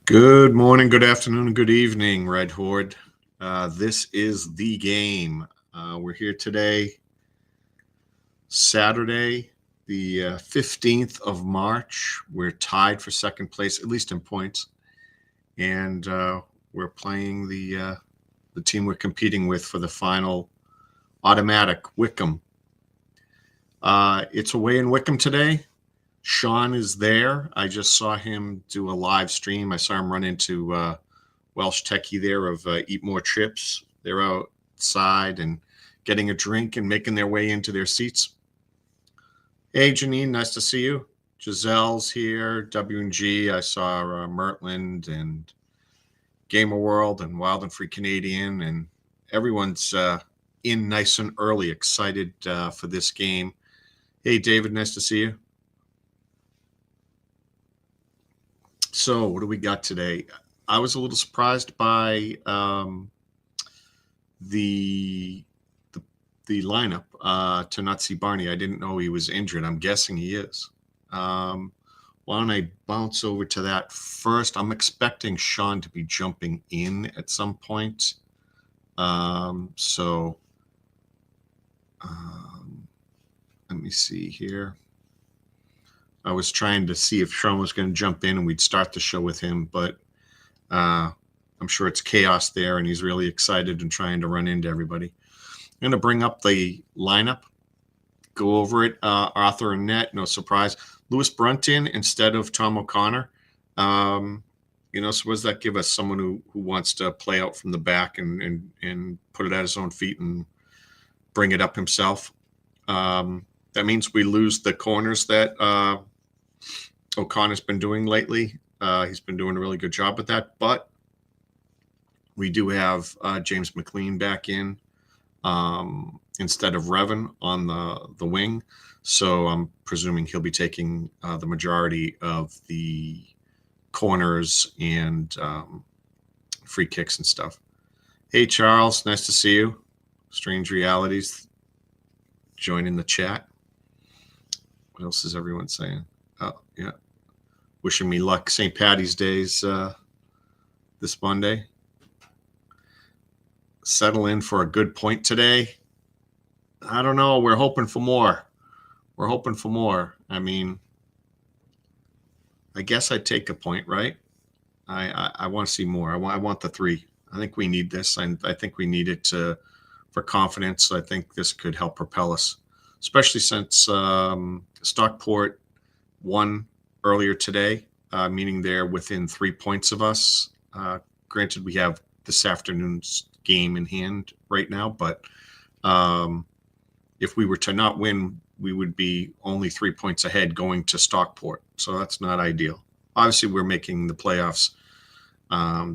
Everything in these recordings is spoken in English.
Good morning, good afternoon, and good evening, Red Horde. This is The Game. We're here today, Saturday, the 15th of March. We're tied for second place, at least in points. And we're playing the team we're competing with for the final automatic, Wycombe. It's away in Wycombe today. Shaun is there. I just saw him do a live stream. I saw him run into Welsh Techie there of Eat More Chips. They're outside and getting a drink and making their way into their seats. Hey, Janine, nice to see you. Giselle's here. W&G, I saw Mertland and Gamer World and Wild and Free Canadian, and everyone's in nice and early, excited for this game. Hey, David, nice to see you. So what do we got today? I was a little surprised by the lineup to not see Barney. I didn't know he was injured. I'm guessing he is. Why don't I bounce over to that first? I'm expecting Shaun to be jumping in at some point. Let me see here. I was trying to see if Shaun was going to jump in and we'd start the show with him, but I'm sure it's chaos there and he's really excited and trying to run into everybody. I'm going to bring up the lineup, go over it. Arthur and Net, no surprise. Lewis Brunton instead of Tom O'Connor. So what does that give us? Someone who wants to play out from the back and put it at his own feet and bring it up himself. That means we lose the corners that O'Connor's been doing lately. He's been doing a really good job with that, but we do have James McLean back in instead of Revan on the wing. So I'm presuming he'll be taking the majority of the corners and free kicks and stuff. Hey, Charles, nice to see you. Strange Realities, joining the chat. What else is everyone saying? Oh, yeah. Wishing me luck. St. Paddy's Day's this Monday. Settle in for a good point today. I don't know. We're hoping for more. I mean, I guess I'd take a point, right? I want to see more. I want the 3. I think we need this. I think we need it for confidence. I think this could help propel us, especially since Stockport won earlier today, meaning they're within 3 points of us. Granted, we have this afternoon's game in hand right now, but if we were to not win, we would be only 3 points ahead going to Stockport. So that's not ideal. Obviously, we're making the playoffs.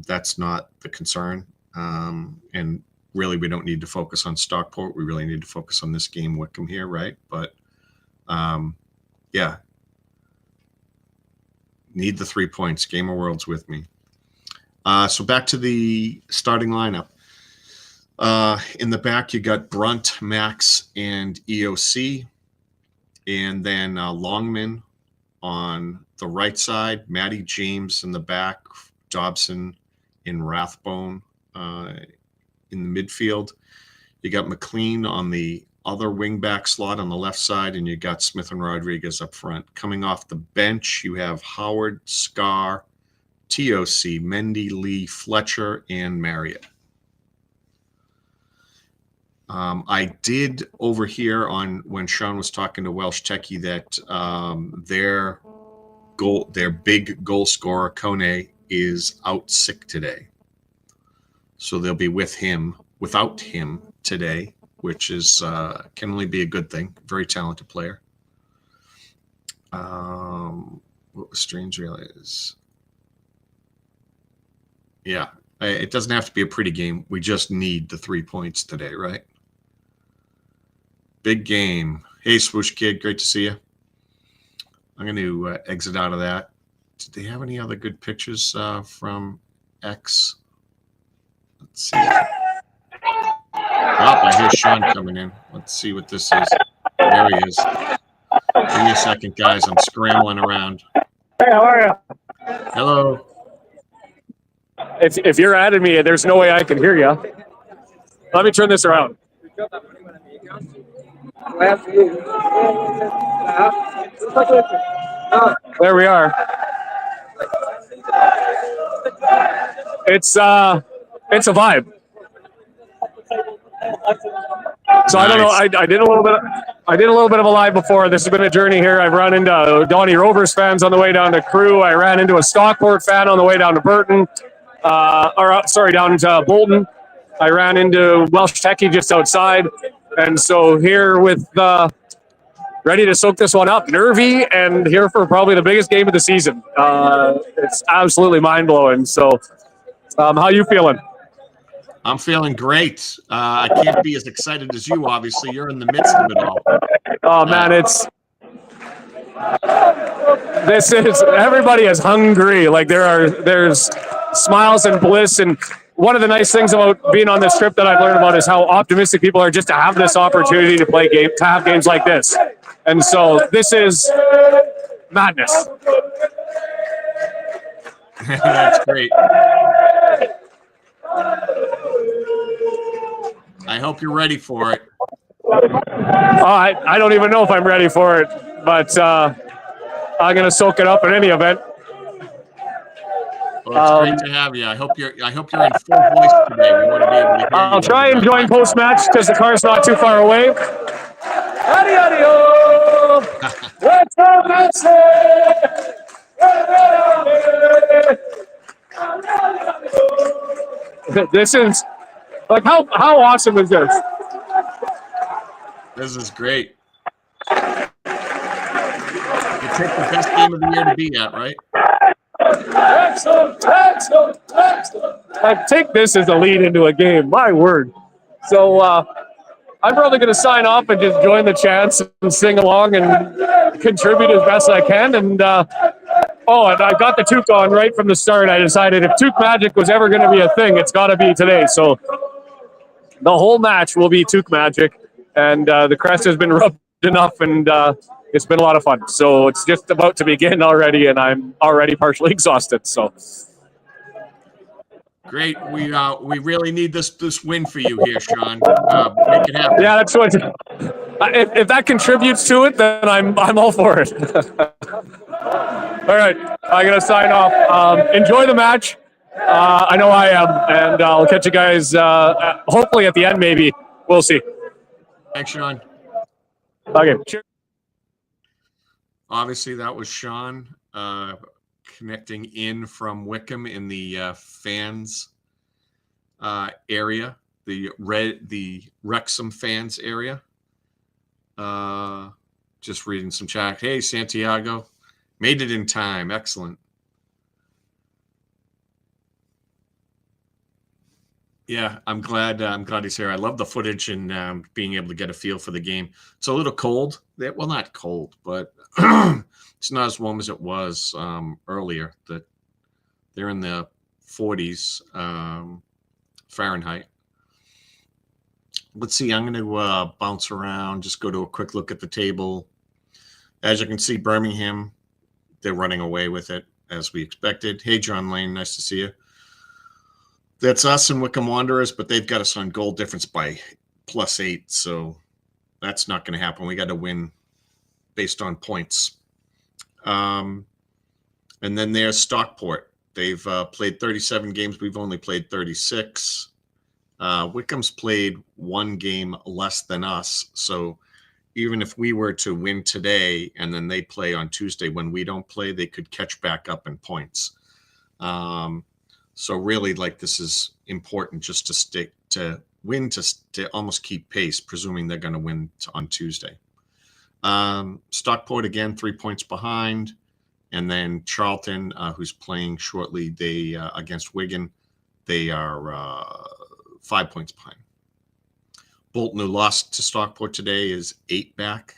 That's not the concern. And really, we don't need to focus on Stockport. We really need to focus on this game, Wycombe here, right? But, yeah. Need the 3 points. Gamer World's with me. So back to the starting lineup. In the back, you got Brunt, Max, and EOC. And then Longman on the right side. Matty James in the back. Dobson in Rathbone in the midfield. You got McLean on the other wing-back slot on the left side, and you got Smith and Rodriguez up front. Coming off the bench, you have Howard, Scar, TOC, Mendy, Lee, Fletcher, and Marriott. I did overhear on when Shaun was talking to Welsh Techie that their big goal scorer, Kone, is out sick today. So they'll be without him today, which is can only be a good thing. Very talented player. What was strange really is, yeah, it doesn't have to be a pretty game. We just need the 3 points today, right? Big game. Hey, Swoosh Kid, great to see you. I'm going to exit out of that. Did they have any other good pictures from X? Let's see. I hear Shaun coming in. Let's see what this is. There he is. Give me a second, guys. I'm scrambling around. Hey, how are you? Hello. If you're adding me, there's no way I can hear you. Let me turn this around. There we are. It's a vibe. So I don't know. I did a little bit. I did a little bit of a live before. This has been a journey here. I've run into Donnie Rovers fans on the way down to Crew. I ran into a Stockport fan on the way down to Burton. Down to Bolton. I ran into Welsh Techie just outside, and so here with ready to soak this one up, nervy, and here for probably the biggest game of the season. It's absolutely mind blowing. So, how you feeling? I'm feeling great. I can't be as excited as you. Obviously, you're in the midst of it all. Oh man, everybody is hungry. Like there's smiles and bliss, and one of the nice things about being on this trip that I've learned about is how optimistic people are just to have this opportunity to have games like this. And so this is madness. That's great. I hope you're ready for it. I don't even know if I'm ready for it, but I'm going to soak it up in any event. Well, it's great to have you. I hope you're in full voice today. We want to be able to hear you. I'll try and join post-match because the car's not too far away. This is like how awesome is this? This is great. You pick the best game of the year to be at, right? I take this as a lead into a game. My word. So I'm probably going to sign off and just join the chants and sing along and contribute as best I can. And and I got the toque on right from the start. I decided if toque magic was ever going to be a thing, it's got to be today. So the whole match will be toque magic, and the crest has been rubbed enough, and it's been a lot of fun. So it's just about to begin already, and I'm already partially exhausted. So great. We really need this win for you here, Shaun. Make it happen. Yeah, that's what. If that contributes to it, then I'm all for it. All right, I'm gonna sign off. Enjoy the match. I know I am, and I'll catch you guys hopefully at the end. Maybe we'll see. Thanks, Shaun. Okay. Cheers. Obviously, that was Shaun connecting in from Wycombe in the fans area, the Wrexham fans area. Just reading some chat. Hey, Santiago, made it in time. Excellent. Yeah, I'm glad he's here. I love the footage and being able to get a feel for the game. It's a little cold. Well, not cold, but it's not as warm as it was earlier. That they're in the 40s Fahrenheit. Let's see. I'm going to bounce around. Just go to a quick look at the table. As you can see, Birmingham, they're running away with it as we expected. Hey, John Lane, nice to see you. That's us and Wycombe Wanderers, but they've got us on goal difference by +8, so that's not going to happen. We got to win based on points. And then there's Stockport. They've played 37 games. We've only played 36. Wycombe's played one game less than us, so even if we were to win today and then they play on Tuesday when we don't play, they could catch back up in points. So really, like, this is important just to stick to win to almost keep pace, presuming they're going to win on Tuesday. Stockport again 3 points behind, and then Charlton, who's playing shortly, they against Wigan, they are 5 points behind. Bolton, who lost to Stockport today, is 8 back,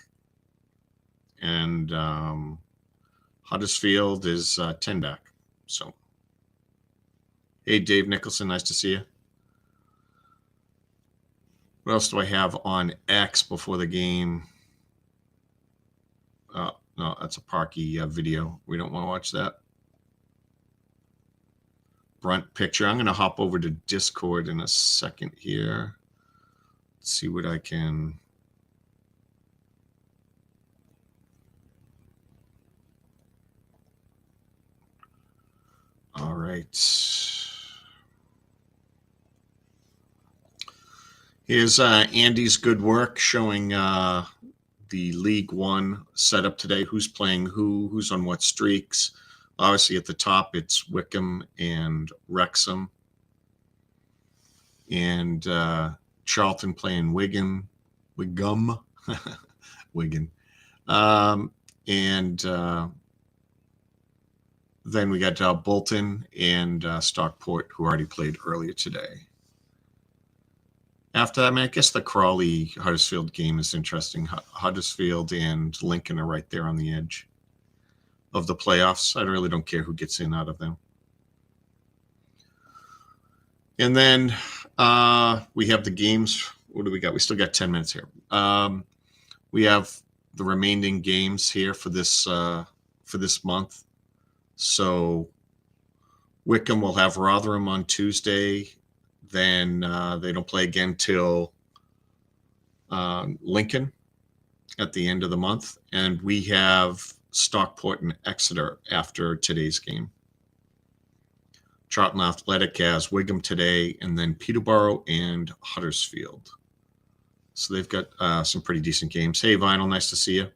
and Huddersfield is 10 back. So. Hey, Dave Nicholson, nice to see you. What else do I have on X before the game? No, that's a Parky video. We don't want to watch that. Brunt picture. I'm going to hop over to Discord in a second here. Let's see what I can. All right. Here's Andy's good work showing the League One setup today. Who's playing who's on what streaks. Obviously, at the top, it's Wycombe and Wrexham. And Charlton playing Wigan. Wycombe. Wigan. And then we got Bolton and Stockport, who already played earlier today. After that, I mean, I guess the Crawley-Huddersfield game is interesting. Huddersfield and Lincoln are right there on the edge of the playoffs. I really don't care who gets in out of them. And then we have the games. What do we got? We still got 10 minutes here. We have the remaining games here for this month. So Wycombe will have Rotherham on Tuesday. Then they don't play again till Lincoln at the end of the month. And we have Stockport and Exeter after today's game. Charlton Athletic has Wycombe today, and then Peterborough and Huddersfield. So they've got some pretty decent games. Hey, Vinyl, nice to see you.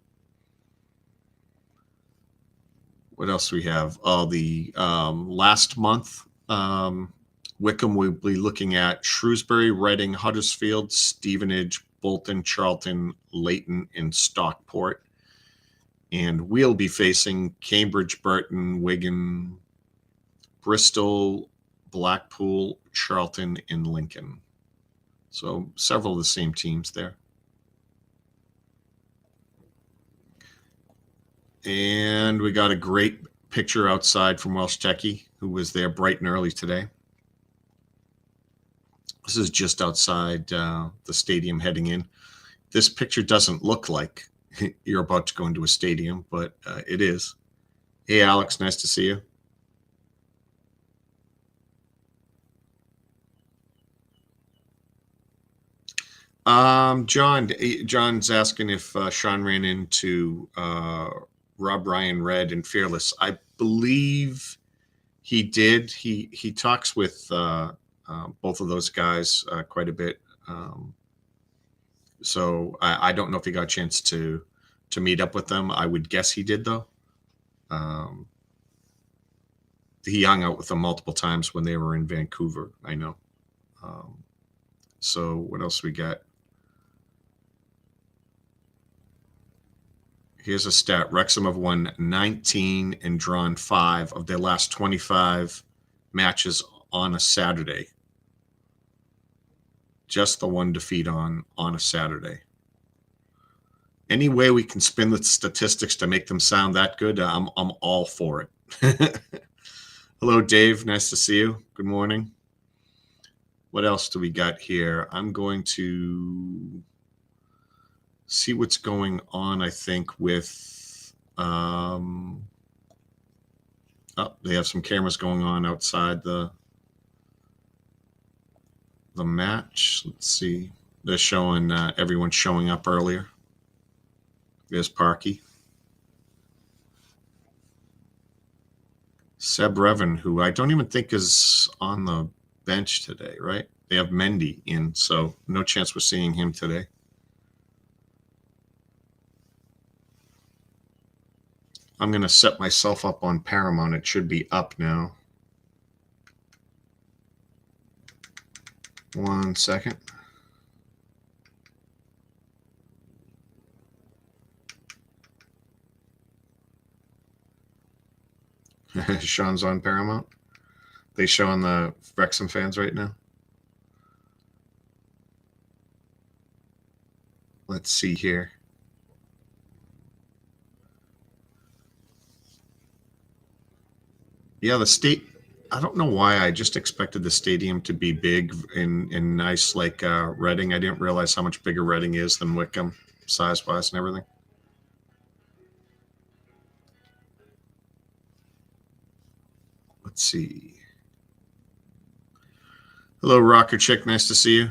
What else do we have? Oh, the last month, Wycombe will be looking at Shrewsbury, Reading, Huddersfield, Stevenage, Bolton, Charlton, Leighton, and Stockport. And we'll be facing Cambridge, Burton, Wigan, Bristol, Blackpool, Charlton, and Lincoln. So several of the same teams there. And we got a great picture outside from Welsh Techie, who was there bright and early today. This is just outside the stadium heading in. This picture doesn't look like you're about to go into a stadium, but it is. Hey, Alex, nice to see you. John's asking if Shaun ran into Rob Ryan Red and Fearless. I believe he did. He talks with both of those guys quite a bit. So I don't know if he got a chance to meet up with them. I would guess he did, though. He hung out with them multiple times when they were in Vancouver, I know. So what else we got? Here's a stat. Wrexham have won 19 and drawn 5 of their last 25 matches on a Saturday. Just the one defeat on a Saturday. Any way we can spin the statistics to make them sound that good, I'm all for it. Hello, Dave. Nice to see you. Good morning. What else do we got here? I'm going to see what's going on, I think, with oh, they have some cameras going on outside the match. Let's see. They're showing everyone showing up earlier. There's Parky. Seb Revan, who I don't even think is on the bench today, right? They have Mendy in, so no chance we're seeing him today. I'm going to set myself up on Paramount. It should be up now. 1 second. Shaun's on Paramount. They showing the Wrexham fans right now. Let's see here. Yeah, the state. I don't know why I just expected the stadium to be big and nice like Reading. I didn't realize how much bigger Reading is than Wycombe, size-wise and everything. Let's see. Hello, Rocker Chick. Nice to see you.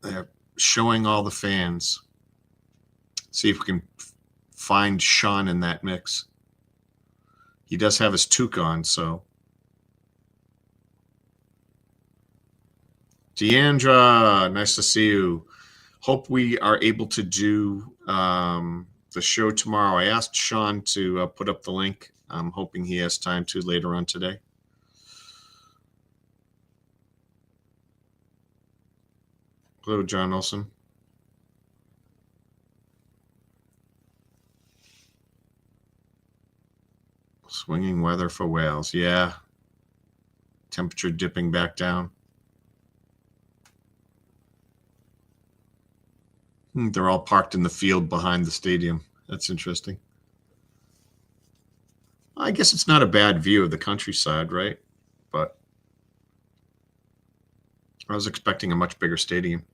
They're showing all the fans. See if we can find Shaun in that mix. He does have his toque on, so. Deandra, nice to see you. Hope we are able to do the show tomorrow. I asked Shaun to put up the link. I'm hoping he has time to later on today. Hello, John Olson. Swinging weather for Wales. Yeah. Temperature dipping back down. They're all parked in the field behind the stadium. That's interesting. I guess it's not a bad view of the countryside, right? But I was expecting a much bigger stadium.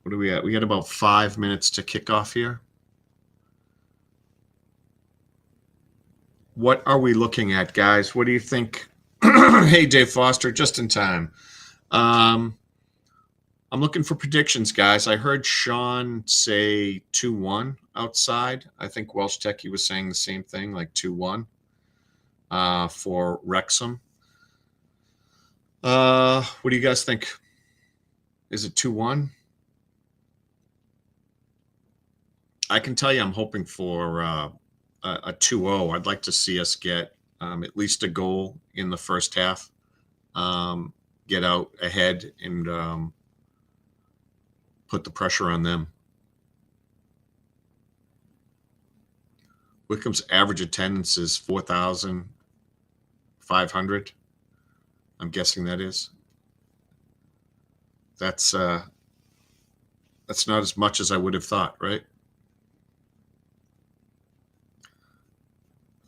What are we at? We got about 5 minutes to kick off here. What are we looking at, guys? What do you think? Hey, Dave Foster, just in time. I'm looking for predictions, guys. I heard Shaun say 2-1 outside. I think Welsh Techie was saying the same thing, like 2-1 for Wrexham. What do you guys think? Is it 2-1? I can tell you I'm hoping for a 2-0. I'd like to see us get at least a goal in the first half, get out ahead and put the pressure on them. Wycombe's average attendance is 4,500. I'm guessing that is. That's not as much as I would have thought, right?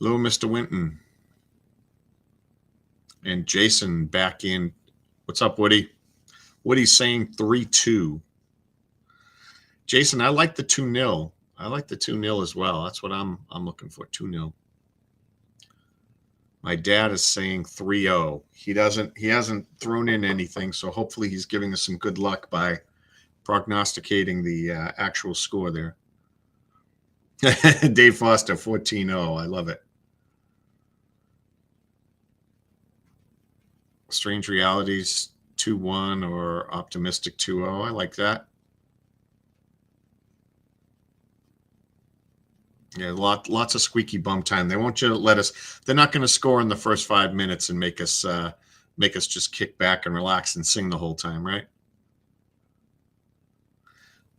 Hello, Mr. Winton. And Jason back in. What's up, Woody? Woody's saying 3-2. Jason, I like the 2-0. I like the 2-0 as well. That's what I'm looking for, 2-0. My dad is saying 3-0. He hasn't thrown in anything, so hopefully he's giving us some good luck by prognosticating the actual score there. Dave Foster, 14-0. I love it. Strange Realities, 2-1 or Optimistic 2-0. I like that. Yeah, lots of squeaky bum time. They won't let us. They're not going to score in the first 5 minutes and make us just kick back and relax and sing the whole time, right?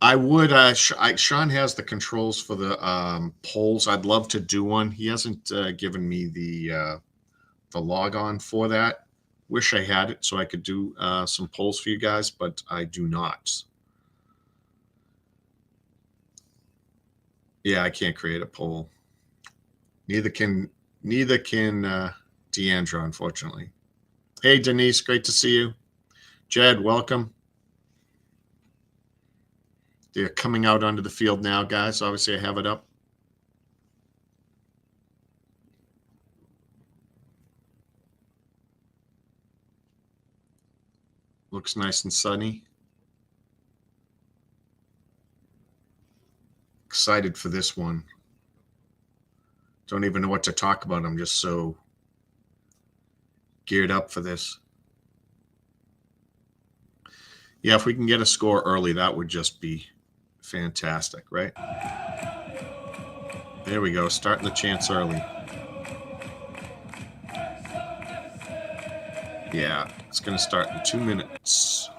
I would. Shaun has the controls for the polls. I'd love to do one. He hasn't given me the log on for that. Wish I had it so I could do some polls for you guys, but I do not. Yeah, I can't create a poll. Neither can Deandra, unfortunately. Hey, Denise, great to see you. Jed, welcome. They're coming out onto the field now, guys. Obviously, I have it up. Looks nice and sunny. Excited for this one. Don't even know what to talk about. I'm just so geared up for this. Yeah, if we can get a score early, that would just be fantastic, right? There we go, starting the chants early. Yeah, it's going to start in 2 minutes.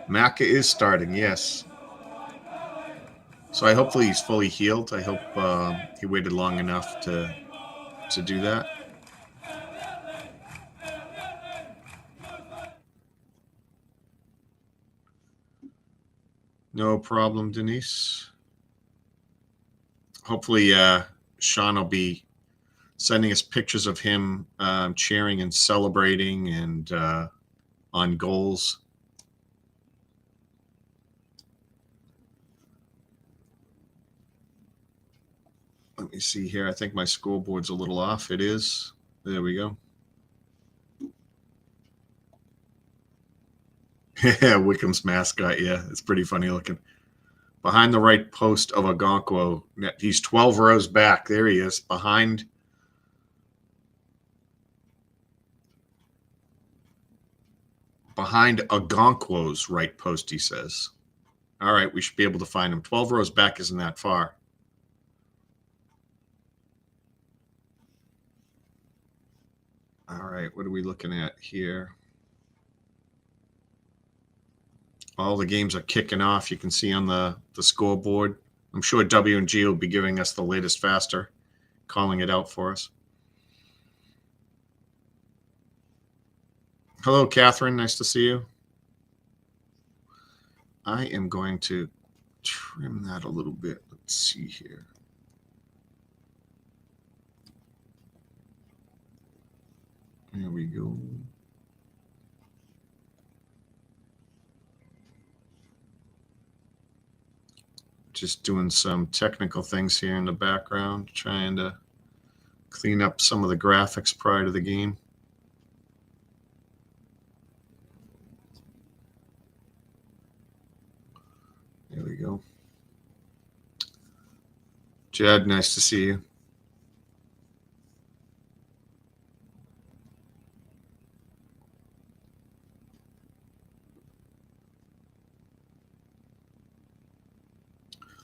Maka is starting, yes. So hopefully he's fully healed. I hope he waited long enough to do that. No problem, Denise. Hopefully Shaun will be sending us pictures of him cheering and celebrating and on goals. Let me see here. I think my scoreboard's a little off. It is. There we go. Yeah, Wycombe's mascot. Yeah, it's pretty funny looking. Behind the right post of Ogonkwo. He's 12 rows back. There he is. Behind Ogonkwo's right post, he says. All right, we should be able to find him. 12 rows back isn't that far. All right, what are we looking at here? All the games are kicking off. You can see on the scoreboard. I'm sure W&G will be giving us the latest faster, calling it out for us. Hello, Catherine. Nice to see you. I am going to trim that a little bit. Let's see here. There we go. Just doing some technical things here in the background, trying to clean up some of the graphics prior to the game. There we go. Jed, nice to see you.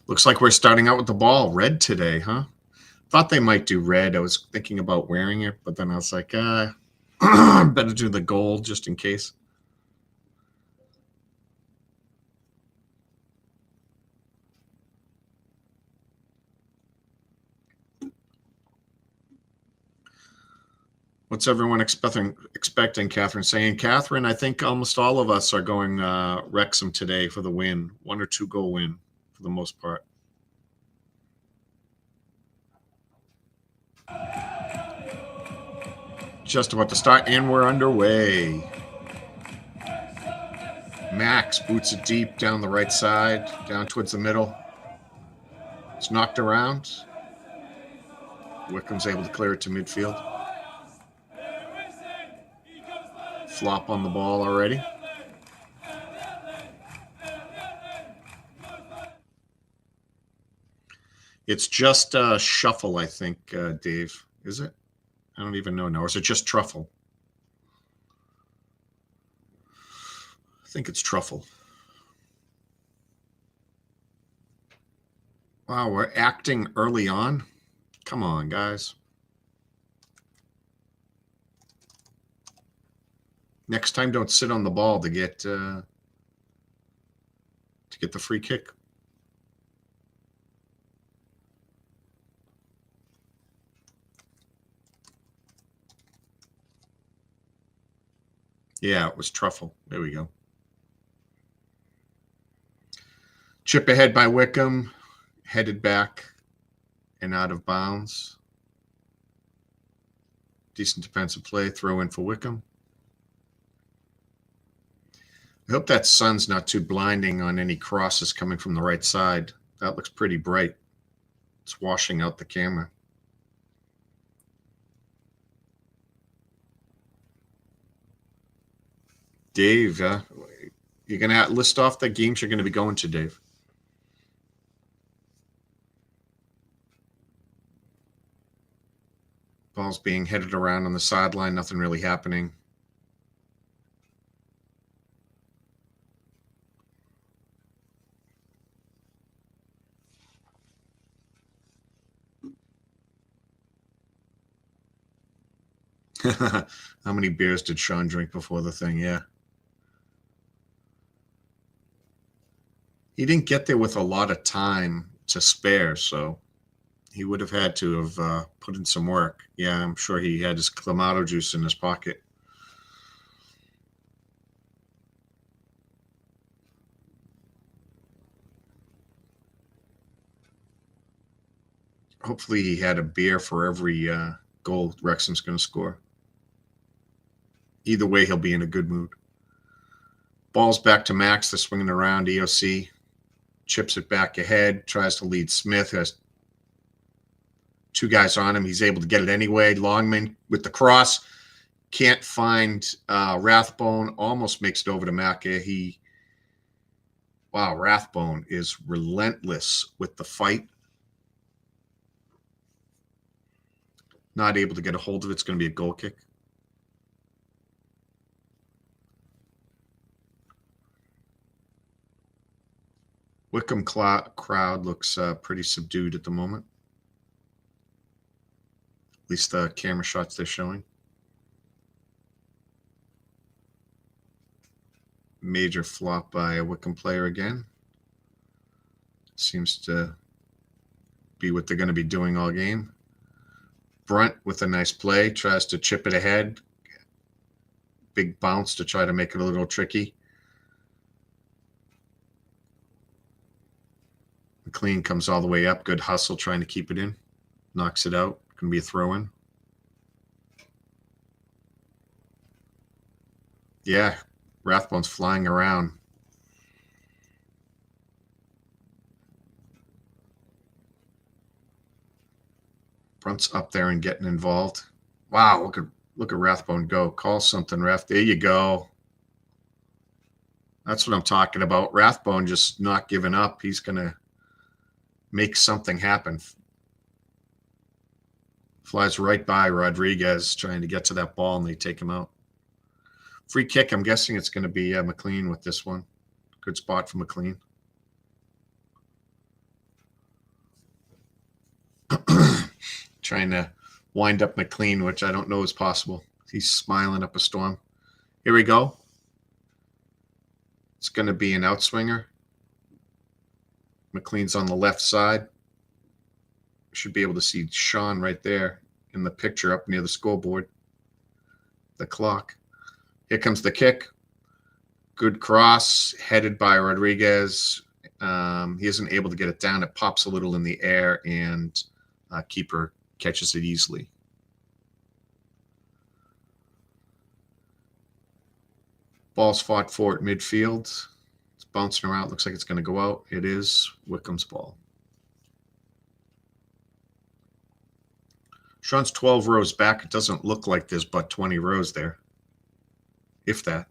Looks like we're starting out with the ball. Red today, huh? Thought they might do red. I was thinking about wearing it, but then I was like, better do the gold just in case. What's everyone expecting? Catherine saying, Catherine, I think almost all of us are going Wrexham today for the win. 1 or 2 goal win for the most part. Just about to start, and we're underway. Max boots it deep down the right side, down towards the middle. It's knocked around. Wycombe's able to clear it to midfield. Flop on the ball already. It's just shuffle, I think, Dave. Is it? I don't even know now. Or is it just truffle? I think it's truffle. Wow, we're acting early on. Come on, guys. Next time, don't sit on the ball to get the free kick. Yeah, it was truffle. There we go. Chip ahead by Wycombe, headed back and out of bounds. Decent defensive play, throw in for Wycombe. I hope that sun's not too blinding on any crosses coming from the right side. That looks pretty bright. It's washing out the camera. Dave, you're going to list off the games you're going to be going to, Dave. Ball's being headed around on the sideline, nothing really happening. How many beers did Shaun drink before the thing? Yeah. He didn't get there with a lot of time to spare, so he would have had to have put in some work. Yeah, I'm sure he had his Clamato juice in his pocket. Hopefully he had a beer for every goal Wrexham's going to score. Either way, he'll be in a good mood. Ball's back to Max. They're swinging around. EOC chips it back ahead, tries to lead Smith. Two guys on him. He's able to get it anyway. Longman with the cross. Can't find Rathbone. Almost makes it over to Macca. Wow, Rathbone is relentless with the fight. Not able to get a hold of it. It's going to be a goal kick. Wycombe crowd looks pretty subdued at the moment. At least the camera shots they're showing. Major flop by a Wycombe player again. Seems to be what they're going to be doing all game. Brunt with a nice play. Tries to chip it ahead. Big bounce to try to make it a little tricky. McLean comes all the way up. Good hustle trying to keep it in. Knocks it out. Going to be a throw-in. Yeah, Rathbone's flying around. Brunt's up there and getting involved. Wow, look at Rathbone go. Call something, ref. There you go. That's what I'm talking about. Rathbone just not giving up. He's going to make something happen. Flies right by Rodriguez trying to get to that ball, and they take him out. Free kick. I'm guessing it's going to be McLean with this one. Good spot for McLean. Trying to wind up McLean, which I don't know is possible. He's smiling up a storm. Here we go. It's going to be an outswinger. McLean's on the left side. Should be able to see Shaun right there in the picture up near the scoreboard. The clock. Here comes the kick. Good cross, headed by Rodriguez. He isn't able to get it down. It pops a little in the air, and keeper catches it easily. Ball's fought for at midfield. It's bouncing around. Looks like it's going to go out. It is Wycombe's ball. Shaun's 12 rows back. It doesn't look like there's but 20 rows there, if that.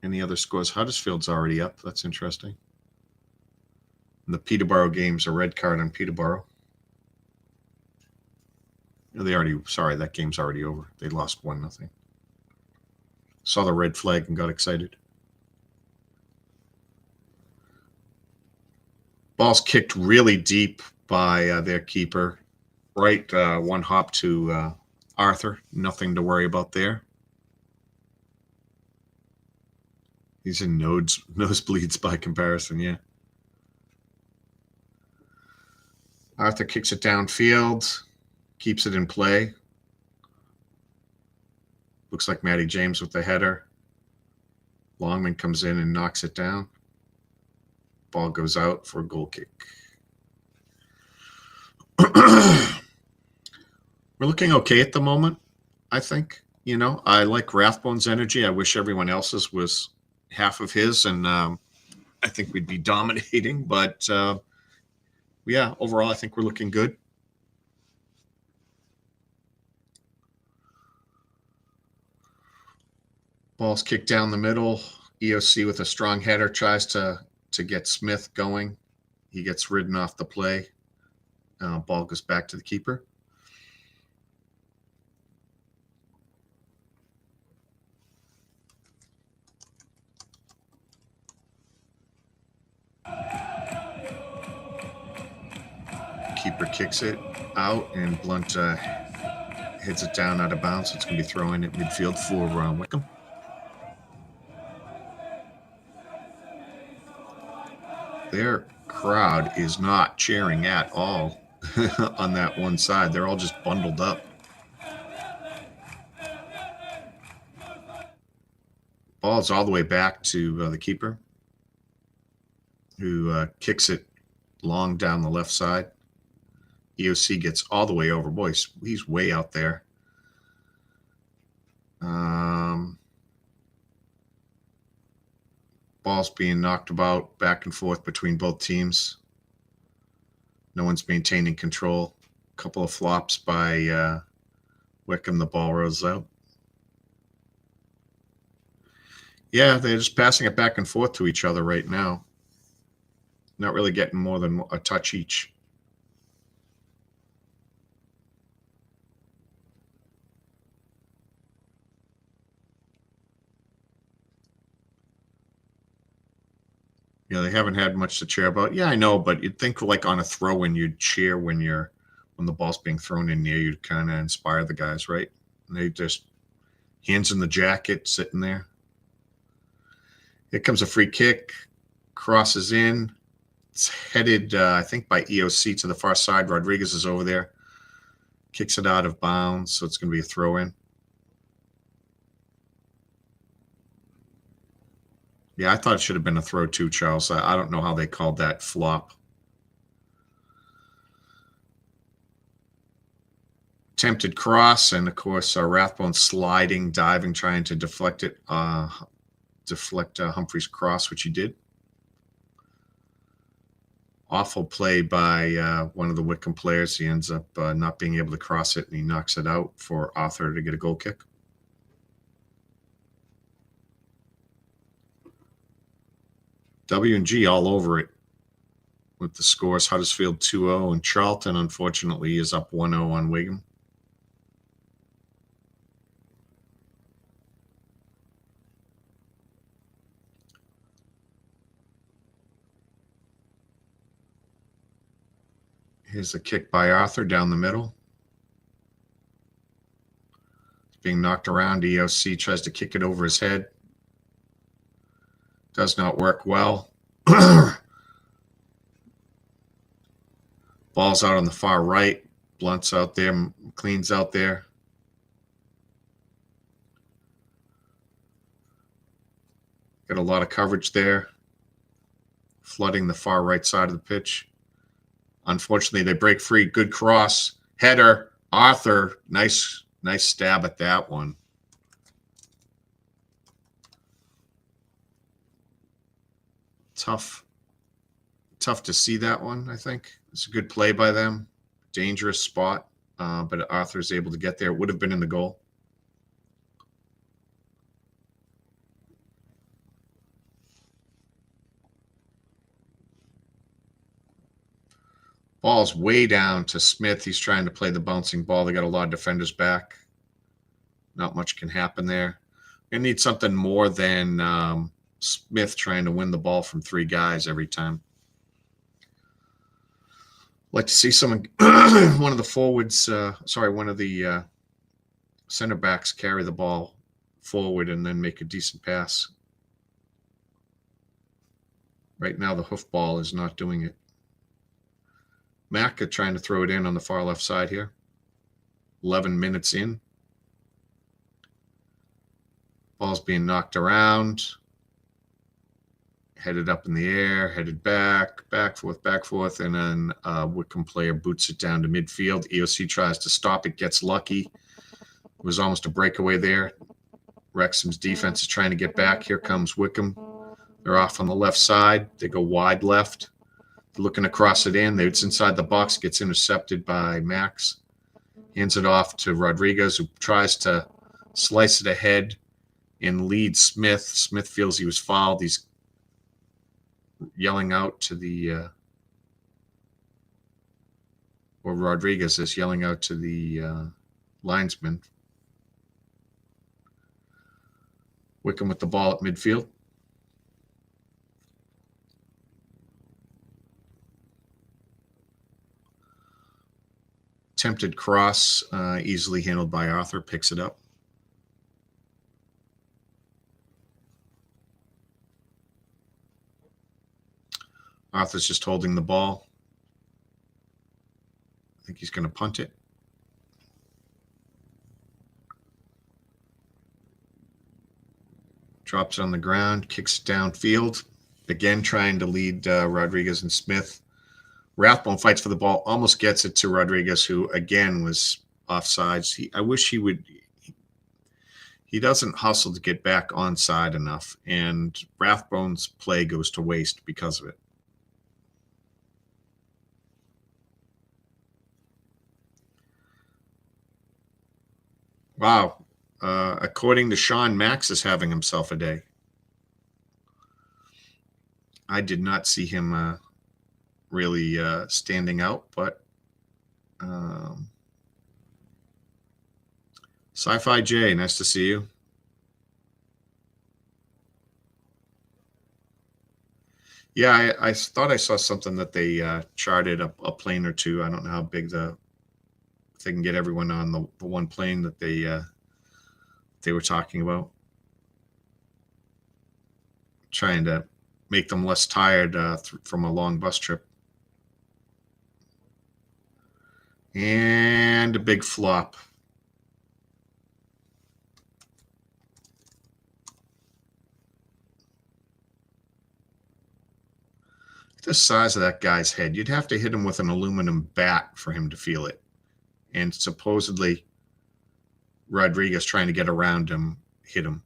Any other scores? Huddersfield's already up. That's interesting. And the Peterborough game's a red card on Peterborough. Sorry, that game's already over. They lost 1-0. Saw the red flag and got excited. Ball's kicked really deep by their keeper. Right, one hop to Arthur. Nothing to worry about there. He's in nosebleeds by comparison, yeah. Arthur kicks it downfield, keeps it in play. Looks like Matty James with the header. Longman comes in and knocks it down. Ball goes out for a goal kick. We're looking okay at the moment, I think. You know, I like Rathbone's energy. I wish everyone else's was half of his, and I think we'd be dominating. But, yeah, overall, I think we're looking good. Ball's kicked down the middle. EOC with a strong header tries to get Smith going. He gets ridden off the play. Ball goes back to the keeper. Keeper kicks it out, and Blunt heads it down out of bounds. It's going to be thrown at midfield for Wycombe. Their crowd is not cheering at all on that one side. They're all just bundled up. Ball's all the way back to the keeper, who kicks it long down the left side. EOC gets all the way over. Boy, he's way out there. Ball's being knocked about back and forth between both teams. No one's maintaining control. A couple of flops by Wycombe. The ball rolls out. Yeah, they're just passing it back and forth to each other right now. Not really getting more than a touch each. Yeah, they haven't had much to cheer about. Yeah, I know, but you'd think like on a throw-in, you'd cheer when the ball's being thrown in near you to kind of inspire the guys, right? And they just hands in the jacket, sitting there. Here comes a free kick, crosses in. It's headed, I think, by EOC to the far side. Rodriguez is over there. Kicks it out of bounds, so it's going to be a throw-in. Yeah, I thought it should have been a throw too, Charles. I don't know how they called that flop. Attempted cross, and of course, Rathbone sliding, diving, trying to deflect it, deflect Humphrey's cross, which he did. Awful play by one of the Wycombe players. He ends up not being able to cross it, and he knocks it out for Arthur to get a goal kick. W&G all over it with the scores. Huddersfield 2-0, and Charlton, unfortunately, is up 1-0 on Wigan. Here's a kick by Arthur down the middle. It's being knocked around. EOC tries to kick it over his head. Does not work well. Ball's out on the far right. Blunt's out there. McLean's out there. Got a lot of coverage there. Flooding the far right side of the pitch. Unfortunately, they break free. Good cross. Header. Arthur. Nice stab at that one. Tough to see that one, I think. It's a good play by them. Dangerous spot, but Arthur's able to get there. It would have been in the goal. Ball's way down to Smith. He's trying to play the bouncing ball. They got a lot of defenders back. Not much can happen there. They need something more than Smith trying to win the ball from three guys every time. Like to see someone, one of the forwards, one of the center backs carry the ball forward and then make a decent pass. Right now, the hoof ball is not doing it. Macca trying to throw it in on the far left side here. 11 minutes in. Ball's being knocked around. Headed up in the air, headed back forth, and then Wycombe player boots it down to midfield. EOC tries to stop it, gets lucky. It was almost a breakaway there. Wrexham's defense is trying to get back. Here comes Wycombe. They're off on the left side. They go wide left. They're looking to cross it in. It's inside the box, gets intercepted by Max. Hands it off to Rodriguez, who tries to slice it ahead and lead Smith. Smith feels he was fouled. He's yelling out to the or Rodriguez is yelling out to the linesman. Wycombe with the ball at midfield. Attempted cross, easily handled by Arthur, picks it up. Arthur's just holding the ball. I think he's going to punt it. Drops it on the ground, kicks it downfield. Again, trying to lead Rodriguez and Smith. Rathbone fights for the ball, almost gets it to Rodriguez, who again was offsides. I wish he He doesn't hustle to get back onside enough, and Rathbone's play goes to waste because of it. Wow. According to Shaun, Max is having himself a day. I did not see him really standing out, but Sci-Fi J, nice to see you. Yeah, I thought I saw something that they charted a plane or two. I don't know how big if they can get everyone on the one plane that they were talking about. Trying to make them less tired from a long bus trip. And a big flop. The size of that guy's head, you'd have to hit him with an aluminum bat for him to feel it. And supposedly Rodriguez, trying to get around him, hit him.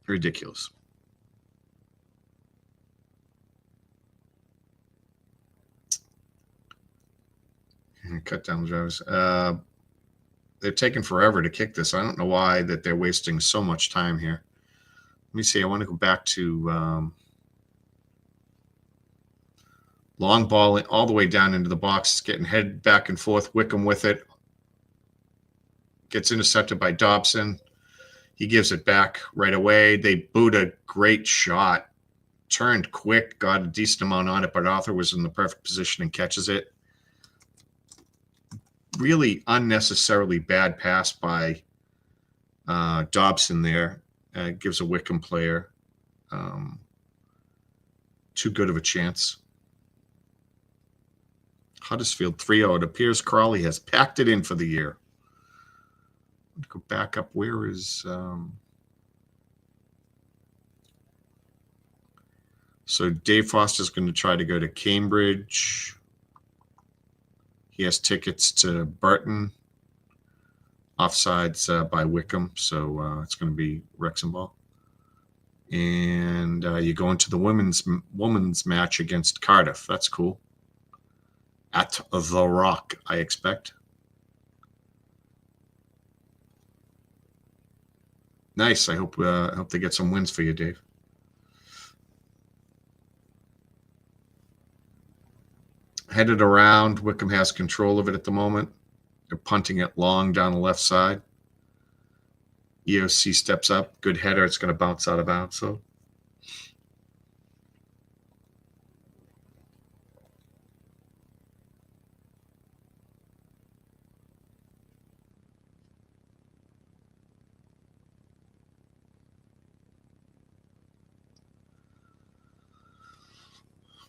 Ridiculous. Cut down the drivers. They're taking forever to kick this. I don't know why that they're wasting so much time here. Let me see. I want to go back to long ball all the way down into the box. It's getting headed back and forth. Wycombe with it. Gets intercepted by Dobson. He gives it back right away. They boot a great shot. Turned quick, got a decent amount on it, but Arthur was in the perfect position and catches it. Really unnecessarily bad pass by Dobson there. Gives a Wycombe player too good of a chance. Huddersfield 3-0. It appears Crawley has packed it in for the year. Let's go back up. Where is so Dave Foster's going to try to go to Cambridge. He has tickets to Burton. Offsides by Wycombe, so it's going to be Wrexham ball. And you go into the women's match against Cardiff. That's cool. At the Rock, I expect. Nice. I hope they get some wins for you, Dave. Headed around. Wycombe has control of it at the moment. They're punting it long down the left side. EOC steps up. Good header. It's going to bounce out of bounds. So.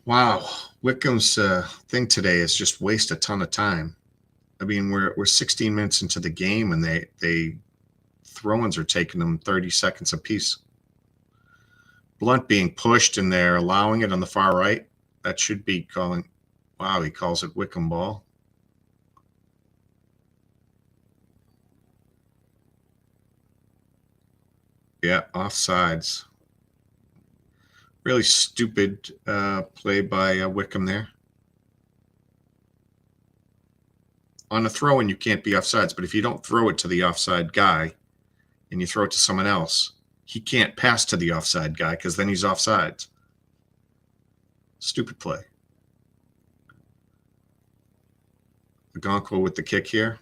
Wow. Wycombe's thing today is just waste a ton of time. I mean, we're 16 minutes into the game, and they throw-ins are taking them 30 seconds apiece. Blunt being pushed, and they're allowing it on the far right. That should be calling. Wow, he calls it Wycombe ball. Yeah, offsides. Really stupid play by Wycombe there. On a throw-in, you can't be offsides, but if you don't throw it to the offside guy and you throw it to someone else, he can't pass to the offside guy because then he's offsides. Stupid play. Agonquo with the kick here.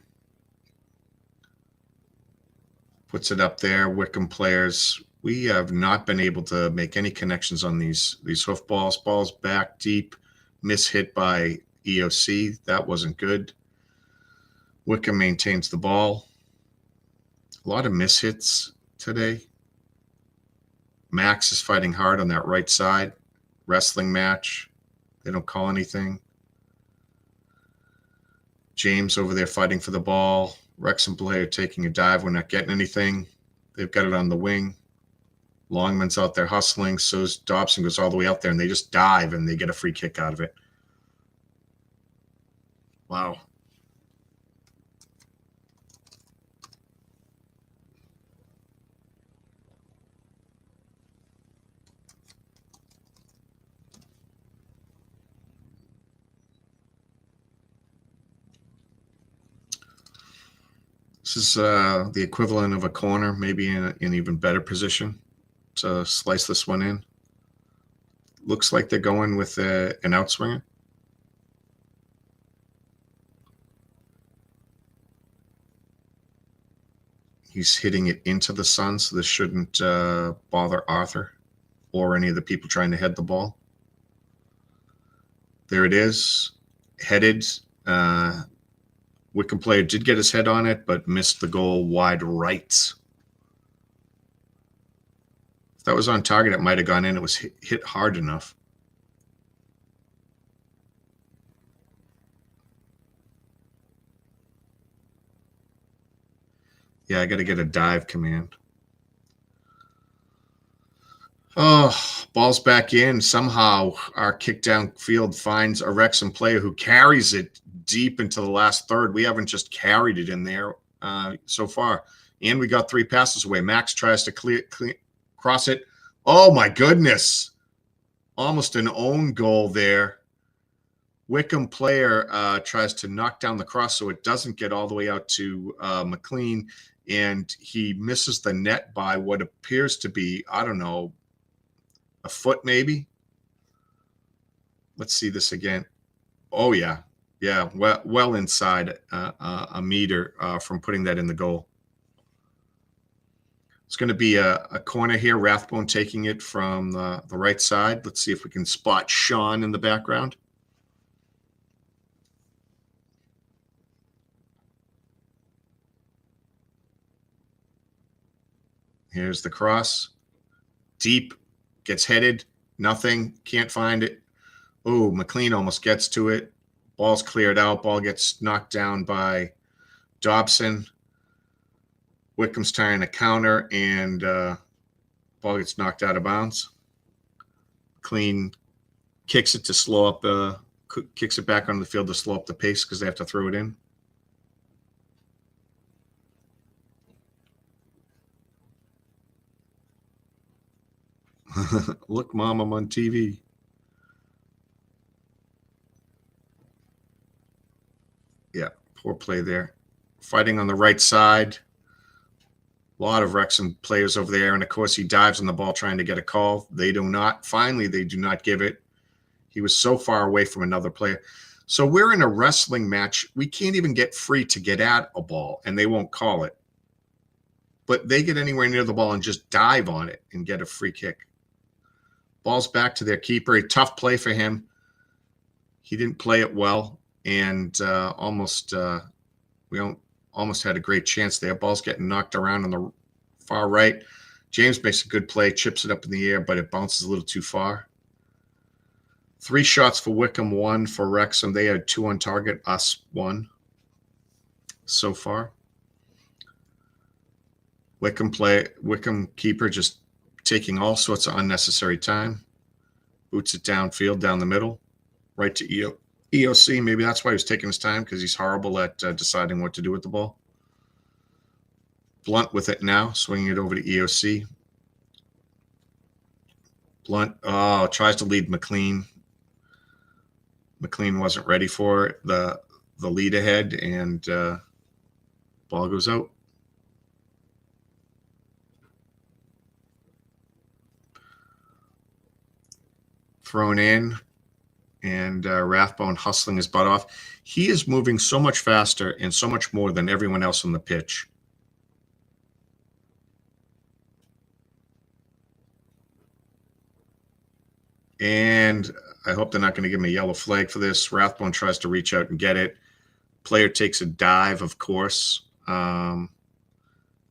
Puts it up there. Wycombe players, we have not been able to make any connections on these hoof balls. Balls back deep, mishit by EOC. That wasn't good. Wycombe maintains the ball. A lot of mishits today. Max is fighting hard on that right side. Wrestling match. They don't call anything. James over there fighting for the ball. Wrexham player taking a dive. We're not getting anything. They've got it on the wing. Longman's out there hustling. So Dobson goes all the way out there, and they just dive, and they get a free kick out of it. Wow. This is the equivalent of a corner, maybe in an even better position to slice this one in. Looks like they're going with an outswinger. He's hitting it into the sun, so this shouldn't bother Arthur or any of the people trying to head the ball. There it is, headed. Wycombe player did get his head on it, but missed the goal wide right. If that was on target, it might have gone in. It was hit hard enough. Yeah, I got to get a dive command. Oh, ball's back in. Somehow our kick downfield finds a Wrexham player who carries it deep into the last third. We haven't just carried it in there so far. And we got 3 passes away. Max tries to cross it. Oh, my goodness. Almost an own goal there. Wycombe player tries to knock down the cross so it doesn't get all the way out to McLean, and he misses the net by what appears to be, I don't know, a foot maybe. Let's see this again. Oh, yeah. Yeah, well inside a meter from putting that in the goal. It's going to be a corner here. Rathbone taking it from the right side. Let's see if we can spot Shaun in the background. Here's the cross. Deep. Gets headed. Nothing. Can't find it. Oh, McLean almost gets to it. Ball's cleared out. Ball gets knocked down by Dobson. Wycombe's trying to counter, and ball gets knocked out of bounds. McLean kicks it to slow up kicks it back onto the field to slow up the pace because they have to throw it in. Look, Mom, I'm on TV. Yeah, poor play there. Fighting on the right side. A lot of Wrexham players over there. And, of course, he dives on the ball trying to get a call. They do not. Finally, they do not give it. He was so far away from another player. So we're in a wrestling match. We can't even get free to get at a ball, and they won't call it. But they get anywhere near the ball and just dive on it and get a free kick. Ball's back to their keeper. A tough play for him. He didn't play it well, and almost had a great chance there. Ball's getting knocked around on the far right. James makes a good play, chips it up in the air, but it bounces a little too far. 3 shots for Wycombe, 1 for Wrexham. They had 2 on target, us 1 so far. Wycombe keeper just taking all sorts of unnecessary time. Boots it downfield, down the middle, right to EOC. Maybe that's why he was taking his time, because he's horrible at deciding what to do with the ball. Blunt with it now, swinging it over to EOC. Blunt tries to lead McLean. McLean wasn't ready for it. The lead ahead, and ball goes out. Thrown in, and Rathbone hustling his butt off. He is moving so much faster and so much more than everyone else on the pitch. And I hope they're not going to give him a yellow flag for this. Rathbone tries to reach out and get it. Player takes a dive, of course. A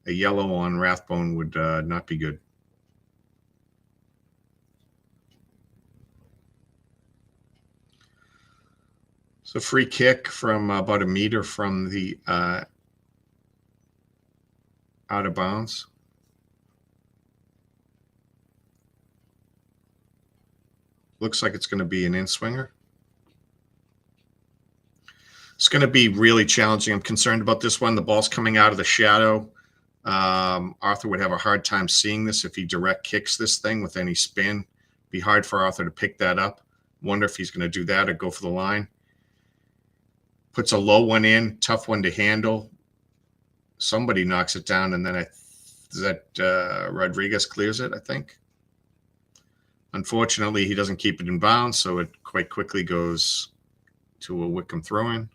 yellow on Rathbone would not be good. So free kick from about a meter from the out of bounds. Looks like it's going to be an in-swinger. It's going to be really challenging. I'm concerned about this one. The ball's coming out of the shadow. Arthur would have a hard time seeing this if he direct kicks this thing with any spin. Be hard for Arthur to pick that up. Wonder if he's going to do that or go for the line. Puts a low one in, tough one to handle. Somebody knocks it down, and then Rodriguez clears it, I think. Unfortunately, he doesn't keep it in bounds, so it quite quickly goes to a Wycombe throw-in.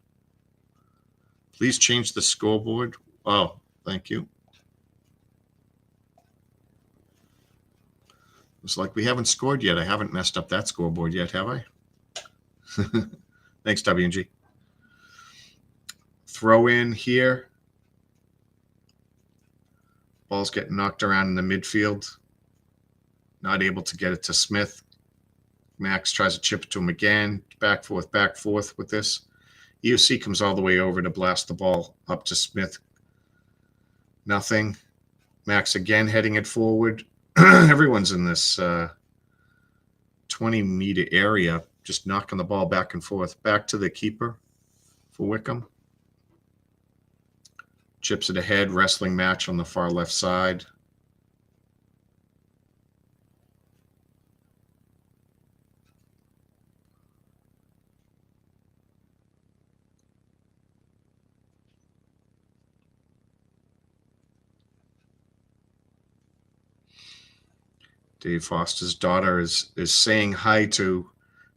Please change the scoreboard. Oh, thank you. It's like we haven't scored yet. I haven't messed up that scoreboard yet, have I? Thanks, W&G. Throw in here. Ball's getting knocked around in the midfield. Not able to get it to Smith. Max tries to chip it to him again. Back forth with this. EOC comes all the way over to blast the ball up to Smith. Nothing. Max again heading it forward. Everyone's in this 20-meter area, just knocking the ball back and forth. Back to the keeper for Wycombe. Chips it ahead, wrestling match on the far left side. Dave Foster's daughter is saying hi to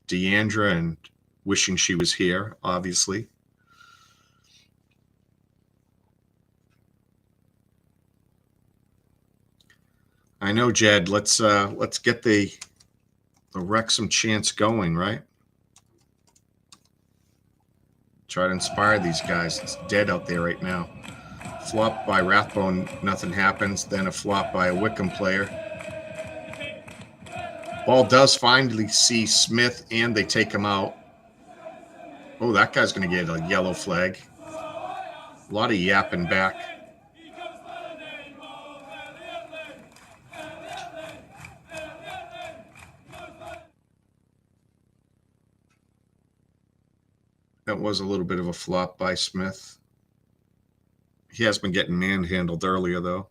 Deandra and wishing she was here, obviously. I know, Jed. Let's get the Wrexham chance going, right? Try to inspire these guys. It's dead out there right now. Flop by Rathbone, nothing happens. Then a flop by a Wycombe player. Ball does finally see Smith, and they take him out. Oh, that guy's going to get a yellow flag. A lot of yapping back. That was a little bit of a flop by Smith. He has been getting manhandled earlier, though.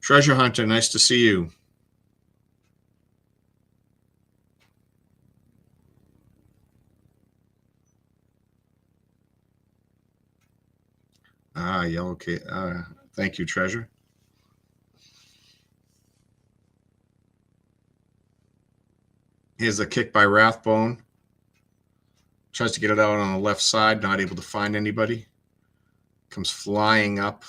Treasure Hunter, nice to see you. Yeah, okay. Thank you, Treasure. Here's a kick by Rathbone. Tries to get it out on the left side, not able to find anybody. Comes flying up,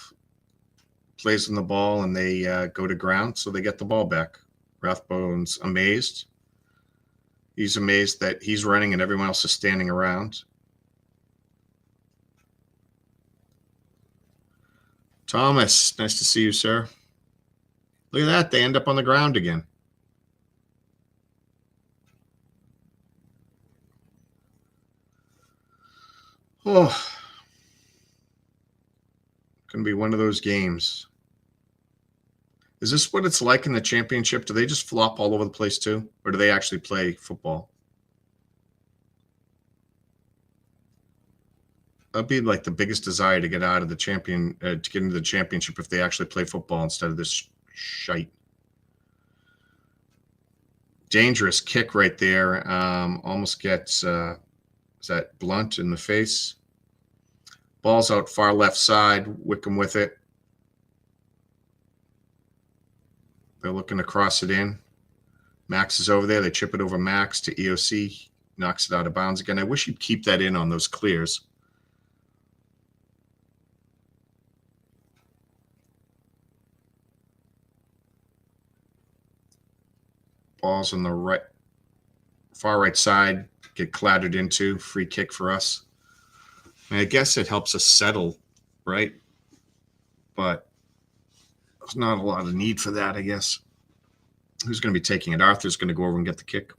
plays on the ball, and they go to ground, so they get the ball back. Rathbone's amazed. He's amazed that he's running and everyone else is standing around. Thomas, nice to see you, sir. Look at that. They end up on the ground again. Oh, going to be one of those games. Is this what it's like in the championship? Do they just flop all over the place too? Or do they actually play football? That'd be like the biggest desire to get out of the to get into the championship if they actually play football instead of this shite. Dangerous kick right there. Almost gets, is that Blunt in the face? Ball's out far left side. Wycombe with it. They're looking to cross it in. Max is over there. They chip it over Max to EOC. Knocks it out of bounds again. I wish you'd keep that in on those clears. Balls on the right, far right side, get clattered into. Free kick for us. I guess it helps us settle, right? But there's not a lot of need for that, I guess. Who's going to be taking it? Arthur's going to go over and get the kick.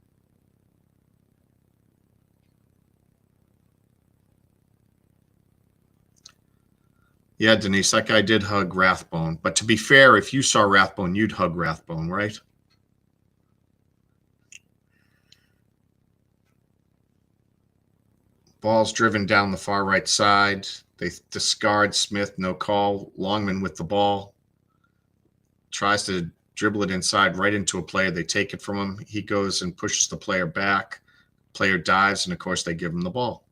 Yeah, Denise, that guy did hug Rathbone. But to be fair, if you saw Rathbone, you'd hug Rathbone, right? Ball's driven down the far right side. They discard Smith, no call. Longman with the ball. Tries to dribble it inside right into a player. They take it from him. He goes and pushes the player back. Player dives, and of course they give him the ball.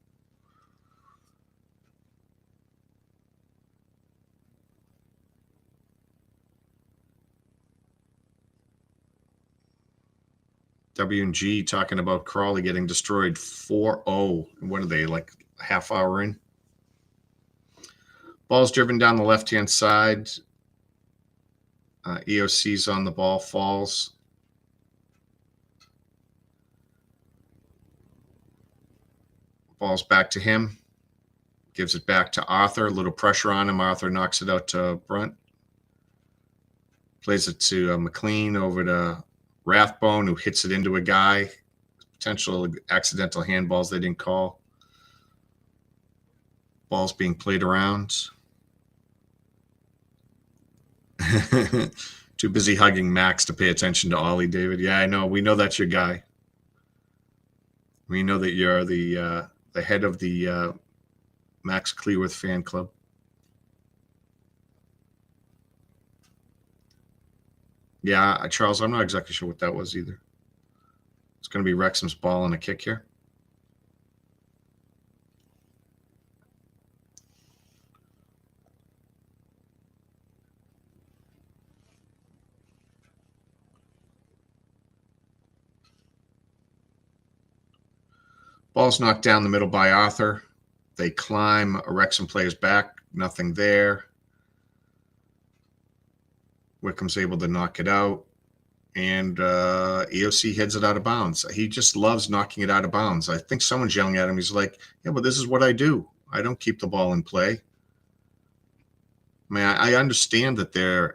W&G talking about Crawley getting destroyed 4-0. What are they, like a half hour in? Ball's driven down the left-hand side. EOC's on the ball, falls. Ball's back to him. Gives it back to Arthur. A little pressure on him. Arthur knocks it out to Brunt. Plays it to McLean over to Rathbone, who hits it into a guy. Potential accidental handballs they didn't call. Ball's being played around. Too busy hugging Max to pay attention to Ollie, David. Yeah, I know. We know that's your guy. We know that you're the head of the Max Cleworth fan club. Yeah, Charles, I'm not exactly sure what that was either. It's going to be Wrexham's ball and a kick here. Ball's knocked down the middle by Arthur. They climb. A Wrexham player's back. Nothing there. Wycombe's able to knock it out. And EOC heads it out of bounds. He just loves knocking it out of bounds. I think someone's yelling at him. He's like, yeah, but this is what I do. I don't keep the ball in play. I mean, I understand that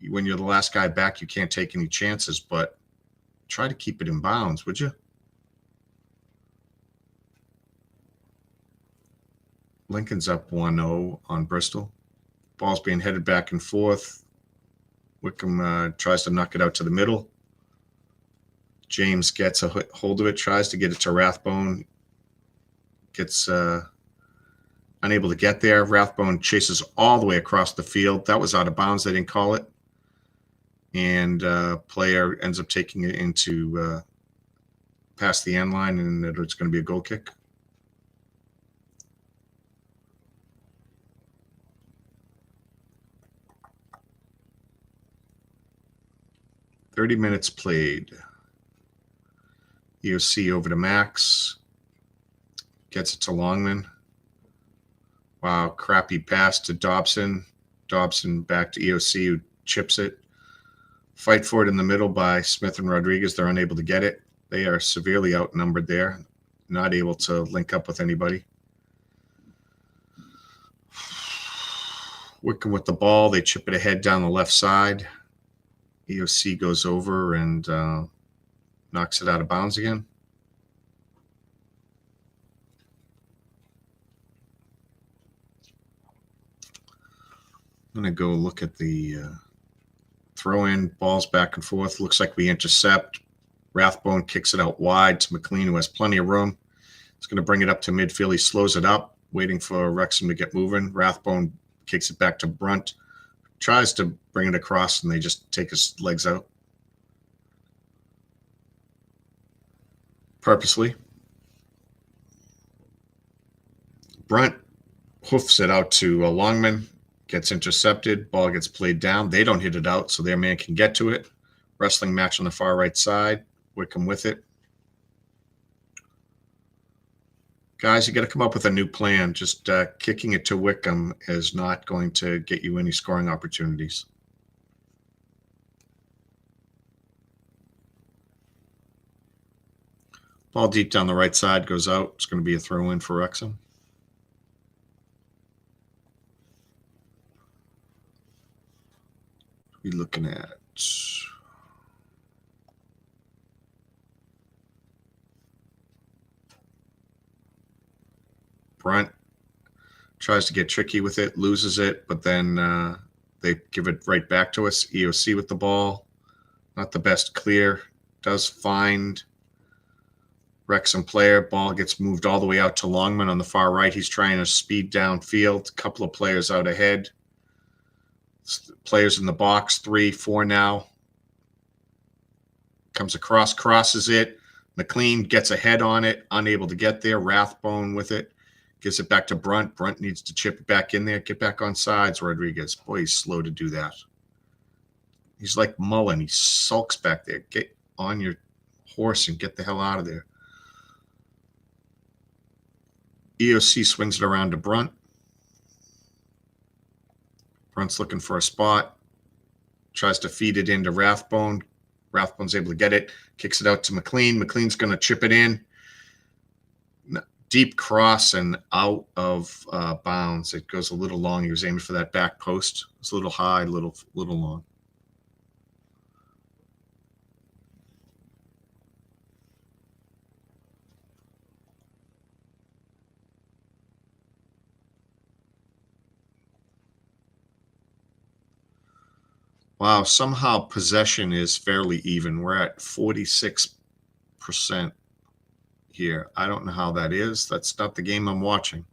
when you're the last guy back, you can't take any chances, but try to keep it in bounds, would you? Lincoln's up 1-0 on Bristol. Ball's being headed back and forth. Wycombe tries to knock it out to the middle. James gets a hold of it, tries to get it to Rathbone. Gets unable to get there. Rathbone chases all the way across the field. That was out of bounds. They didn't call it. And player ends up taking it into past the end line, and it's going to be a goal kick. "30 minutes played." EOC over to Max. Gets it to Longman. Wow, crappy pass to Dobson. Dobson back to EOC, who chips it. Fight for it in the middle by Smith and Rodriguez. They're unable to get it. They are severely outnumbered there. Not able to link up with anybody. Wycombe with the ball. They chip it ahead down the left side. EOC goes over and knocks it out of bounds again. I'm going to go look at the throw-in. Balls back and forth. Looks like we intercept. Rathbone kicks it out wide to McLean, who has plenty of room. He's going to bring it up to midfield. He slows it up, waiting for Wrexham to get moving. Rathbone kicks it back to Brunt. Tries to bring it across, and they just take his legs out. Purposely. Brunt hoofs it out to Longman. Gets intercepted. Ball gets played down. They don't hit it out, so their man can get to it. Wrestling match on the far right side. Wycombe with it. Guys, you got to come up with a new plan. Just kicking it to Wycombe is not going to get you any scoring opportunities. Ball deep down the right side goes out. It's going to be a throw-in for Wrexham. We're looking at Brunt. Tries to get tricky with it, loses it, but then they give it right back to us. EOC with the ball. Not the best clear. Does find Wrexham player. Ball gets moved all the way out to Longman on the far right. He's trying to speed downfield. A couple of players out ahead. Players in the box, 3, 4 now. Comes across, crosses it. McLean gets ahead on it, unable to get there. Rathbone with it. Gives it back to Brunt. Brunt needs to chip it back in there. Get back on sides, Rodriguez. Boy, he's slow to do that. He's like Mullen. He sulks back there. Get on your horse and get the hell out of there. EOC swings it around to Brunt. Brunt's looking for a spot. Tries to feed it into Rathbone. Rathbone's able to get it. Kicks it out to McLean. McLean's going to chip it in. Deep cross and out of bounds. It goes a little long. He was aiming for that back post. It's a little high, little long. Wow, somehow possession is fairly even. We're at 46% here. I don't know how that is. That's not the game I'm watching.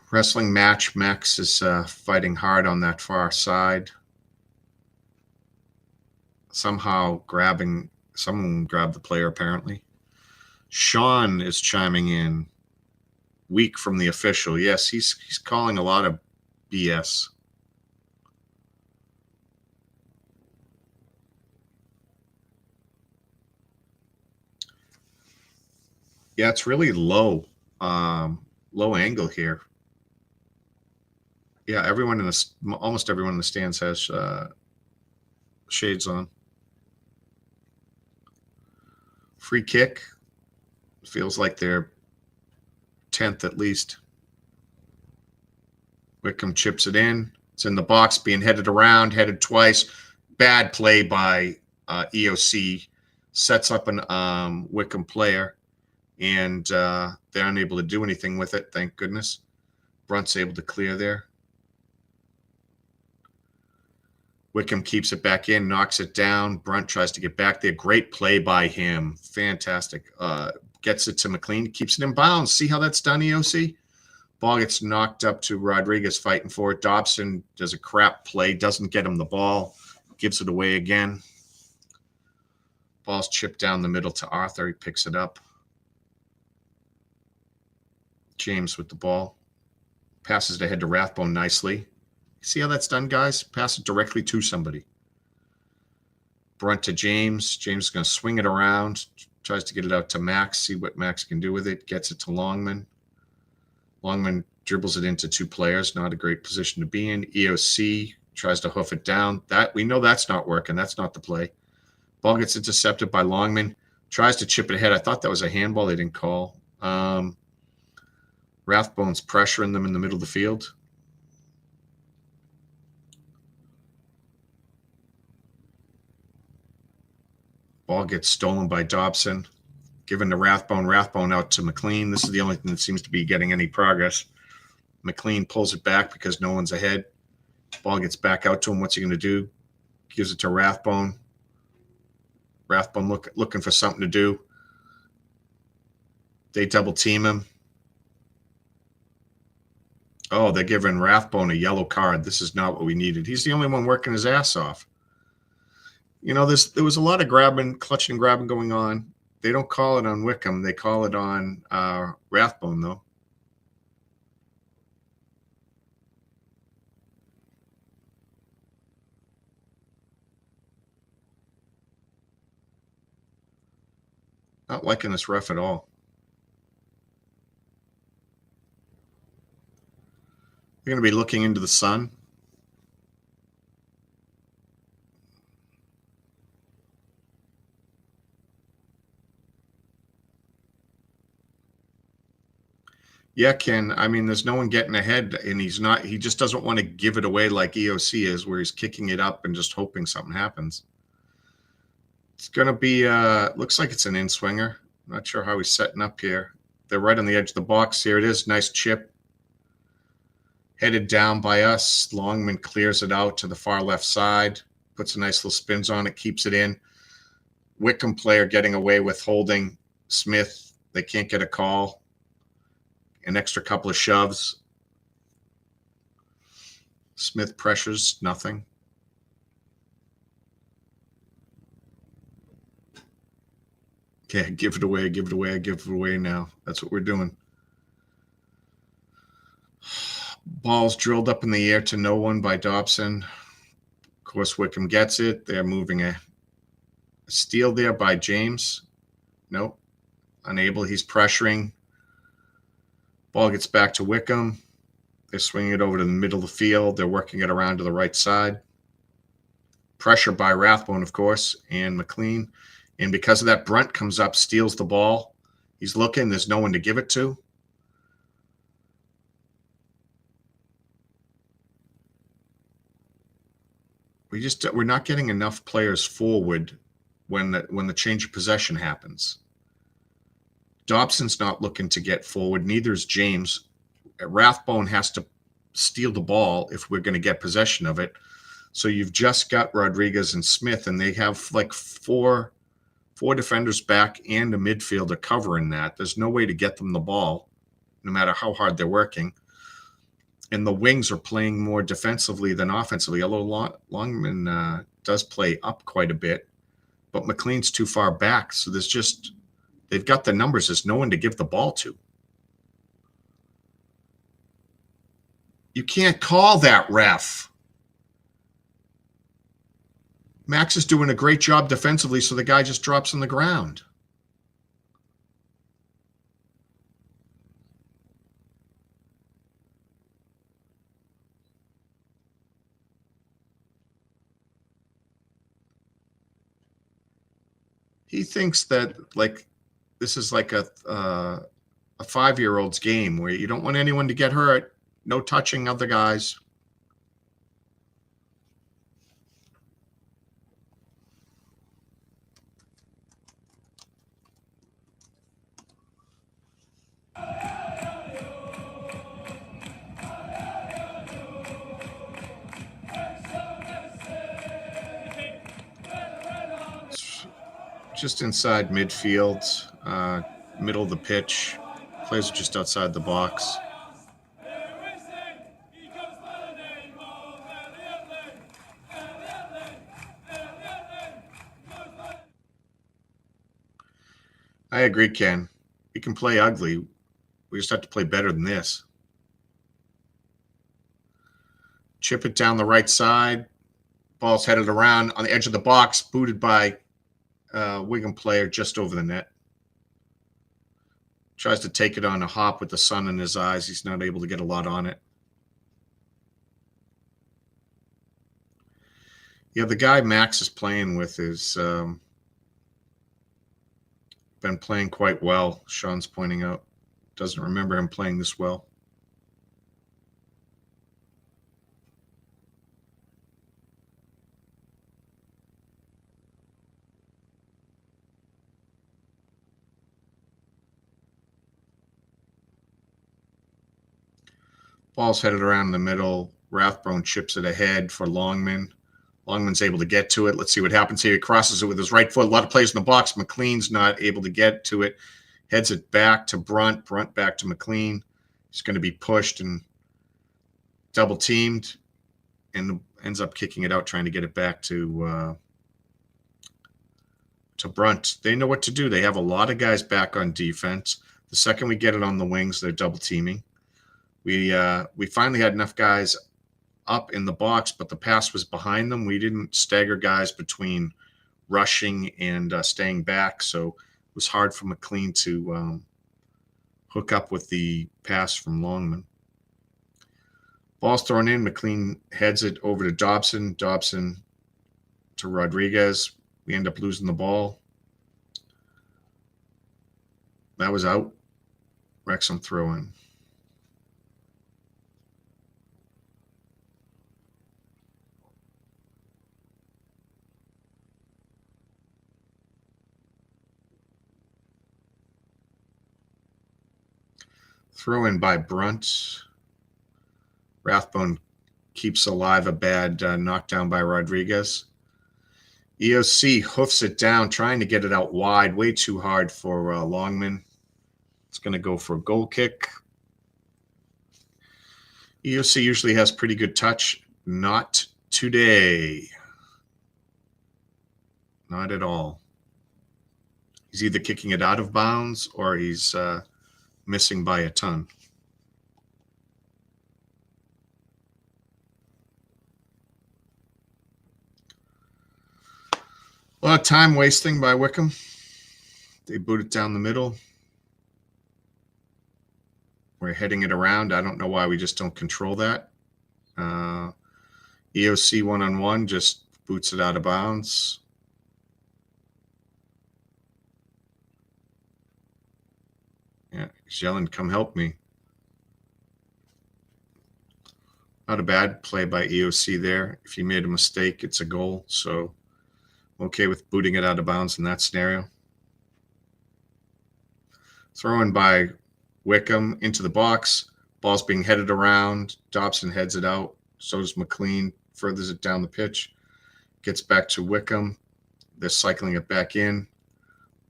Wrestling match. Max is fighting hard on that far side. Somehow someone grabbed the player apparently. Shaun is chiming in. Weak from the official. Yes, he's calling a lot of BS. Yeah, it's really low angle here. Yeah, almost everyone in the stands has shades on. Free kick. Feels like they're 10th at least. Wycombe chips it in. It's in the box, being headed around, headed twice. Bad play by EOC. Sets up an Wycombe player, and they're unable to do anything with it, thank goodness. Brunt's able to clear there. Wycombe keeps it back in, knocks it down. Brunt tries to get back there. Great play by him. Fantastic. Gets it to McLean, keeps it in bounds. See how that's done, EOC? Ball gets knocked up to Rodriguez fighting for it. Dobson does a crap play, doesn't get him the ball, gives it away again. Ball's chipped down the middle to Arthur. He picks it up. James with the ball. Passes it ahead to Rathbone nicely. See how that's done, guys? Pass it directly to somebody. Brunt to James. James is going to swing it around. Tries to get it out to Max, see what Max can do with it. Gets it to Longman. Longman dribbles it into 2 players. Not a great position to be in. EOC tries to hoof it down. We know that's not working. That's not the play. Ball gets intercepted by Longman. Tries to chip it ahead. I thought that was a handball they didn't call. Rathbone's pressuring them in the middle of the field. Ball gets stolen by Dobson. Given to Rathbone. Rathbone out to McLean. This is the only thing that seems to be getting any progress. McLean pulls it back because no one's ahead. Ball gets back out to him. What's he going to do? Gives it to Rathbone. Rathbone looking for something to do. They double team him. Oh, they're giving Rathbone a yellow card. This is not what we needed. He's the only one working his ass off. You know, there was a lot of clutching and grabbing going on. They don't call it on Wycombe. They call it on Rathbone, though. Not liking this ref at all. You're going to be looking into the sun. Yeah, Ken. I mean, there's no one getting ahead, and he just doesn't want to give it away like EOC is, where he's kicking it up and just hoping something happens. It's going to be, looks like it's an in-swinger. Not sure how he's setting up here. They're right on the edge of the box. Here it is. Nice chip. Headed down by us. Longman clears it out to the far left side. puts a nice little spins on it, keeps it in. Wycombe player getting away with holding Smith. They can't get a call. An extra couple of shoves. Smith pressures, nothing. Okay, give it away, give it away, give it away now. That's what we're doing. Ball's drilled up in the air to no one by Dobson. Of course, Wycombe gets it. They're moving a steal there by James. Nope. Unable. He's pressuring. Ball gets back to Wycombe. They're swinging it over to the middle of the field. They're working it around to the right side. Pressure by Rathbone, of course, and McLean. And because of that, Brunt comes up, steals the ball. He's looking. There's no one to give it to. We're not getting enough players forward when the change of possession happens. Dobson's not looking to get forward. Neither is James. Rathbone has to steal the ball if we're going to get possession of it. So you've just got Rodriguez and Smith, and they have like four defenders back and a midfielder covering that. There's no way to get them the ball, no matter how hard they're working. And the wings are playing more defensively than offensively, although Longman does play up quite a bit. But McLean's too far back, so they've got the numbers. There's no one to give the ball to. You can't call that, ref. Max is doing a great job defensively, so the guy just drops on the ground. He thinks that this is like a 5-year-old's game where you don't want anyone to get hurt. No touching of the guys. Just inside midfield, middle of the pitch. Players are just outside the box. I agree, Ken. We can play ugly. We just have to play better than this. Chip it down the right side. Ball's headed around on the edge of the box, booted by Wycombe player just over the net. Tries to take it on a hop with the sun in his eyes. He's not able to get a lot on it. Yeah, the guy Max is playing with is been playing quite well. Shaun's pointing out. Doesn't remember him playing this well. Ball's headed around in the middle. Rathbone chips it ahead for Longman. Longman's able to get to it. Let's see what happens here. He crosses it with his right foot. A lot of players in the box. McLean's not able to get to it. Heads it back to Brunt. Brunt back to McLean. He's going to be pushed and double teamed and ends up kicking it out, trying to get it back to Brunt. They know what to do. They have a lot of guys back on defense. The second we get it on the wings, they're double teaming. We finally had enough guys up in the box, but the pass was behind them. We didn't stagger guys between rushing and staying back, so it was hard for McLean to hook up with the pass from Longman. Ball's thrown in. McLean heads it over to Dobson. Dobson to Rodriguez. We end up losing the ball. That was out. Wrexham throw-in. Throw in by Brunt. Rathbone keeps alive a bad knockdown by Rodriguez. EOC hoofs it down, trying to get it out wide. Way too hard for Longman. It's going to go for a goal kick. EOC usually has pretty good touch. Not today. Not at all. He's either kicking it out of bounds or he's missing by a ton. A lot of time wasting by Wycombe. They boot it down the middle. We're heading it around. I don't know why we just don't control that. EOC one-on-one just boots it out of bounds. Yeah, he's yelling, come help me. Not a bad play by EOC there. If you made a mistake, it's a goal. So okay with booting it out of bounds in that scenario. Thrown by Wycombe into the box. Ball's being headed around. Dobson heads it out. So does McLean. Furthers it down the pitch. Gets back to Wycombe. They're cycling it back in.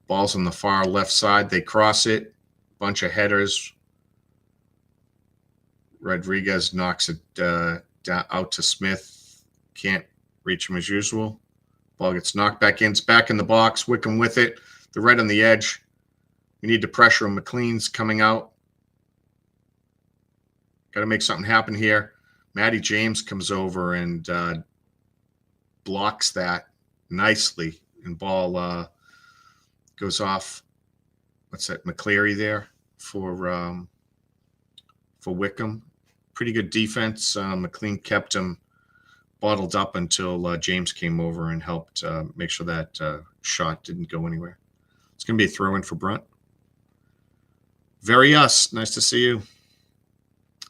Ball's on the far left side. They cross it. Bunch of headers. Rodriguez knocks it out to Smith. Can't reach him as usual. Ball gets knocked back in. It's back in the box. Wycombe with it. They're right on the edge. We need to pressure him. McLean's coming out. Got to make something happen here. Matty James comes over and blocks that nicely. And ball goes off. What's that? McCleary there for Wycombe. Pretty good defense. McLean kept him bottled up until James came over and helped make sure that shot didn't go anywhere. It's going to be a throw-in for Brunt. Very us. Nice to see you.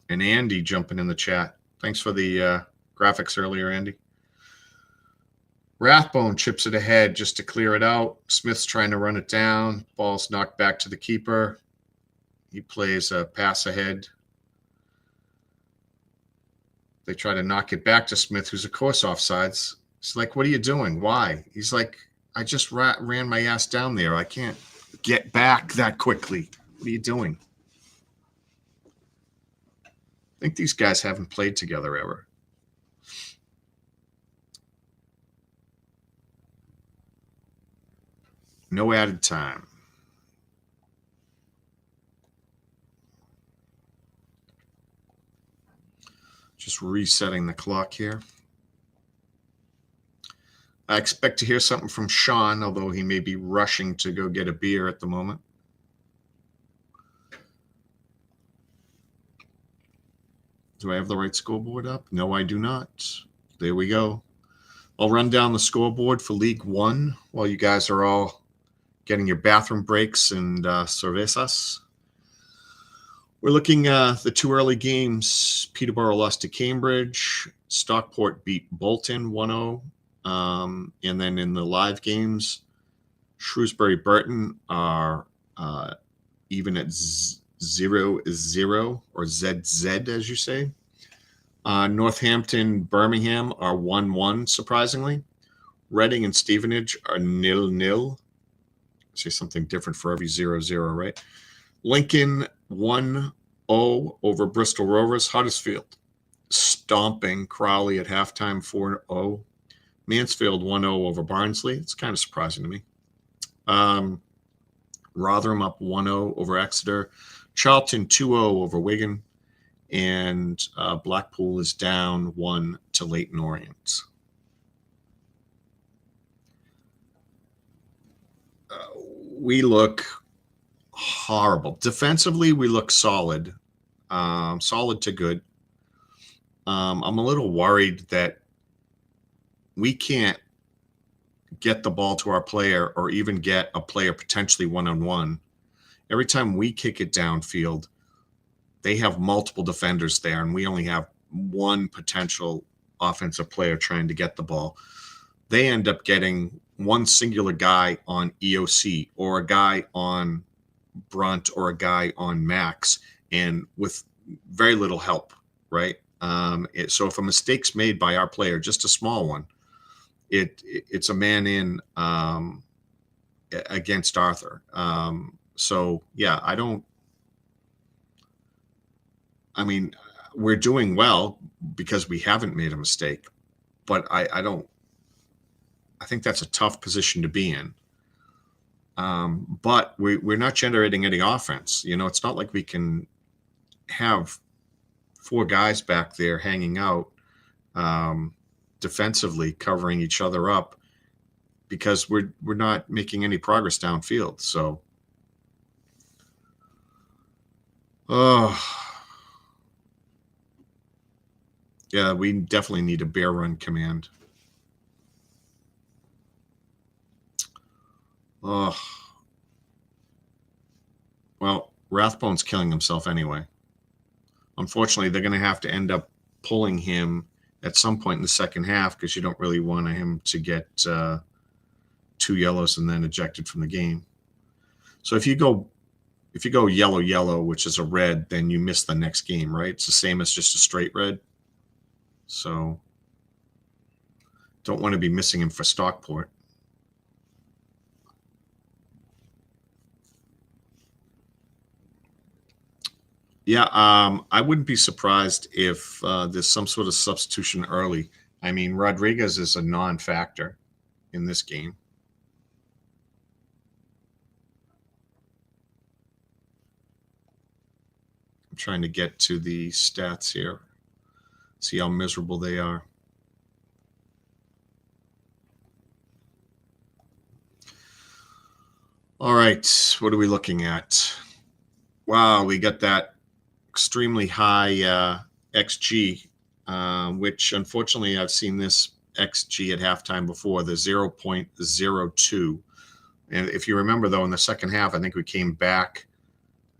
And Andy jumping in the chat. Thanks for the graphics earlier, Andy. Rathbone chips it ahead just to clear it out. Smith's trying to run it down. Ball's knocked back to the keeper. He plays a pass ahead. They try to knock it back to Smith, who's, of course, offsides. He's like, what are you doing? Why? He's like, I just ran my ass down there. I can't get back that quickly. What are you doing? I think these guys haven't played together ever. No added time. Just resetting the clock here. I expect to hear something from Shaun, although he may be rushing to go get a beer at the moment. Do I have the right scoreboard up? No, I do not. There we go. I'll run down the scoreboard for League One while you guys are all getting your bathroom breaks and cervezas. We're looking at the two early games. Peterborough lost to Cambridge. Stockport beat Bolton 1-0. And then in the live games, Shrewsbury Burton are even at 0-0 or ZZ, as you say. Northampton, Birmingham are 1-1, surprisingly. Reading and Stevenage are 0-0. Say something different for every 0-0, right? Lincoln 1-0 over Bristol Rovers. Huddersfield stomping Crowley at halftime 4-0. Mansfield 1-0 over Barnsley. It's kind of surprising to me. Rotherham up 1-0 over Exeter. Charlton 2-0 over Wigan. And Blackpool is down 1 to Leyton Orient. We look horrible. Defensively, we look solid. Solid to good. I'm a little worried that we can't get the ball to our player or even get a player potentially one-on-one. Every time we kick it downfield, they have multiple defenders there, and we only have one potential offensive player trying to get the ball. They end up getting one singular guy on EOC or a guy on Brunt or a guy on Max, and with very little help, right? So if a mistake's made by our player, just a small one, it's a man in against Arthur. So yeah, I mean, we're doing well because we haven't made a mistake, but I think that's a tough position to be in. But we're not generating any offense. You know, it's not like we can have 4 guys back there hanging out defensively, covering each other up, because we're not making any progress downfield. So, yeah, we definitely need a bear run command. Oh, well, Rathbone's killing himself anyway. Unfortunately, they're going to have to end up pulling him at some point in the second half, because you don't really want him to get 2 yellows and then ejected from the game. So if you go yellow, which is a red, then you miss the next game, right? It's the same as just a straight red. So don't want to be missing him for Stockport. Yeah, I wouldn't be surprised if there's some sort of substitution early. I mean, Rodriguez is a non-factor in this game. I'm trying to get to the stats here, see how miserable they are. All right, what are we looking at? Wow, we got that extremely high XG, which unfortunately I've seen this XG at halftime before, the 0.02. And if you remember, though, in the second half, I think we came back,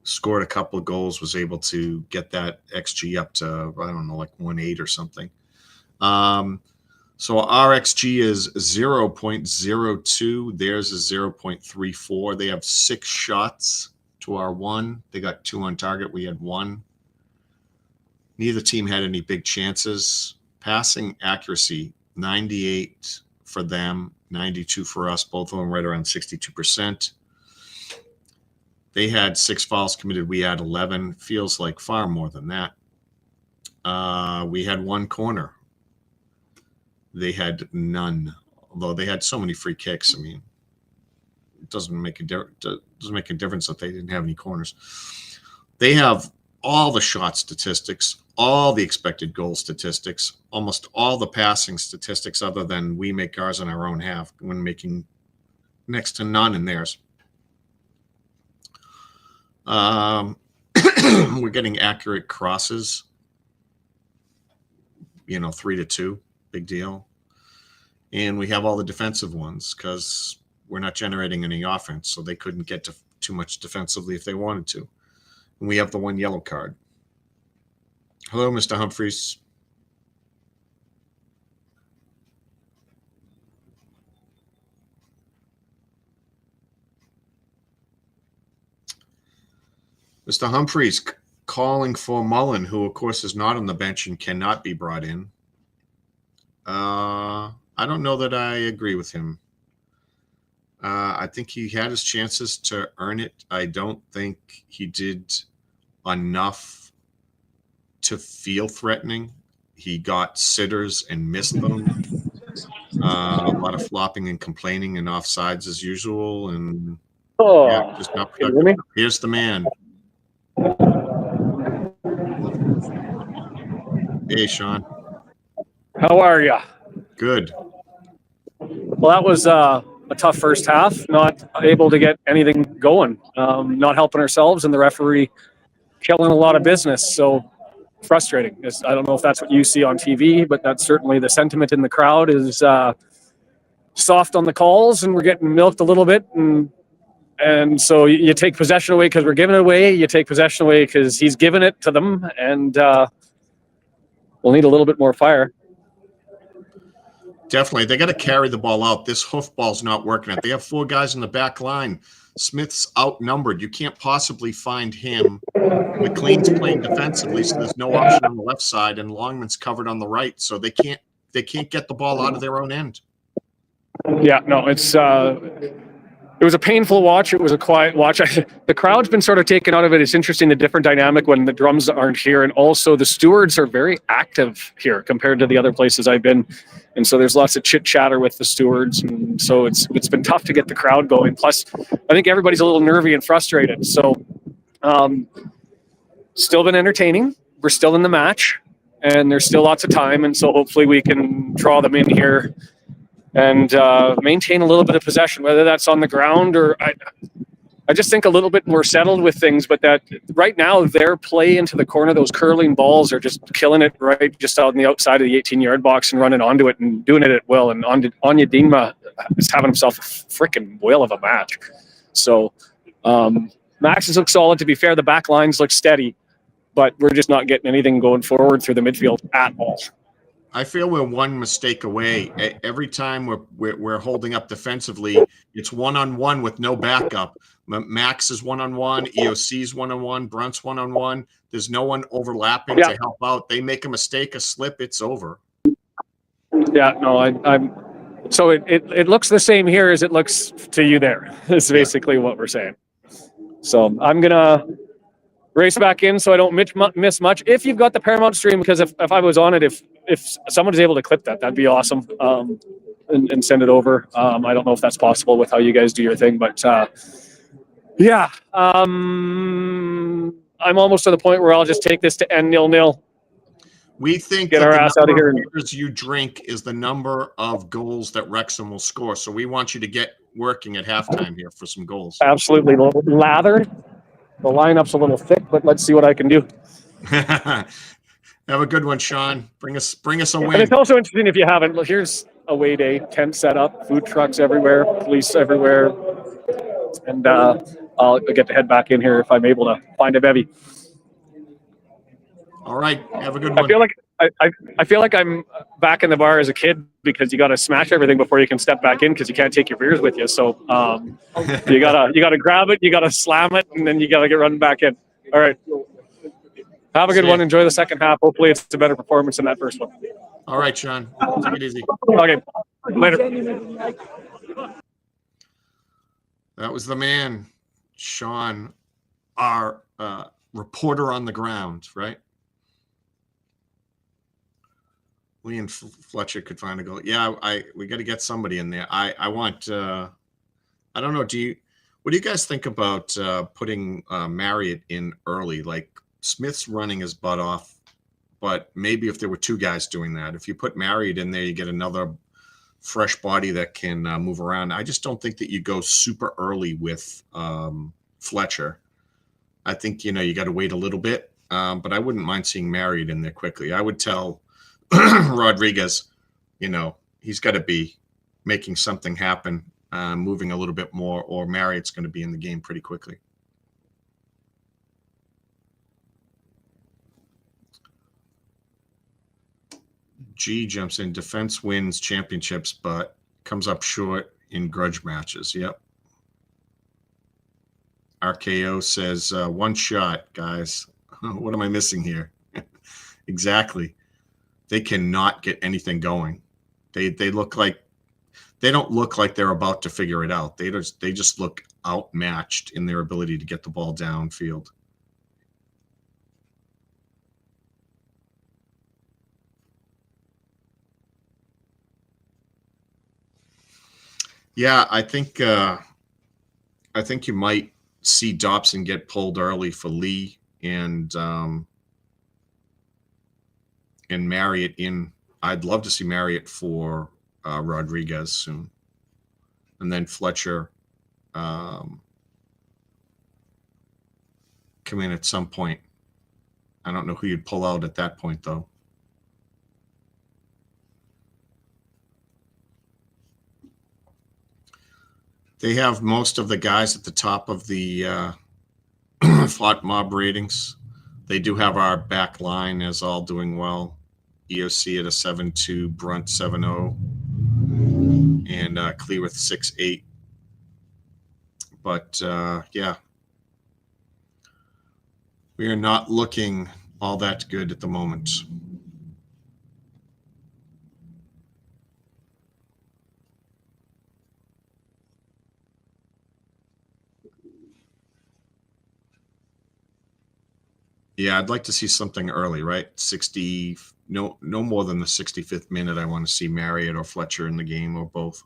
scored a couple of goals, was able to get that XG up to, I don't know, like 1.8 or something. So our XG is 0.02. Theirs is 0.34. They have 6 shots to our 1. They got 2 on target. We had 1. Neither team had any big chances. Passing accuracy, 98 for them, 92 for us. Both of them right around 62%. They had 6 fouls committed. We had 11. Feels like far more than that. We had 1 corner. They had none. Although they had so many free kicks. I mean, it doesn't make a difference that they didn't have any corners. They have all the shot statistics, all the expected goal statistics, almost all the passing statistics, other than we make ours in our own half, when making next to none in theirs. We're getting accurate crosses, 3-2, big deal. And we have all the defensive ones because we're not generating any offense, so they couldn't get to too much defensively if they wanted to. And we have the 1 yellow card. Hello, Mr. Humphreys. Mr. Humphreys calling for Mullen, who, of course, is not on the bench and cannot be brought in. I don't know that I agree with him. I think he had his chances to earn it. I don't think he did enough to feel threatening. He got sitters and missed them. A lot of flopping and complaining and offsides as usual. And yeah, just not productive. Here's the man. Hey, Shaun. How are you? Good. Well, that was a tough first half. Not able to get anything going. Not helping ourselves, and the referee killing a lot of business. So frustrating. I don't know if that's what you see on TV, but that's certainly the sentiment in the crowd is soft on the calls, and we're getting milked a little bit. And so you take possession away because we're giving it away. You take possession away because he's giving it to them, and we'll need a little bit more fire. Definitely. They got to carry the ball out. This hoofball's not working. They have 4 guys in the back line. Smith's outnumbered. You can't possibly find him. McLean's playing defensively, so there's no option on the left side, and Longman's covered on the right, so they can't get the ball out of their own end. Yeah, no, it was a painful watch. It was a quiet watch. The crowd's been sort of taken out of it. It's interesting, the different dynamic when the drums aren't here. And also the stewards are very active here compared to the other places I've been. And so there's lots of chit chatter with the stewards. And so it's been tough to get the crowd going. Plus, I think everybody's a little nervy and frustrated. So still been entertaining. We're still in the match and there's still lots of time. And so hopefully we can draw them in here and maintain a little bit of possession, whether that's on the ground or I just think a little bit more settled with things. But that right now, their play into the corner, those curling balls are just killing it right just out on the outside of the 18-yard box and running onto it and doing it at will. And Anya Dingma is having himself a freaking whale of a match. So Max's look solid. To be fair, the back lines look steady, but we're just not getting anything going forward through the midfield at all. I feel we're one mistake away. Every time we're holding up defensively, it's one-on-one with no backup. Max is one-on-one, EOC's one-on-one, Brunt's one-on-one. There's no one overlapping to help out. They make a mistake, a slip, it's over. Yeah, no, I'm. So it looks the same here as it looks to you there. Is basically what we're saying. So I'm gonna race back in so I don't miss much. If you've got the Paramount stream, because if I was on it, if someone is able to clip that, that'd be awesome. And send it over. I don't know if that's possible with how you guys do your thing, but yeah. I'm almost to the point where I'll just take this to end 0-0. We think get our ass out of here. The beers you drink is the number of goals that Wrexham will score. So we want you to get working at halftime here for some goals. Absolutely lathered. The lineup's a little thick, but let's see what I can do. Have a good one, Shaun. Bring us a win. And it's also interesting if you haven't. Look, here's away day, tent set up, food trucks everywhere, police everywhere, and I'll get to head back in here if I'm able to find a bevy. All right, have a good one. I feel like I'm back in the bar as a kid because you got to smash everything before you can step back in because you can't take your beers with you. So you gotta grab it, you gotta slam it, and then you gotta get running back in. All right. Have a good one. Enjoy the second half. Hopefully it's a better performance than that first one. All right, Shaun. Take it easy. Okay. Later. That was the man, Shaun, our reporter on the ground, right? Lee and Fletcher could find a goal. Yeah, we got to get somebody in there. I want. I don't know. What do you guys think about putting Marriott in early? Like Smith's running his butt off, but maybe if there were two guys doing that, if you put Marriott in there, you get another fresh body that can move around. I just don't think that you go super early with Fletcher. I think you got to wait a little bit, but I wouldn't mind seeing Marriott in there quickly. I would tell Rodriguez, he's got to be making something happen, moving a little bit more, or Marriott's going to be in the game pretty quickly. G jumps in. Defense wins championships, but comes up short in grudge matches. Yep. RKO says, one shot, guys. What am I missing here? Exactly. They cannot get anything going. They don't look like they're about to figure it out. They just look outmatched in their ability to get the ball downfield. Yeah, I think you might see Dobson get pulled early for Lee and Marriott in. I'd love to see Marriott for Rodriguez soon, and then Fletcher come in at some point. I don't know who you'd pull out at that point, though. They have most of the guys at the top of the Flot Mob ratings. They do have our back line as all doing well. EOC at a 7.2, Brunt 7.0, and Cleworth 6.8. But yeah, we are not looking all that good at the moment. Yeah, I'd like to see something early, right? 60, no more than the 65th minute. I want to see Marriott or Fletcher in the game or both.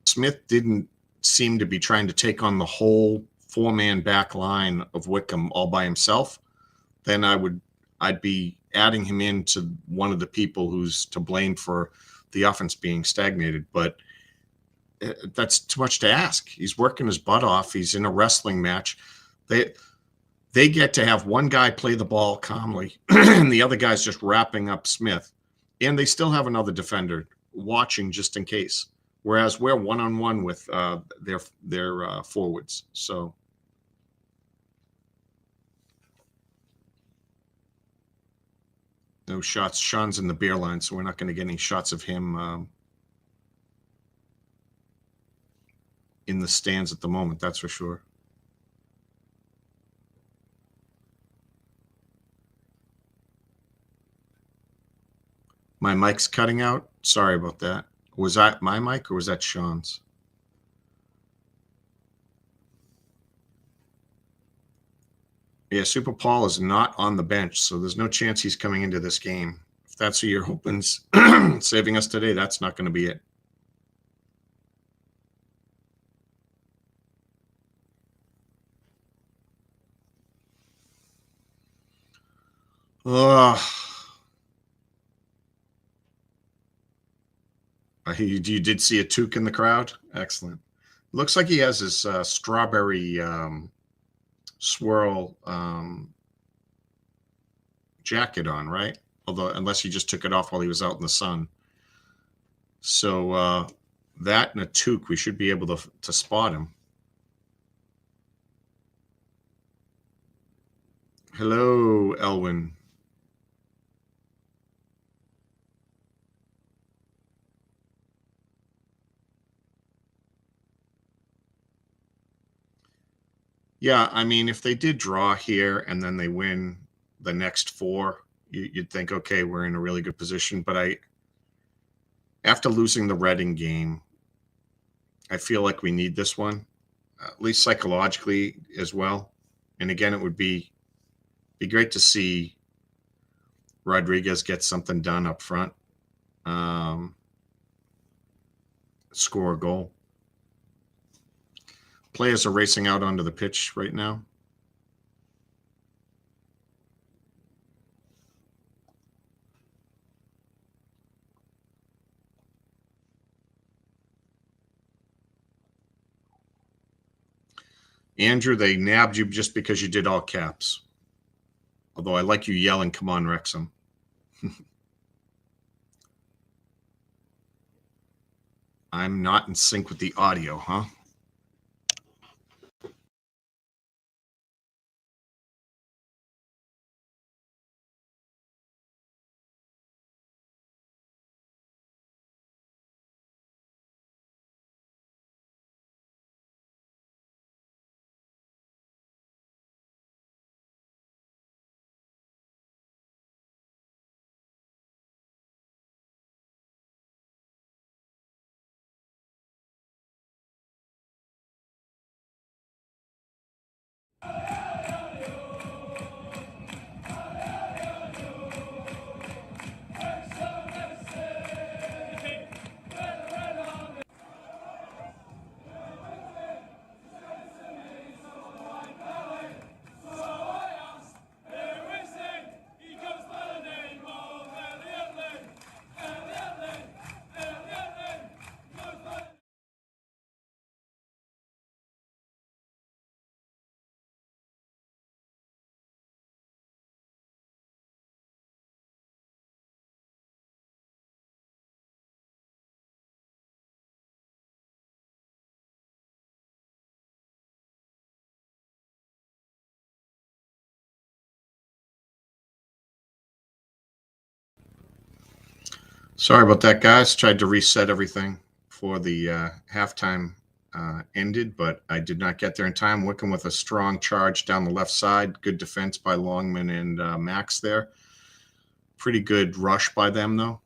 Smith didn't seem to be trying to take on the whole four-man back line of Wycombe all by himself. Then I'd be adding him into one of the people who's to blame for the offense being stagnated. But that's too much to ask. He's working his butt off. He's in a wrestling match. They get to have one guy play the ball calmly, and the other guy's just wrapping up Smith, and they still have another defender watching just in case. Whereas we're one-on-one with their forwards. So no shots. Shaun's in the beer line, so we're not going to get any shots of him in the stands at the moment. That's for sure. My mic's cutting out. Sorry about that. Was that my mic or was that Shaun's? Yeah, Super Paul is not on the bench, so there's no chance he's coming into this game. If that's who you're hoping's saving us today, that's not going to be it. You did see a toque in the crowd? Excellent. Looks like he has his strawberry swirl jacket on, right? Although, unless he just took it off while he was out in the sun. So that and a toque, we should be able to spot him. Hello, Elwin. Yeah, I mean, if they did draw here and then they win the next four, you'd think, okay, we're in a really good position. But after losing the Reading game, I feel like we need this one, at least psychologically as well. And again, it would be great to see Rodriguez get something done up front, score a goal. Players are racing out onto the pitch right now. Andrew, they nabbed you just because you did all caps. Although I like you yelling, "Come on, Wrexham." I'm not in sync with the audio, huh? Sorry about that, guys. Tried to reset everything before the halftime ended, but I did not get there in time. Wycombe with a strong charge down the left side. Good defense by Longman and Max there. Pretty good rush by them, though.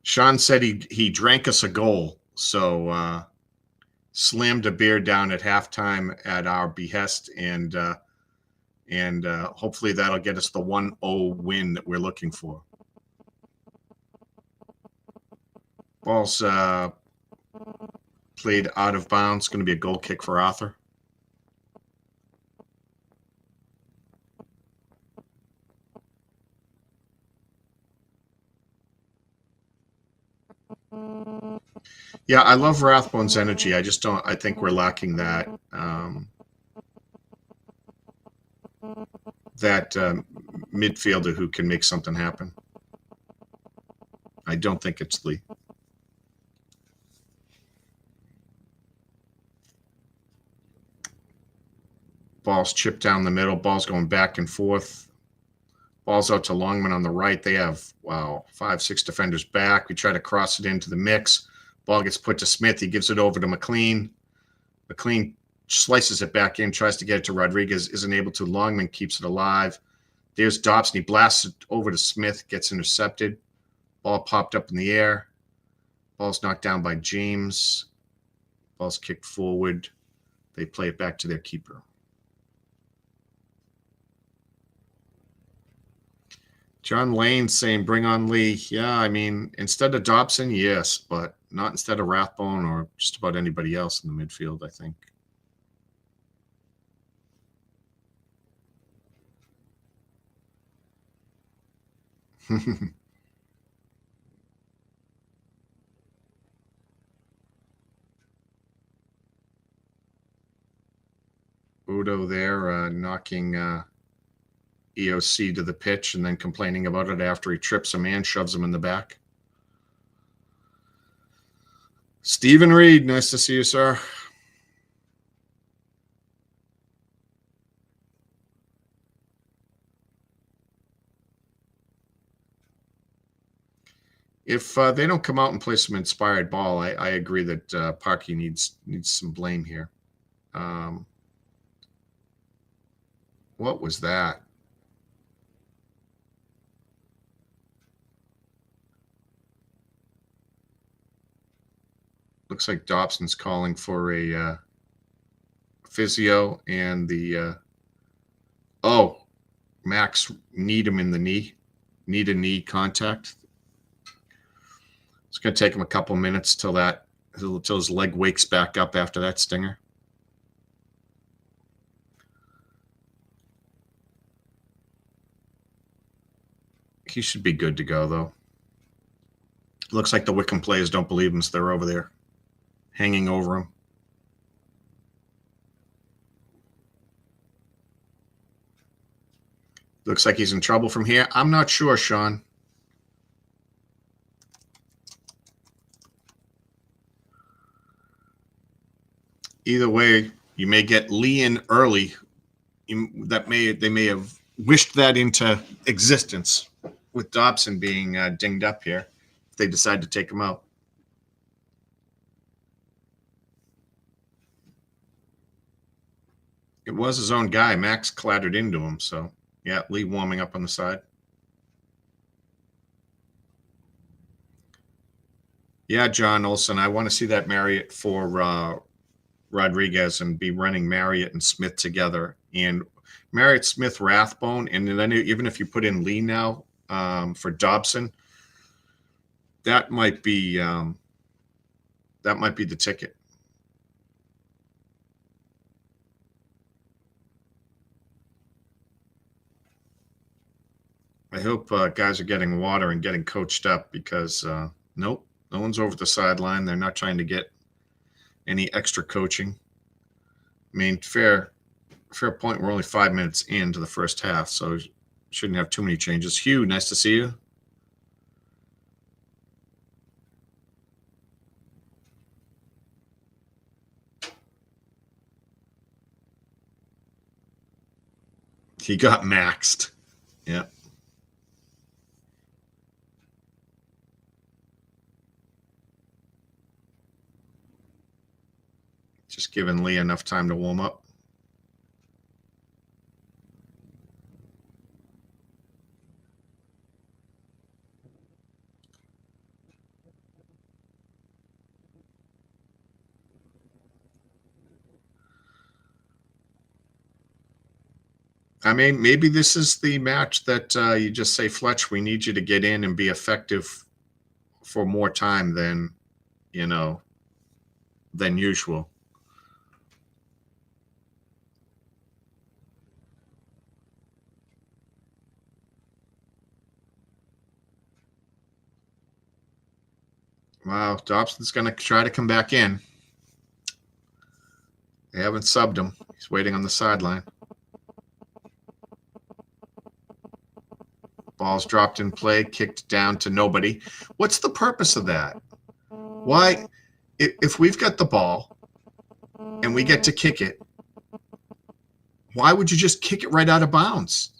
Shaun said he drank us a goal, so slammed a beer down at halftime at our behest, and hopefully that'll get us the 1-0 win that we're looking for. Ball's played out of bounds. It's going to be a goal kick for Arthur. Yeah, I love Rathbone's energy. I just don't. I think we're lacking that midfielder who can make something happen. I don't think it's Lee. Ball's chipped down the middle. Ball's going back and forth. Ball's out to Longman on the right. They have, 5-6 defenders back. We try to cross it into the mix. Ball gets put to Smith. He gives it over to McLean. McLean slices it back in, tries to get it to Rodriguez, isn't able to. Longman keeps it alive. There's Dobson. He blasts it over to Smith, gets intercepted. Ball popped up in the air. Ball's knocked down by James. Ball's kicked forward. They play it back to their keeper. John Lane saying, bring on Lee. Yeah, I mean, instead of Dobson, yes, but not instead of Rathbone or just about anybody else in the midfield, I think. Udo there knocking EOC to the pitch and then complaining about it after he trips a man, shoves him in the back. Stephen Reed, nice to see you, sir. If they don't come out and play some inspired ball, I agree that Parky needs some blame here. What was that? Looks like Dobson's calling for a physio and the Max need him in the knee, need a knee contact. It's going to take him a couple minutes till his leg wakes back up after that stinger. He should be good to go, though. Looks like the Wycombe players don't believe him, so they're over there hanging over him. Looks like he's in trouble from here. I'm not sure, Shaun. Either way, you may get Lee in early. They may have wished that into existence with Dobson being dinged up here if they decide to take him out. It was his own guy. Max clattered into him. So, yeah, Lee warming up on the side. Yeah, John Olson, I want to see that Marriott for Rodriguez and be running Marriott and Smith together. And Marriott, Smith, Rathbone, and then even if you put in Lee now for Dobson, that might be the ticket. I hope guys are getting water and getting coached up because nope, no one's over the sideline. They're not trying to get any extra coaching. I mean, fair point. We're only 5 minutes into the first half, so shouldn't have too many changes. Hugh, nice to see you. He got maxed. Yeah. Just giving Lee enough time to warm up. I mean, maybe this is the match that you just say, Fletch, we need you to get in and be effective for more time than, than usual. Wow, Dobson's going to try to come back in. They haven't subbed him. He's waiting on the sideline. Ball's dropped in play, kicked down to nobody. What's the purpose of that? Why, if we've got the ball and we get to kick it, why would you just kick it right out of bounds?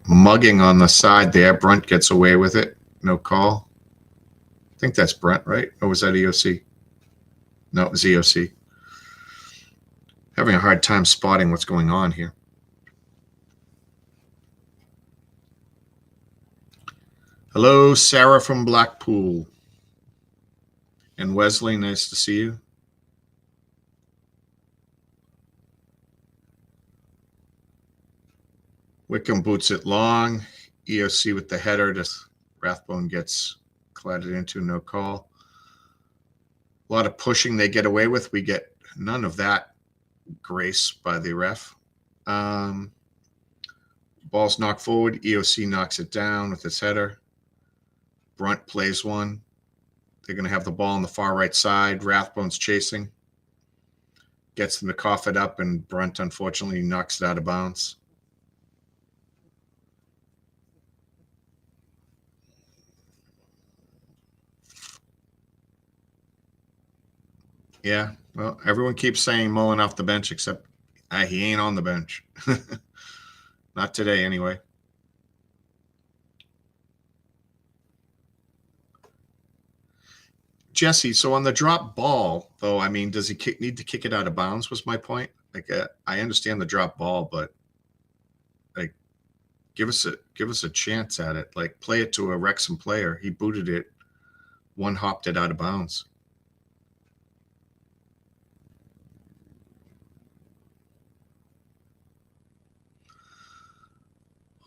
Mugging on the side there. Brunt gets away with it. No call. I think that's Brunt, right? Or was that EOC? No, it was EOC. Having a hard time spotting what's going on here. Hello, Sarah from Blackpool. And Wesley, nice to see you. Wycombe boots it long. EOC with the header. Just Rathbone gets clattered into, no call. A lot of pushing they get away with. We get none of that grace by the ref. Ball's knocked forward. EOC knocks it down with his header. Brunt plays one. They're going to have the ball on the far right side. Rathbone's chasing. Gets them to cough it up, and Brunt, unfortunately, knocks it out of bounds. Yeah, well, everyone keeps saying Mullen off the bench, except he ain't on the bench. Not today, anyway. Jesse, so on the drop ball, though, I mean, does he need to kick it out of bounds was my point. Like, I understand the drop ball, but like, give us a chance at it. Like, play it to a Wrexham player. He booted it, one-hopped it out of bounds.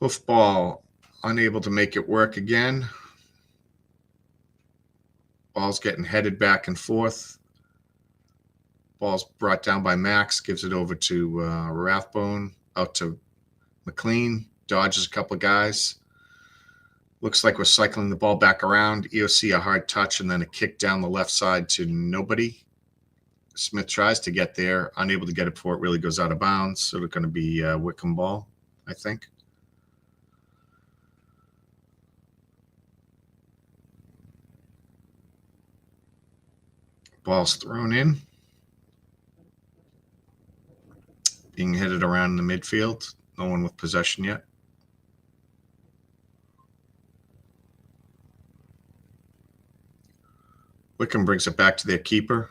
Hoofball, unable to make it work again. Ball's getting headed back and forth. Ball's brought down by Max, gives it over to Rathbone, out to McLean, dodges a couple of guys. Looks like we're cycling the ball back around. EOC a hard touch and then a kick down the left side to nobody. Smith tries to get there, unable to get it before it really goes out of bounds. So it's going to be Wycombe ball, I think. Ball's thrown in. Being headed around in the midfield. No one with possession yet. Wycombe brings it back to their keeper.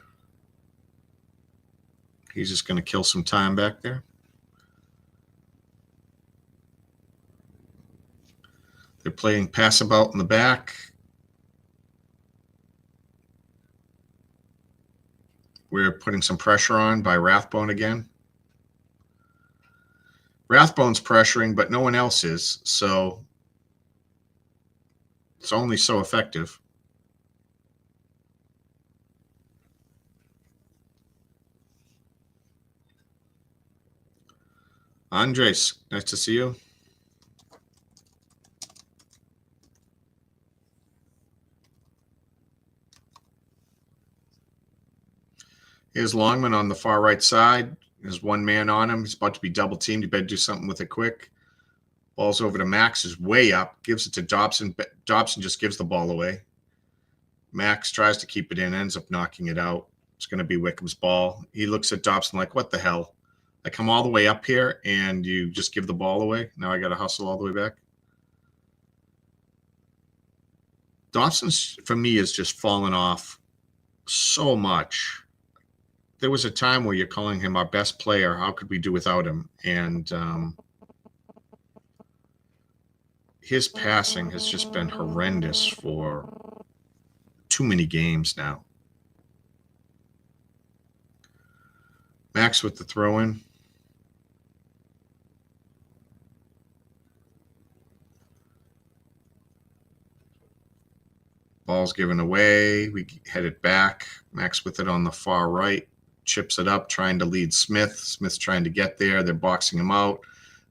He's just going to kill some time back there. They're playing pass about in the back. We're putting some pressure on by Rathbone again. Rathbone's pressuring, but no one else is, so it's only so effective. Andres, nice to see you. Here's Longman on the far right side. There's one man on him. He's about to be double teamed. You better do something with it quick. Ball's over to Max, is way up. Gives it to Dobson. Dobson just gives the ball away. Max tries to keep it in, ends up knocking it out. It's going to be Wycombe's ball. He looks at Dobson like, what the hell? I come all the way up here and you just give the ball away. Now I got to hustle all the way back. Dobson's, for me, has just fallen off so much. There was a time where you're calling him our best player. How could we do without him? And his passing has just been horrendous for too many games now. Max with the throw in. Ball's given away. We head it back. Max with it on the far right. Chips it up, trying to lead Smith. Smith's trying to get there. They're boxing him out.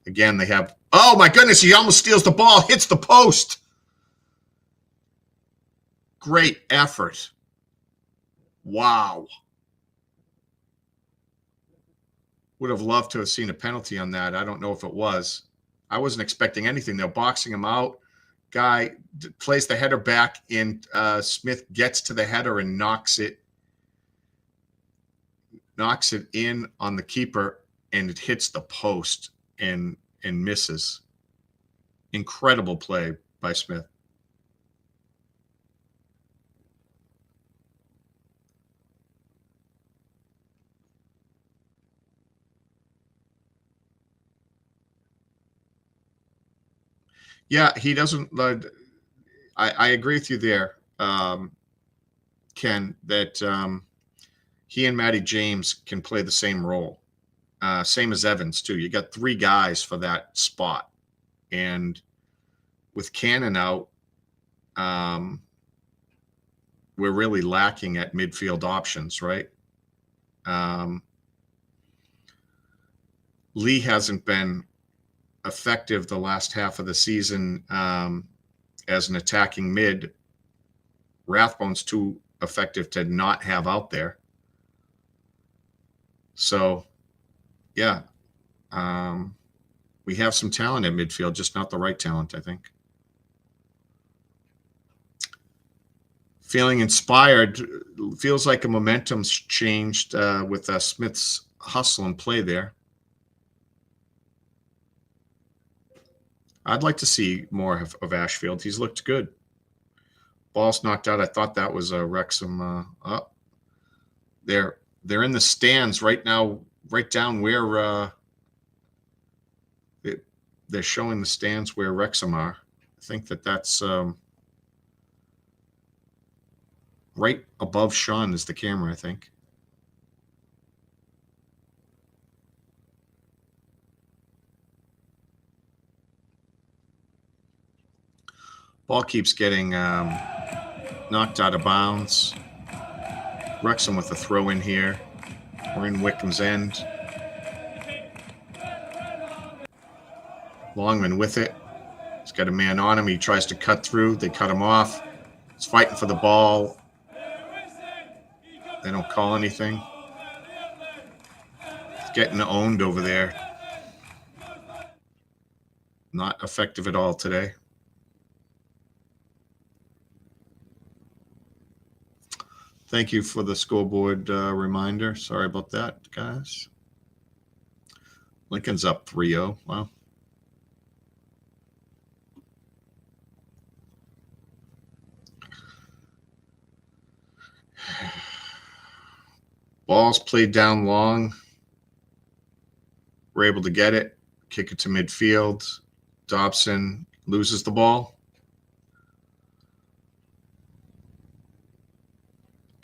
Again, they have... Oh, my goodness. He almost steals the ball. Hits the post. Great effort. Wow. Would have loved to have seen a penalty on that. I don't know if it was. I wasn't expecting anything. They're boxing him out. Guy plays the header back, and Smith gets to the header and knocks it in on the keeper, and it hits the post and misses. Incredible play by Smith. Yeah, he doesn't. I agree with you there, Ken, that he and Matty James can play the same role. Same as Evans, too. You got 3 guys for that spot. And with Cannon out, we're really lacking at midfield options, right? Lee hasn't been effective the last half of the season as an attacking mid. Rathbone's too effective to not have out there. So, yeah, we have some talent at midfield, just not the right talent, I think. Feeling inspired. Feels like a momentum's changed with Smith's hustle and play there. I'd like to see more of Ashfield. He's looked good. Ball's knocked out. I thought that was a Wrexham up. They're in the stands right now, right down where they're showing the stands where Wrexham are. I think that's right above Shaun is the camera, I think. Ball keeps getting knocked out of bounds. Wrexham with a throw in here. We're in Wycombe's end. Longman with it. He's got a man on him. He tries to cut through. They cut him off. He's fighting for the ball. They don't call anything. He's getting owned over there. Not effective at all today. Thank you for the scoreboard reminder. Sorry about that, guys. Lincoln's up 3-0. Wow. Ball's played down long. We're able to get it. Kick it to midfield. Dobson loses the ball.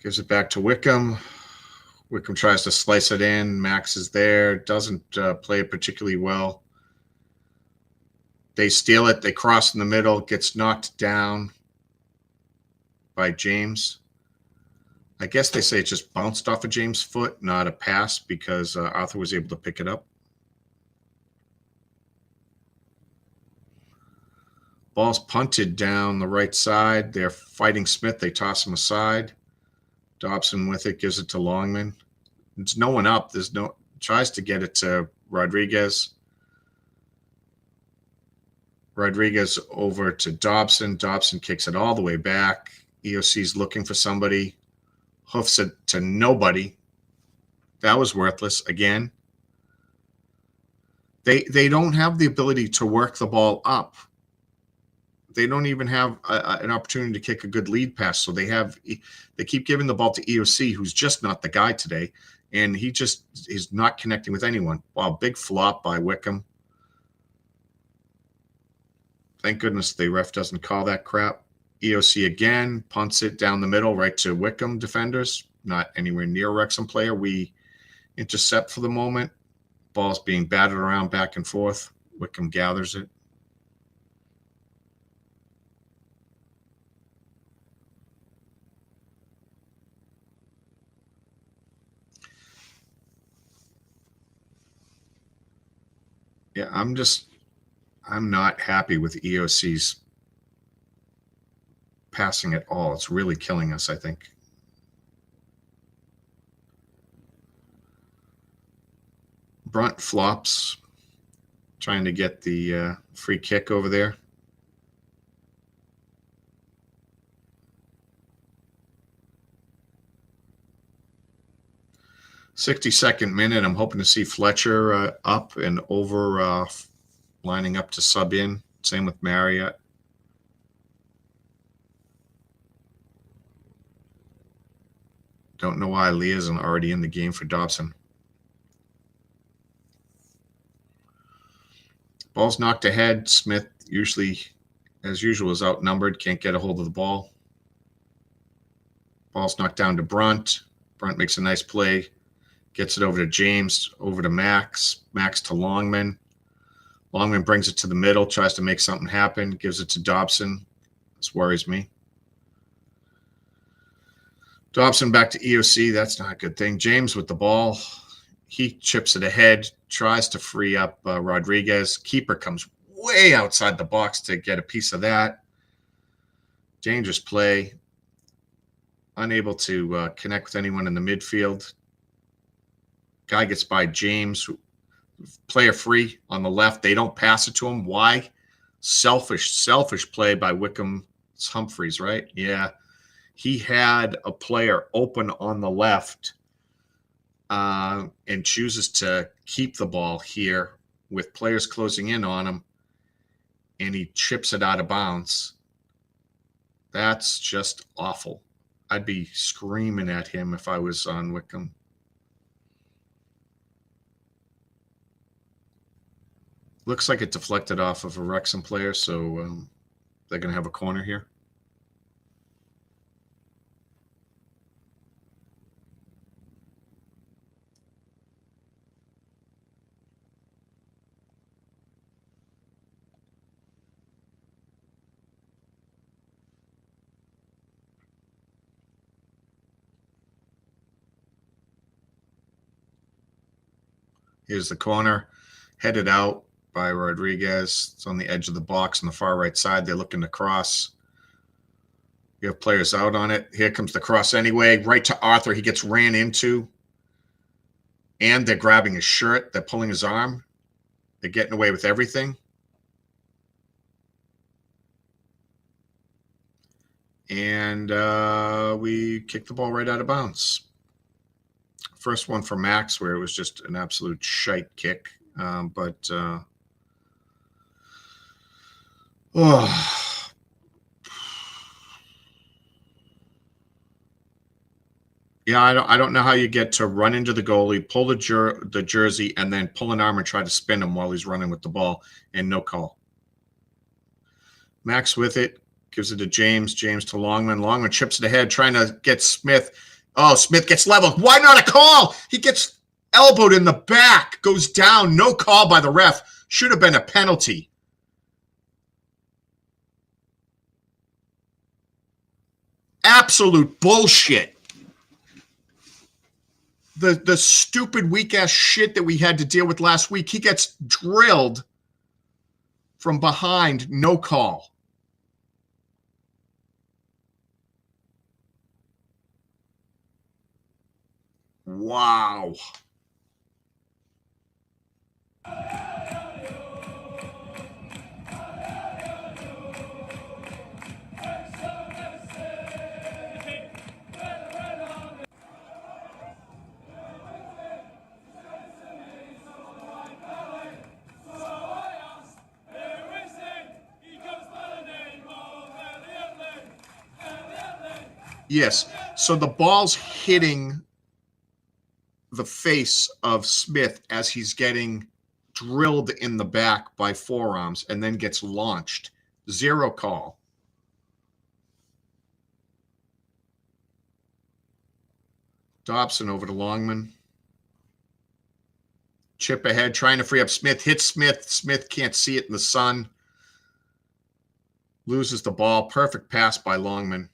Gives it back to Wycombe. Wycombe tries to slice it in. Max is there. Doesn't play it particularly well. They steal it. They cross in the middle. Gets knocked down by James. I guess they say it just bounced off of James' foot, not a pass, because Arthur was able to pick it up. Ball's punted down the right side. They're fighting Smith. They toss him aside. Dobson with it, gives it to Longman. There's no one up. Tries to get it to Rodriguez. Rodriguez over to Dobson. Dobson kicks it all the way back. EOC's looking for somebody. Hoofs it to nobody. That was worthless again. They don't have the ability to work the ball up. They don't even have an opportunity to kick a good lead pass. So they keep giving the ball to EOC, who's just not the guy today. And he just is not connecting with anyone. Wow, big flop by Wycombe. Thank goodness the ref doesn't call that crap. EOC again, punts it down the middle right to Wycombe defenders. Not anywhere near Wrexham player. We intercept for the moment. Ball's being batted around back and forth. Wycombe gathers it. Yeah, I'm not happy with EOC's passing at all. It's really killing us, I think. Brunt flops, trying to get the free kick over there. '62nd minute. I'm hoping to see Fletcher up and over, lining up to sub in. Same with Marriott. Don't know why Lee isn't already in the game for Dobson. Ball's knocked ahead. Smith, usually, as usual, is outnumbered. Can't get a hold of the ball. Ball's knocked down to Brunt. Brunt makes a nice play. Gets it over to James, over to Max. Max to Longman. Longman brings it to the middle, tries to make something happen, gives it to Dobson. This worries me. Dobson back to EOC. That's not a good thing. James with the ball. He chips it ahead, tries to free up Rodriguez. Keeper comes way outside the box to get a piece of that. Dangerous play. Unable to connect with anyone in the midfield. Guy gets by James. Player free on the left. They don't pass it to him. Why? Selfish play by Wycombe Humphreys, right? Yeah. He had a player open on the left and chooses to keep the ball here with players closing in on him, and he chips it out of bounds. That's just awful. I'd be screaming at him if I was on Wycombe. Looks like it deflected off of a Wrexham player, so they're going to have a corner here. Here's the corner, headed out by Rodriguez. It's on the edge of the box on the far right side. They're looking to cross. We have players out on it. Here comes the cross anyway, right to Arthur. He gets ran into, and they're grabbing his shirt. They're pulling his arm. They're getting away with everything. And we kick the ball right out of bounds. First one for Max, where it was just an absolute shite kick. Yeah, I don't know how you get to run into the goalie, pull the jersey, and then pull an arm and try to spin him while he's running with the ball, and no call. Max with it, gives it to James. James to Longman. Longman chips it ahead, trying to get Smith. Oh, Smith gets leveled. Why not a call? He gets elbowed in the back, goes down. No call by the ref. Should have been a penalty. Absolute bullshit. The stupid weak-ass shit that we had to deal with last week. He gets drilled from behind. No call. Wow. Yes. So the ball's hitting the face of Smith as he's getting drilled in the back by forearms and then gets launched. Zero call. Dobson over to Longman. Chip ahead, trying to free up Smith. Hits Smith. Smith can't see it in the sun. Loses the ball. Perfect pass by Longman.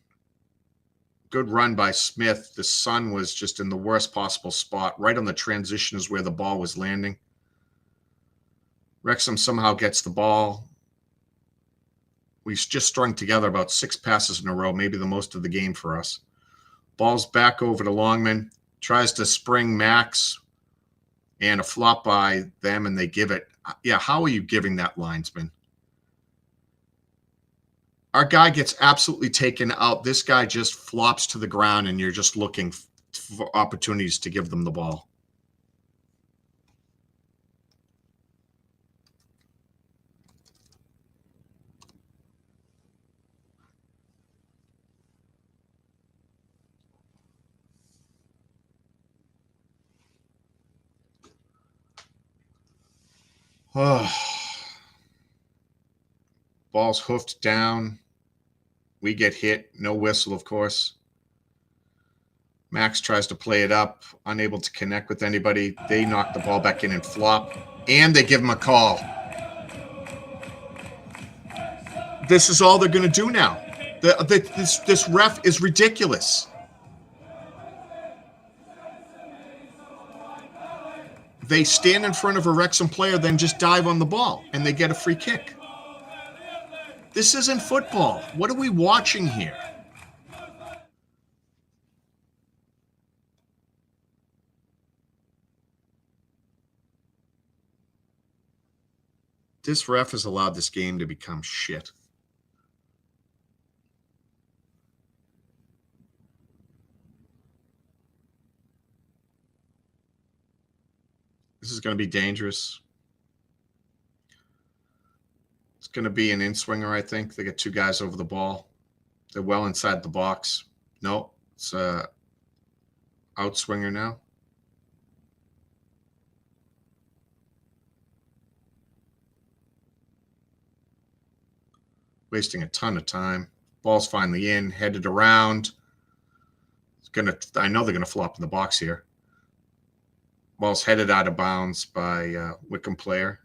Good run by Smith. The sun was just in the worst possible spot. Right on the transition is where the ball was landing. Wrexham somehow gets the ball. We just strung together about 6 passes in a row, maybe the most of the game for us. Ball's back over to Longman. Tries to spring Max. And a flop by them, and they give it. Yeah, how are you giving that, linesman? Our guy gets absolutely taken out. This guy just flops to the ground, and you're just looking for opportunities to give them the ball. Oh. Ball's hoofed down. We get hit. No whistle, of course. Max tries to play it up, unable to connect with anybody. They knock the ball back in and flop, and they give him a call. This is all they're going to do now. This ref is ridiculous. They stand in front of a Wrexham player, then just dive on the ball, and they get a free kick. This isn't football. What are we watching here? This ref has allowed this game to become shit. This is going to be dangerous. It's going to be an in-swinger, I think. They get 2 guys over the ball. They're well inside the box. No, it's a out-swinger now. Wasting a ton of time. Ball's finally in, headed around. I know they're going to flop in the box here. Ball's headed out of bounds by Wycombe player.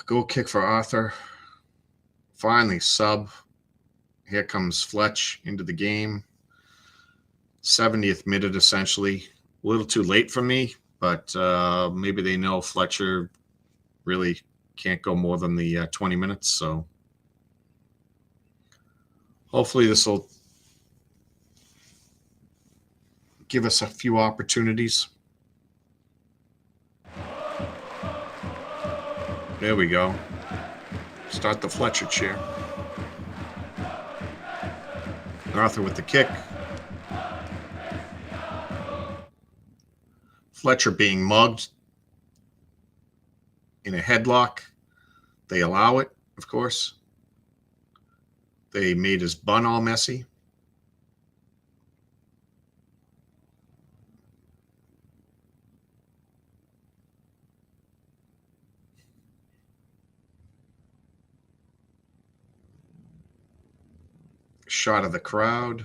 Goal kick for Arthur. Finally, sub. Here comes Fletch into the game. 70th minute, essentially. A little too late for me, but maybe they know Fletcher really can't go more than the 20 minutes. So hopefully this will give us a few opportunities. There we go. Start the Fletcher chair. Arthur with the kick. Fletcher being mugged in a headlock. They allow it, of course. They made his bun all messy. Shot of the crowd.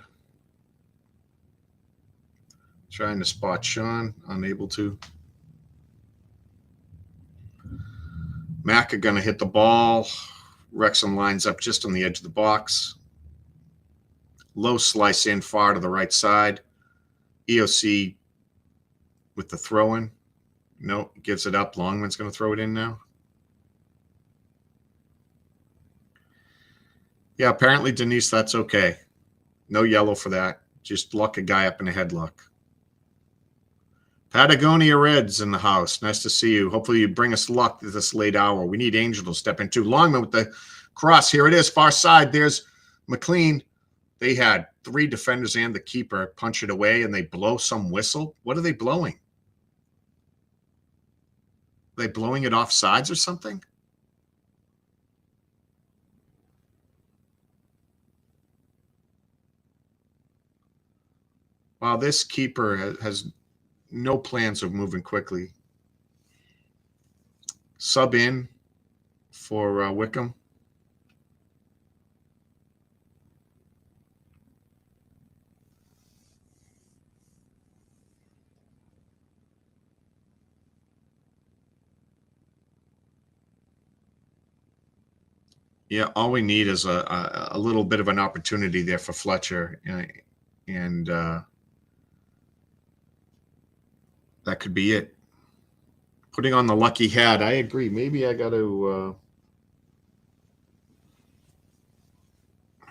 Trying to spot Shaun, unable to. Mack are going to hit the ball. Wrexham lines up just on the edge of the box. Low slice in far to the right side. EOC with the throw in. No, gives it up. Longman's going to throw it in now. Yeah, apparently, Denise, that's okay. No yellow for that. Just luck a guy up in a headlock. Patagonia Reds in the house. Nice to see you. Hopefully you bring us luck at this late hour. We need Angel to step in too. Longman with the cross. Here it is, far side. There's McLean. They had 3 defenders and the keeper punch it away, and they blow some whistle. What are they blowing? Are they blowing it off sides or something? Wow, this keeper has no plans of moving quickly. Sub in for Wycombe. Yeah, all we need is a little bit of an opportunity there for Fletcher, and that could be it. Putting on the lucky hat. I agree. Maybe I got to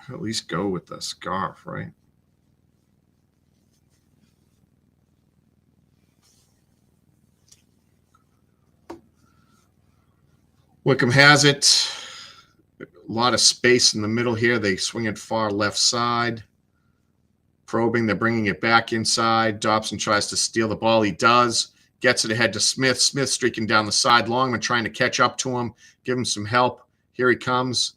at least go with the scarf, right? Wycombe has it. A lot of space in the middle here. They swing it far left side. Probing, they're bringing it back inside. Dobson tries to steal the ball. He does. Gets it ahead to Smith. Smith streaking down the side. Longman trying to catch up to him, give him some help. Here he comes.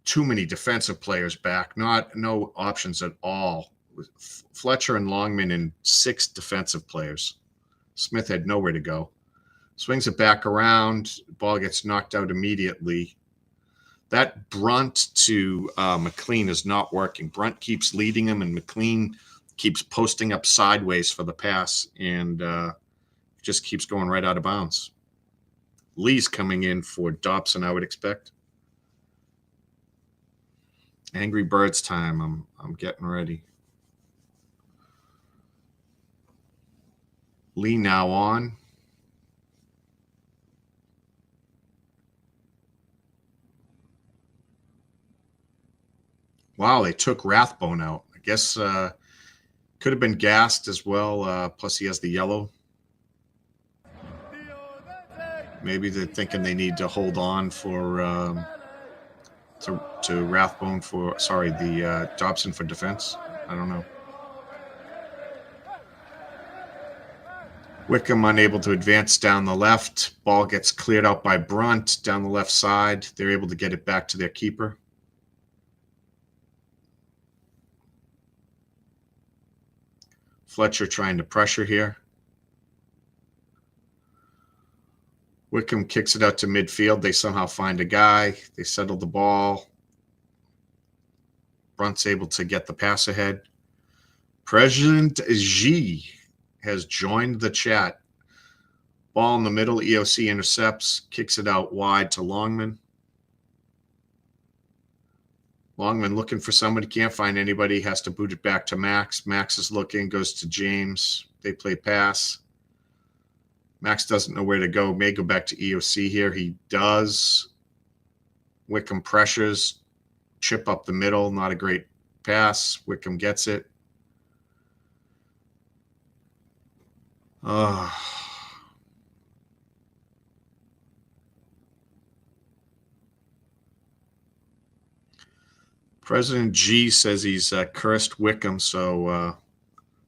Too many defensive players back. No options at all. Fletcher and Longman and 6 defensive players. Smith had nowhere to go. Swings it back around. Ball gets knocked out immediately. That Brunt to McLean is not working. Brunt keeps leading him, and McLean keeps posting up sideways for the pass, and just keeps going right out of bounds. Lee's coming in for Dobson, I would expect. Angry Birds time. I'm getting ready. Lee now on. Wow, they took Rathbone out. I guess could have been gassed as well. Plus, he has the yellow. Maybe they're thinking they need to hold on for to Rathbone for the Dobson for defense. I don't know. Wycombe unable to advance down the left. Ball gets cleared out by Brunt down the left side. They're able to get it back to their keeper. Fletcher trying to pressure here. Wycombe kicks it out to midfield. They somehow find a guy. They settle the ball. Brunt's able to get the pass ahead. President G has joined the chat. Ball in the middle. EOC intercepts. Kicks it out wide to Longman. Longman looking for somebody. Can't find anybody. Has to boot it back to Max. Max is looking. Goes to James. They play pass. Max doesn't know where to go. May go back to EOC here. He does. Wycombe pressures. Chip up the middle. Not a great pass. Wycombe gets it. President G says he's cursed Wycombe, so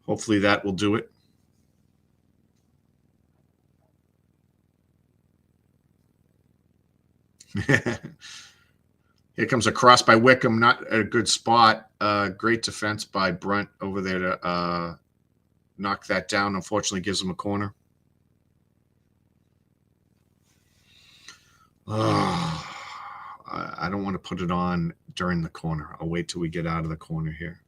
hopefully that will do it. Here comes a cross by Wycombe. Not a good spot. Great defense by Brunt over there to knock that down. Unfortunately, gives him a corner. I don't want to put it on during the corner. I'll wait till we get out of the corner here.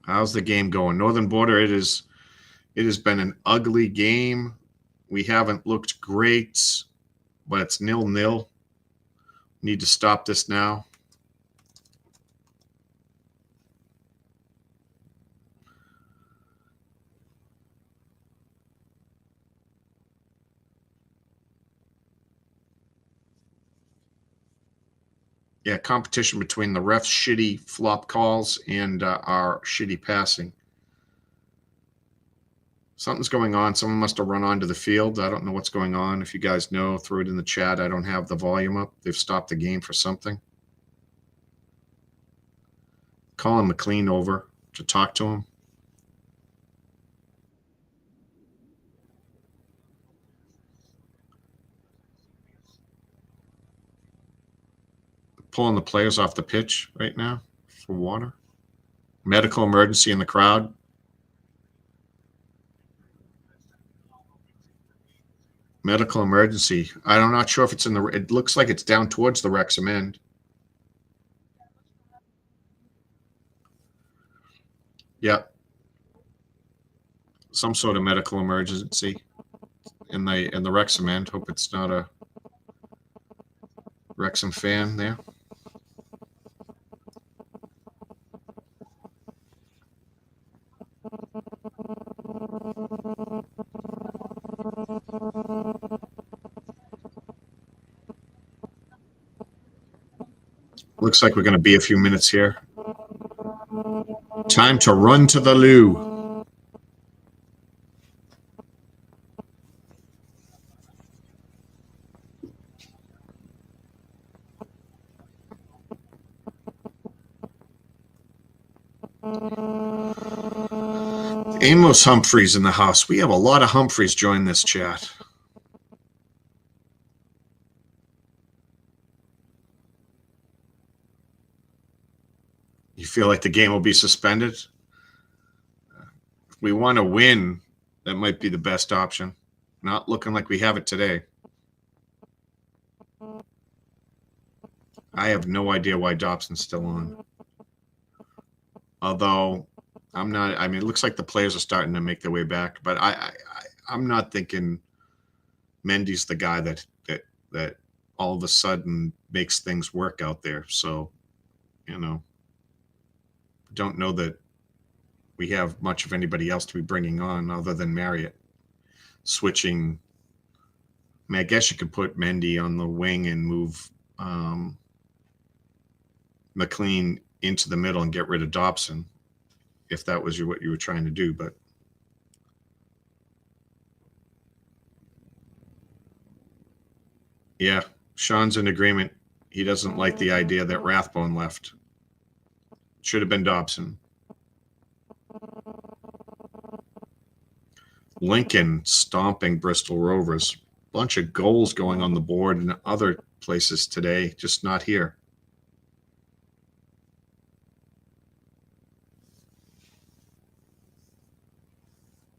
How's the game going? Northern Border, it has been an ugly game. We haven't looked great, but it's 0-0. Need to stop this now. Yeah, competition between the refs' shitty flop calls and our shitty passing. Something's going on. Someone must have run onto the field. I don't know what's going on. If you guys know, throw it in the chat. I don't have the volume up. They've stopped the game for something. Calling McLean over to talk to him. pulling the players off the pitch right now for water. Medical emergency in the crowd. Medical emergency. I'm not sure if it's in the. It looks like it's down towards the Wrexham end. Yeah. Some sort of medical emergency in the Wrexham end. Hope it's not a Wrexham fan there. Looks like we're going to be a few minutes here. Time to run to the loo. Amos Humphreys in the house. We have a lot of Humphreys join this chat. You feel like the game will be suspended? If we want to win, that might be the best option. Not looking like we have it today. I have no idea why Dobson's still on. Although I'm not. I mean, it looks like the players are starting to make their way back, but I'm not thinking Mendy's the guy that all of a sudden makes things work out there. So, you know, don't know that we have much of anybody else to be bringing on other than Marriott. Switching. I mean, I guess you could put Mendy on the wing and move McLean into the middle and get rid of Dobson, if that was what you were trying to do. But yeah, Shaun's in agreement. He doesn't like the idea that Rathbone left. Should have been Dobson. Lincoln stomping Bristol Rovers. Bunch of goals going on the board in other places today, just not here.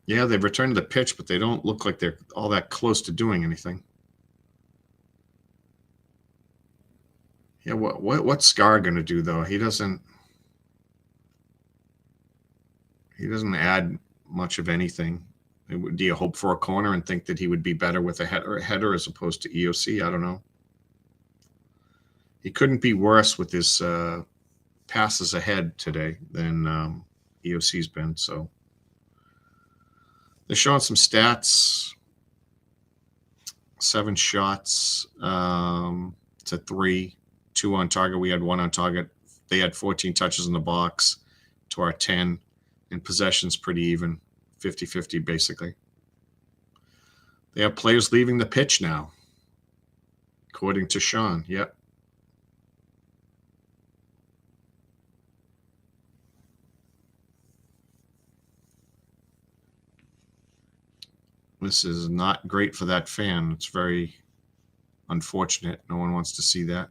Yeah, they've returned to the pitch, but they don't look like they're all that close to doing anything. Yeah, what's Scar going to do though? He doesn't add much of anything. Do you hope for a corner and think that he would be better with a header as opposed to EOC? I don't know. He couldn't be worse with his passes ahead today than EOC's been. So they're showing some stats. 7 shots to 3, 2 on target. We had 1 on target. They had 14 touches in the box to our 10. And possession's pretty even, 50-50 basically. They have players leaving the pitch now, according to Shaun. Yep. This is not great for that fan. It's very unfortunate. No one wants to see that.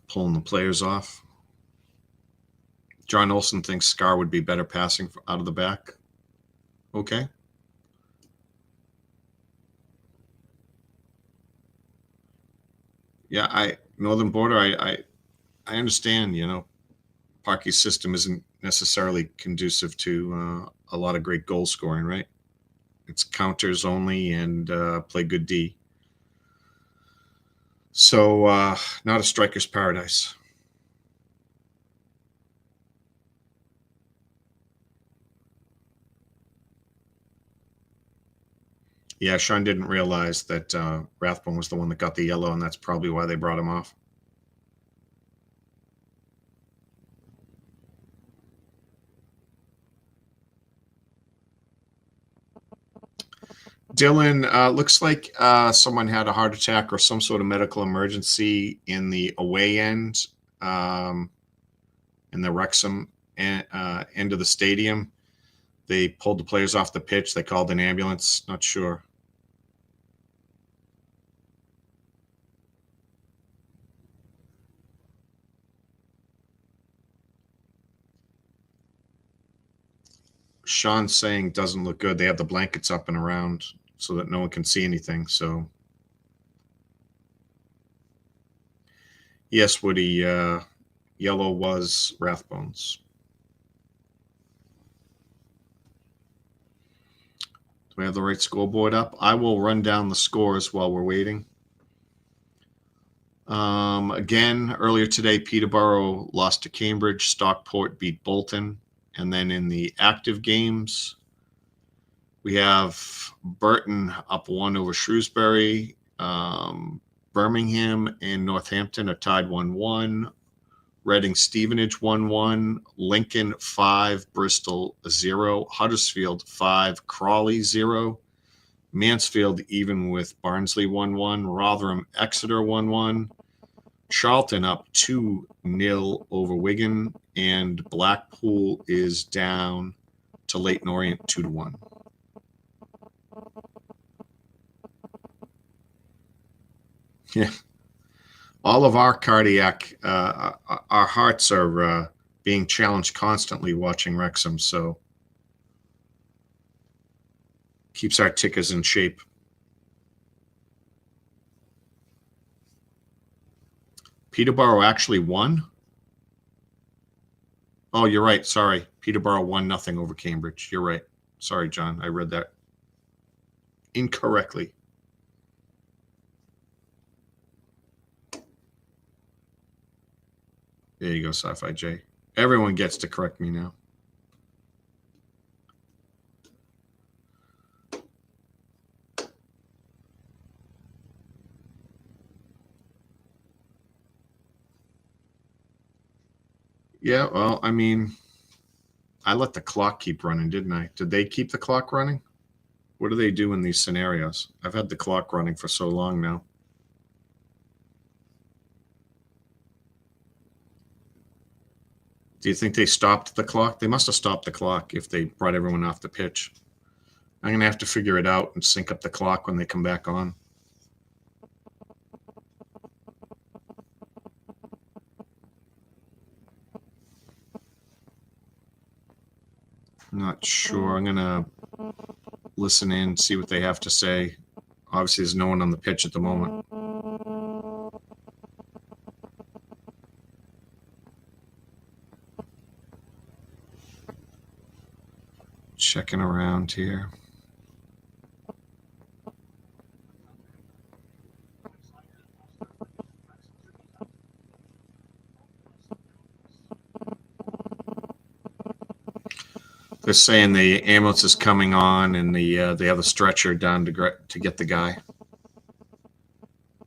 Pulling the players off. John Olsen thinks Scar would be better passing out of the back. Okay. Yeah, Northern Border, I understand, you know, Parky's system isn't necessarily conducive to a lot of great goal scoring, right? It's counters only and play good D. So not a striker's paradise. Yeah, Shaun didn't realize that Rathbone was the one that got the yellow, and that's probably why they brought him off. Dylan, looks like someone had a heart attack or some sort of medical emergency in the away end, in the Wrexham end of the stadium. They pulled the players off the pitch. They called an ambulance. Not sure. Shaun's saying doesn't look good. They have the blankets up and around so that no one can see anything. So, yes, Woody, yellow was Rathbones. Do we have the right scoreboard up? I will run down the scores while we're waiting. Again, earlier today, Peterborough lost to Cambridge. Stockport beat Bolton. And then in the active games, we have Burton up 1 over Shrewsbury. Birmingham and Northampton are tied 1-1. Reading Stevenage 1-1. Lincoln 5, Bristol 0. Huddersfield 5, Crawley 0. Mansfield even with Barnsley 1-1. Rotherham Exeter 1-1. Charlton up 2-0 over Wigan, and Blackpool is down to Leyton Orient 2-1. Yeah, all of our cardiac, our hearts are being challenged constantly watching Wrexham, so keeps our tickers in shape. Peterborough actually won. Oh, you're right. Sorry. Peterborough 1-0 over Cambridge. You're right. Sorry, John. I read that incorrectly. There you go, Sci-Fi J. Everyone gets to correct me now. Yeah, well, I mean, I let the clock keep running, didn't I? Did they keep the clock running? What do they do in these scenarios? I've had the clock running for so long now. Do you think they stopped the clock? They must have stopped the clock if they brought everyone off the pitch. I'm going to have to figure it out and sync up the clock when they come back on. I'm not sure. I'm going to listen in, see what they have to say. Obviously, there's no one on the pitch at the moment. Checking around here. They're saying the ambulance is coming on, and they have a stretcher down to get the guy.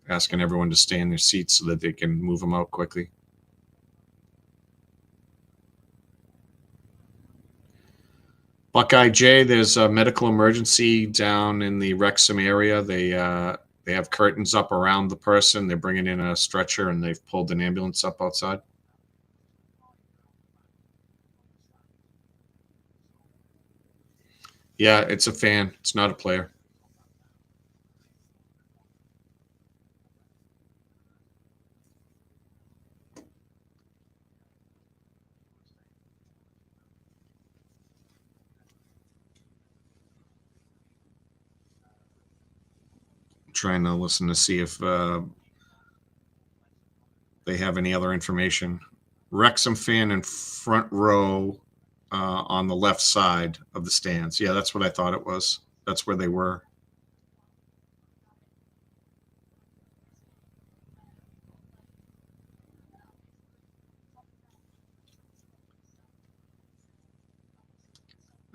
Asking everyone to stay in their seats so that they can move him out quickly. Buckeye J, there's a medical emergency down in the Wrexham area. They have curtains up around the person. They're bringing in a stretcher, and they've pulled an ambulance up outside. Yeah, it's a fan. It's not a player. I'm trying to listen to see if they have any other information. Wrexham fan in front row on the left side of the stands. Yeah, that's what I thought it was. That's where they were.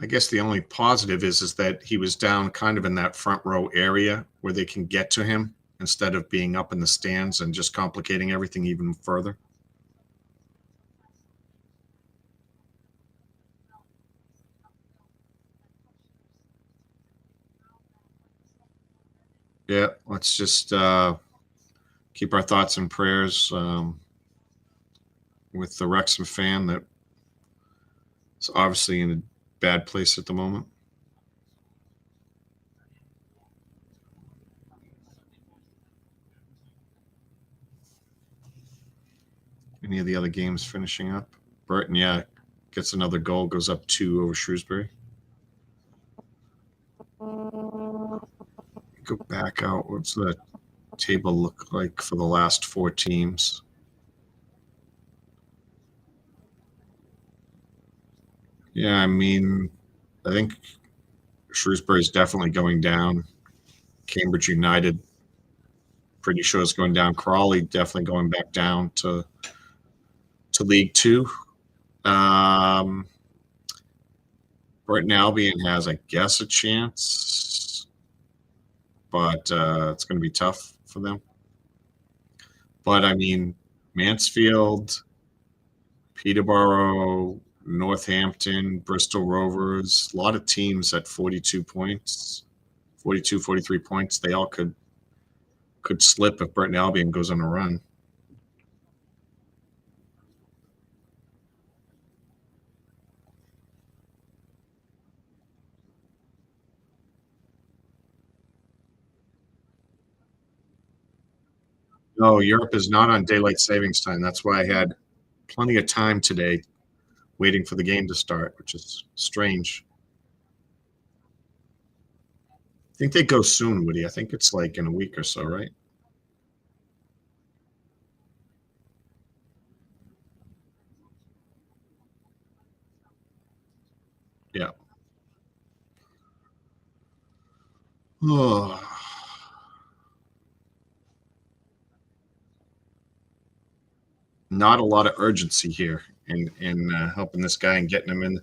I guess the only positive is that he was down kind of in that front row area where they can get to him instead of being up in the stands and just complicating everything even further. Yeah, let's just keep our thoughts and prayers with the Wrexham fan that is obviously in a bad place at the moment. Any of the other games finishing up? Burton, yeah, gets another goal, goes up 2 over Shrewsbury. Go back out. What's the table look like for the last 4 teams? Yeah, I mean, I think Shrewsbury's definitely going down. Cambridge United, pretty sure is going down. Crawley definitely going back down to League Two. Brighton Albion has, I guess, a chance, but it's going to be tough for them. But I mean, Mansfield, Peterborough, Northampton, Bristol Rovers, a lot of teams at 42 points, 42, 43 points. They all could slip if Brighton Albion goes on a run. No, Europe is not on daylight savings time. That's why I had plenty of time today waiting for the game to start, which is strange. I think they go soon, Woody. I think it's like in a week or so, right? Yeah. Oh. Not a lot of urgency here in helping this guy and getting him in.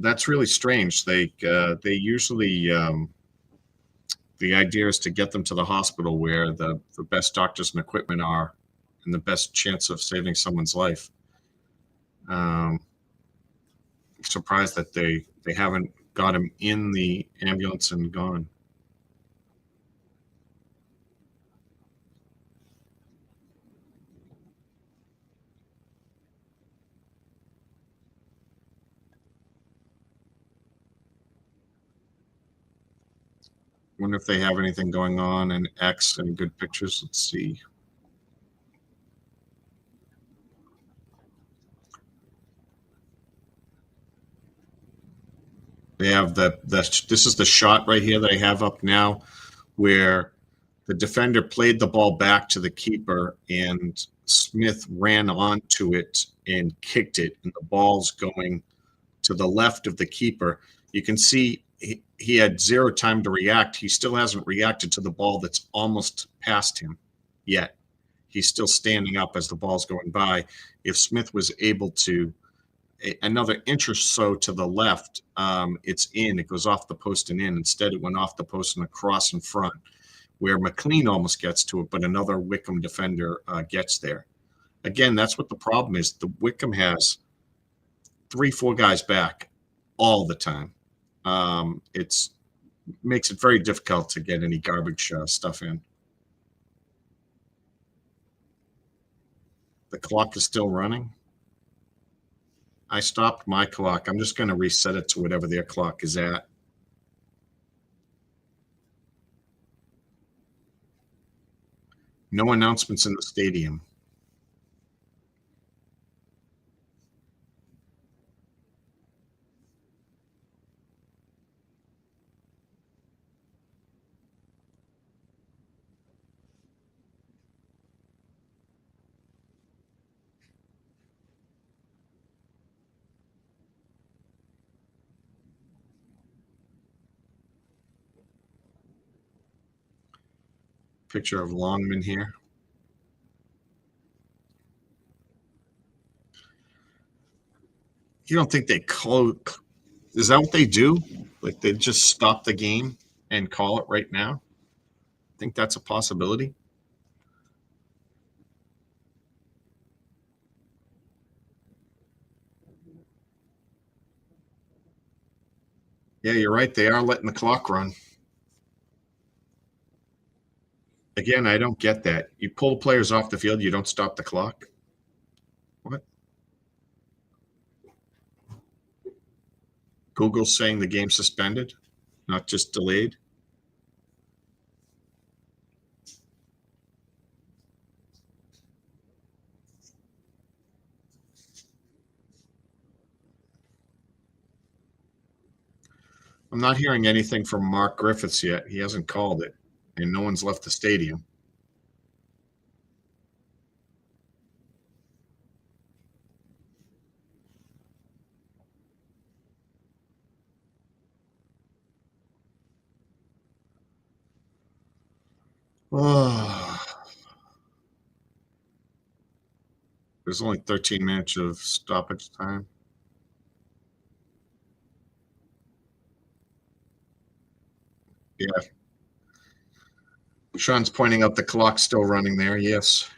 That's really strange. They usually the idea is to get them to the hospital where the best doctors and equipment are, and the best chance of saving someone's life. Surprised that they haven't got him in the ambulance and gone. Wonder if they have anything going on in X and good pictures. Let's see. They have this is the shot right here that I have up now where the defender played the ball back to the keeper and Smith ran onto it and kicked it, and the ball's going to the left of the keeper. You can see he had zero time to react. He still hasn't reacted to the ball that's almost past him yet. He's still standing up as the ball's going by. If Smith was able to another inch or so to the left, it's in. It goes off the post and in. Instead, it went off the post and across in front, where McLean almost gets to it, but another Wycombe defender gets there. Again, that's what the problem is. The Wycombe has 3-4 guys back all the time. It's makes it very difficult to get any garbage stuff in. The clock is still running. I stopped my clock. I'm just going to reset it to whatever their clock is at. No announcements in the stadium. Picture of Longman here. You don't think they close? Is that what they do? Like they just stop the game and call it right now? I think that's a possibility. Yeah, you're right. They are letting the clock run. Again, I don't get that. You pull the players off the field, you don't stop the clock. What? Google's saying the game suspended, not just delayed. I'm not hearing anything from Mark Griffiths yet. He hasn't called it, and no one's left the stadium. Oh, there's only 13 minutes of stoppage time. Yeah. Shaun's pointing out the clock's still running there. Yes.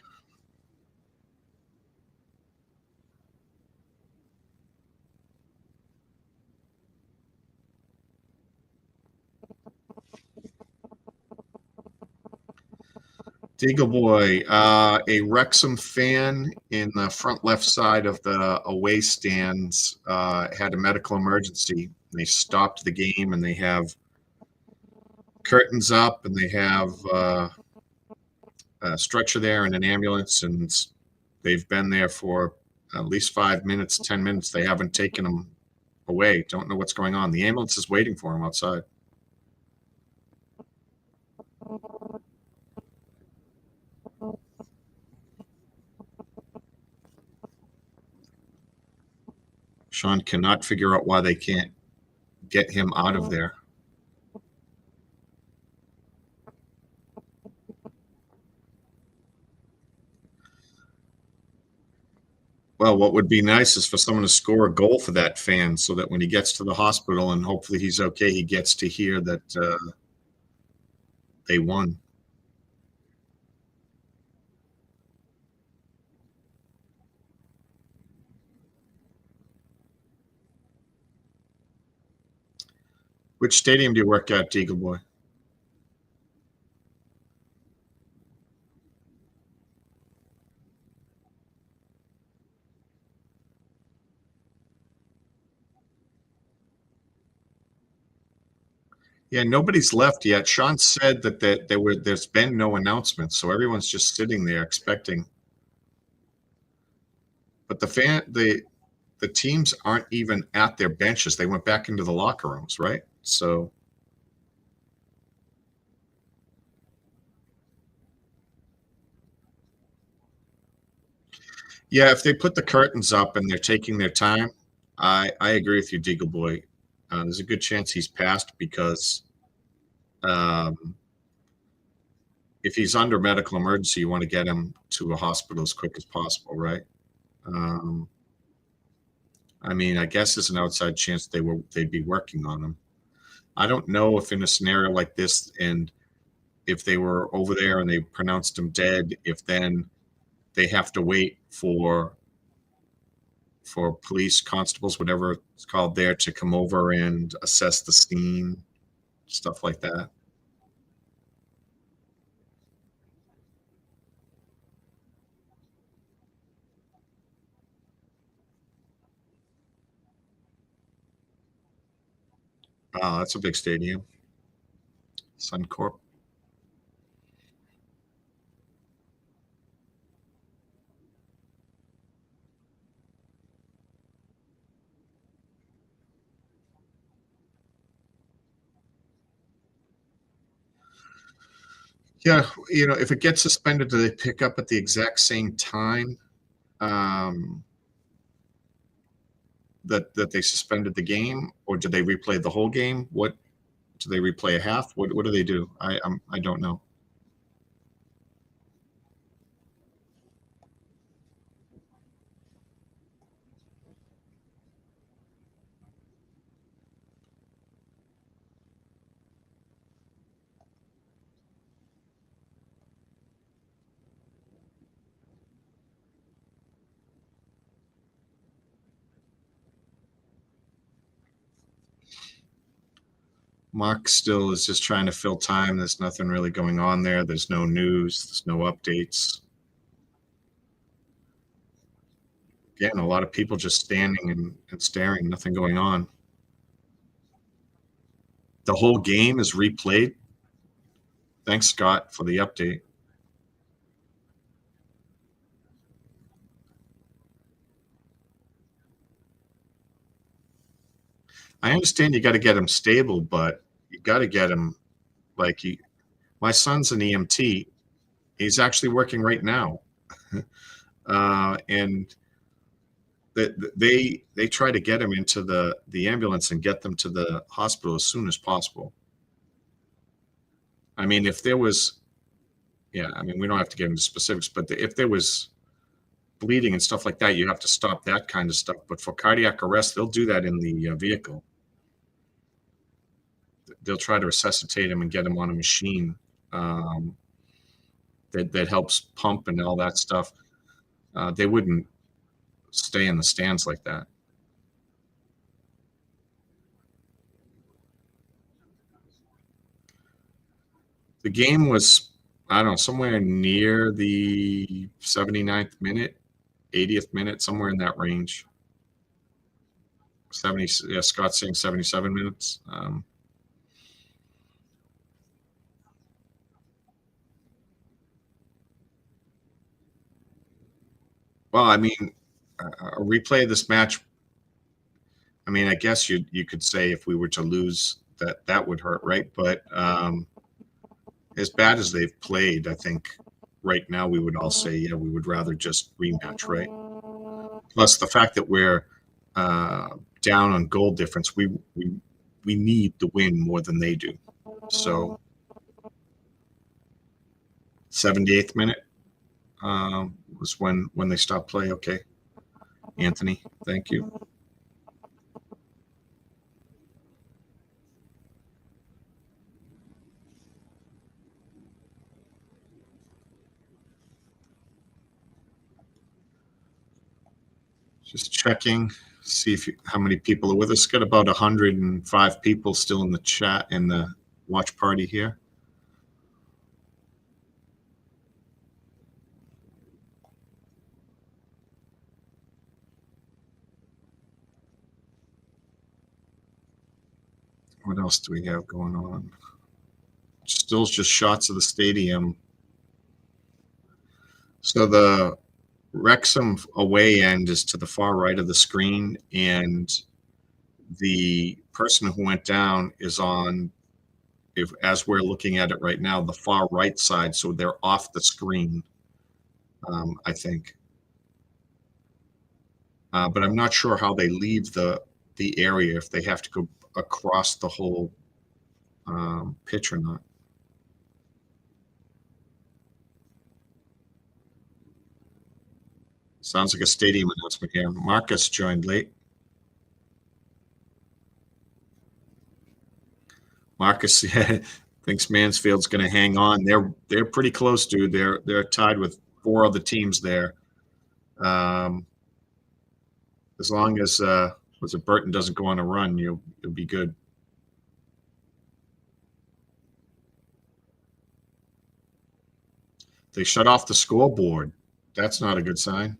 Deagle Boy, a Wrexham fan in the front left side of the away stands had a medical emergency. They stopped the game, and they have curtains up, and they have a stretcher there and an ambulance, and they've been there for at least 5 minutes, 10 minutes. They haven't taken him away. Don't know what's going on. The ambulance is waiting for him outside. Shaun cannot figure out why they can't get him out of there. Well, what would be nice is for someone to score a goal for that fan so that when he gets to the hospital and hopefully he's okay, he gets to hear that they won. Which stadium do you work at, Deagle Boy? Yeah, nobody's left yet. Shaun said that there's been no announcements, so everyone's just sitting there expecting. But the teams aren't even at their benches. They went back into the locker rooms, right? So yeah, if they put the curtains up and they're taking their time, I agree with you, Deagle Boy. There's a good chance he's passed because um, if he's under medical emergency, you want to get him to a hospital as quick as possible, right? Um, I mean, I guess there's an outside chance they'd be working on him. I don't know if in a scenario like this, and if they were over there and they pronounced him dead, if then they have to wait for police constables, whatever it's called there, to come over and assess the scene, stuff like that. That's a big stadium. Suncorp. Yeah, if it gets suspended, do they pick up at the exact same time um, that they suspended the game, or do they replay the whole game? What do they replay a half? What do they do? I don't know. Mark still is just trying to fill time. There's nothing really going on there. There's no news. There's no updates. Again, a lot of people just standing and staring, nothing going on. The whole game is replayed. Thanks, Scott, for the update. I understand you got to get him stable, but you got to get him like my son's an EMT. He's actually working right now, and they try to get him into the ambulance and get them to the hospital as soon as possible. I mean, if there was, yeah, I mean, we don't have to get into specifics, but if there was bleeding and stuff like that, you have to stop that kind of stuff. But for cardiac arrest, they'll do that in the vehicle. They'll try to resuscitate him and get him on a machine that helps pump and all that stuff. They wouldn't stay in the stands like that. The game was, I don't know, somewhere near the 79th minute, 80th minute, somewhere in that range. 70, yeah, Scott's saying 77 minutes. Well, I mean, a replay of this match, I mean, I guess you could say if we were to lose that would hurt, right? But as bad as they've played, I think right now we would all say, yeah, we would rather just rematch, right? Plus the fact that we're down on goal difference, we need the win more than they do. So 78th minute was when they stopped play. Okay, Anthony, thank you. Just checking, see how many people are with us. Got about 105 people still in the chat in the watch party here. What else do we have going on? Still just shots of the stadium. So the Wrexham away end is to the far right of the screen, and the person who went down is on, as we're looking at it right now, the far right side. So they're off the screen, I think. But I'm not sure how they leave the area, if they have to go across the whole pitch or not. Sounds like a stadium announcement here. Marcus joined late. Marcus thinks Mansfield's going to hang on. They're pretty close, dude. They're tied with 4 other teams there. As long as was it Burton doesn't go on a run, you'll be good. They shut off the scoreboard. That's not a good sign.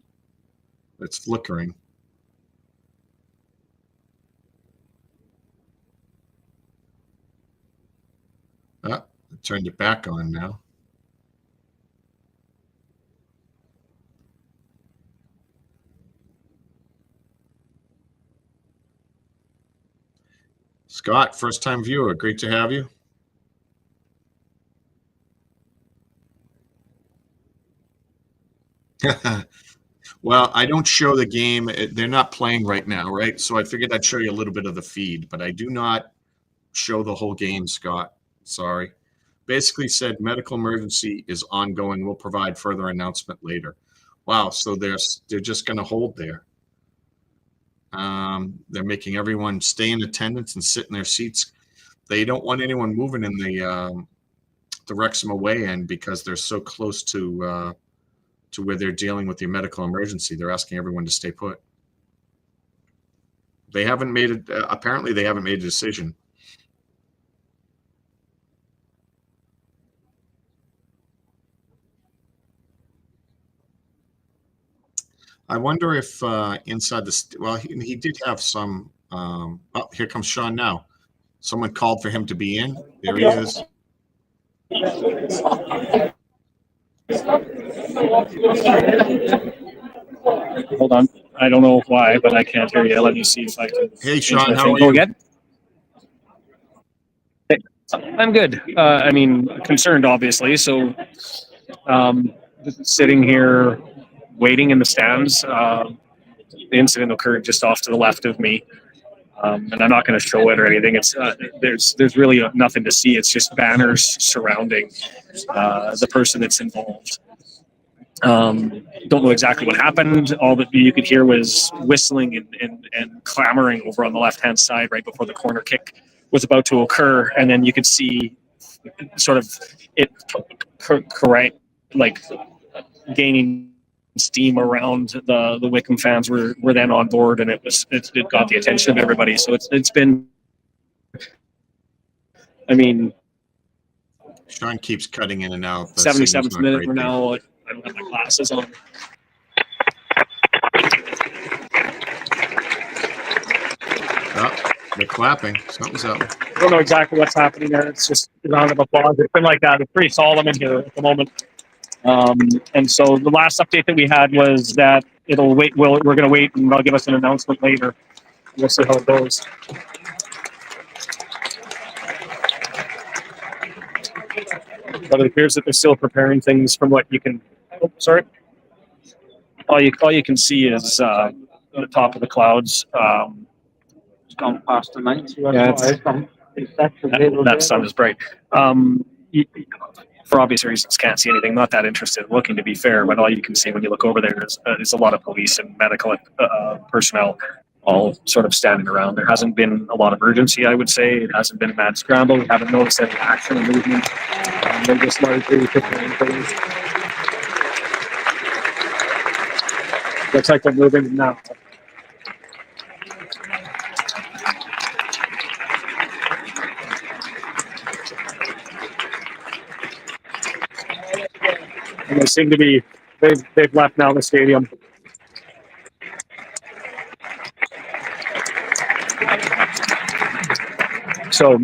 It's flickering. Ah, it turned it back on now. Scott, first-time viewer. Great to have you. Well, I don't show the game. They're not playing right now, right? So I figured I'd show you a little bit of the feed, but I do not show the whole game, Scott. Sorry. Basically said medical emergency is ongoing. We'll provide further announcement later. Wow, so they're just going to hold there. They're making everyone stay in attendance and sit in their seats. They don't want anyone moving in the Wrexham away end because they're so close to where they're dealing with the medical emergency. They're asking everyone to stay put. They haven't made it. Apparently, they haven't made a decision. I wonder if inside the well, he did have some. Oh, here comes Shaun now. Someone called for him to be in. There he is. Hold on. I don't know why, but I can't hear you. Let me see if I can. Hey, Shaun, how are you? Again? I'm good. I mean, concerned, obviously. So, just sitting here waiting in the stands. The incident occurred just off to the left of me, and I'm not going to show it or anything. It's there's really nothing to see. It's just banners surrounding the person that's involved. Don't know exactly what happened. All that you could hear was whistling and clamoring over on the left-hand side right before the corner kick was about to occur, and then you could see sort of it correct, like gaining steam around the Wycombe fans were then on board, and it got the attention of everybody. So it's been, I mean, Shaun keeps cutting in and out. 77th minute. We're now. I don't have my glasses on. Oh, they're clapping. Something's up. I don't know exactly what's happening there. It's just a round of applause. It's been like that. It's pretty solemn in here at the moment. And so the last update that we had was that it'll wait. We're going to wait, and they'll give us an announcement later. We'll see how it goes. But it appears that they're still preparing things from what you can. Oh, sorry. All you can see is the top of the clouds. It's gone past the night. Yeah, that sun is bright. For obvious reasons, can't see anything. Not that interested in looking, to be fair. But all you can see when you look over there is a lot of police and medical personnel all sort of standing around. There hasn't been a lot of urgency, I would say. It hasn't been a mad scramble. We haven't noticed any action or movement. They're just largely preparing things. Looks like they're moving now. And they seem to be, they've left now the stadium. So,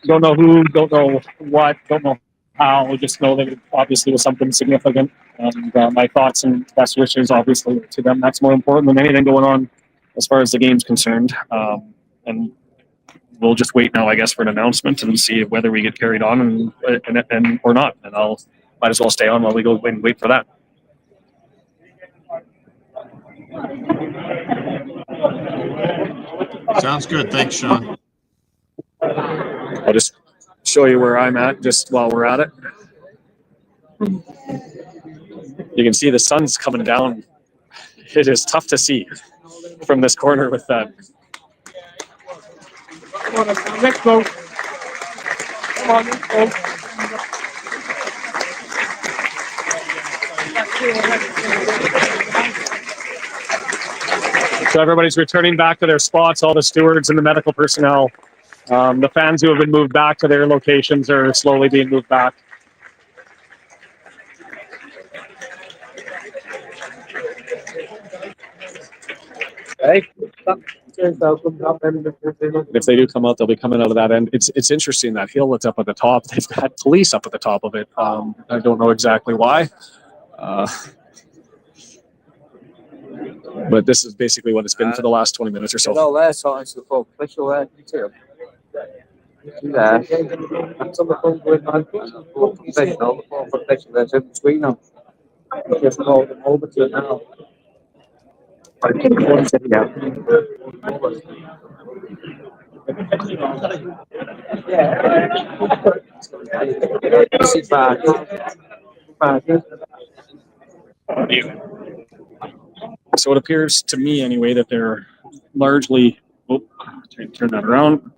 don't know who, don't know what, don't know how, just know that it obviously was something significant. And my thoughts and best wishes, obviously, to them. That's more important than anything going on as far as the game's concerned. And we'll just wait now, I guess, for an announcement and see whether we get carried on and or not. And I'll might as well stay on while we go and wait for that. Sounds good. Thanks, Shaun. I'll just show you where I'm at just while we're at it. You can see the sun's coming down. It is tough to see from this corner with that. Come on, let's go. Come on, let's go. So everybody's returning back to their spots, all the stewards and the medical personnel. The fans who have been moved back to their locations are slowly being moved back. Hey. If they do come out, they'll be coming out of that end. It's interesting, that hill that's up at the top. They've got police up at the top of it. I don't know exactly why. But this is basically what it's been for the last 20 minutes or so. So it appears to me, anyway, that they're largely. Oh, turn that around.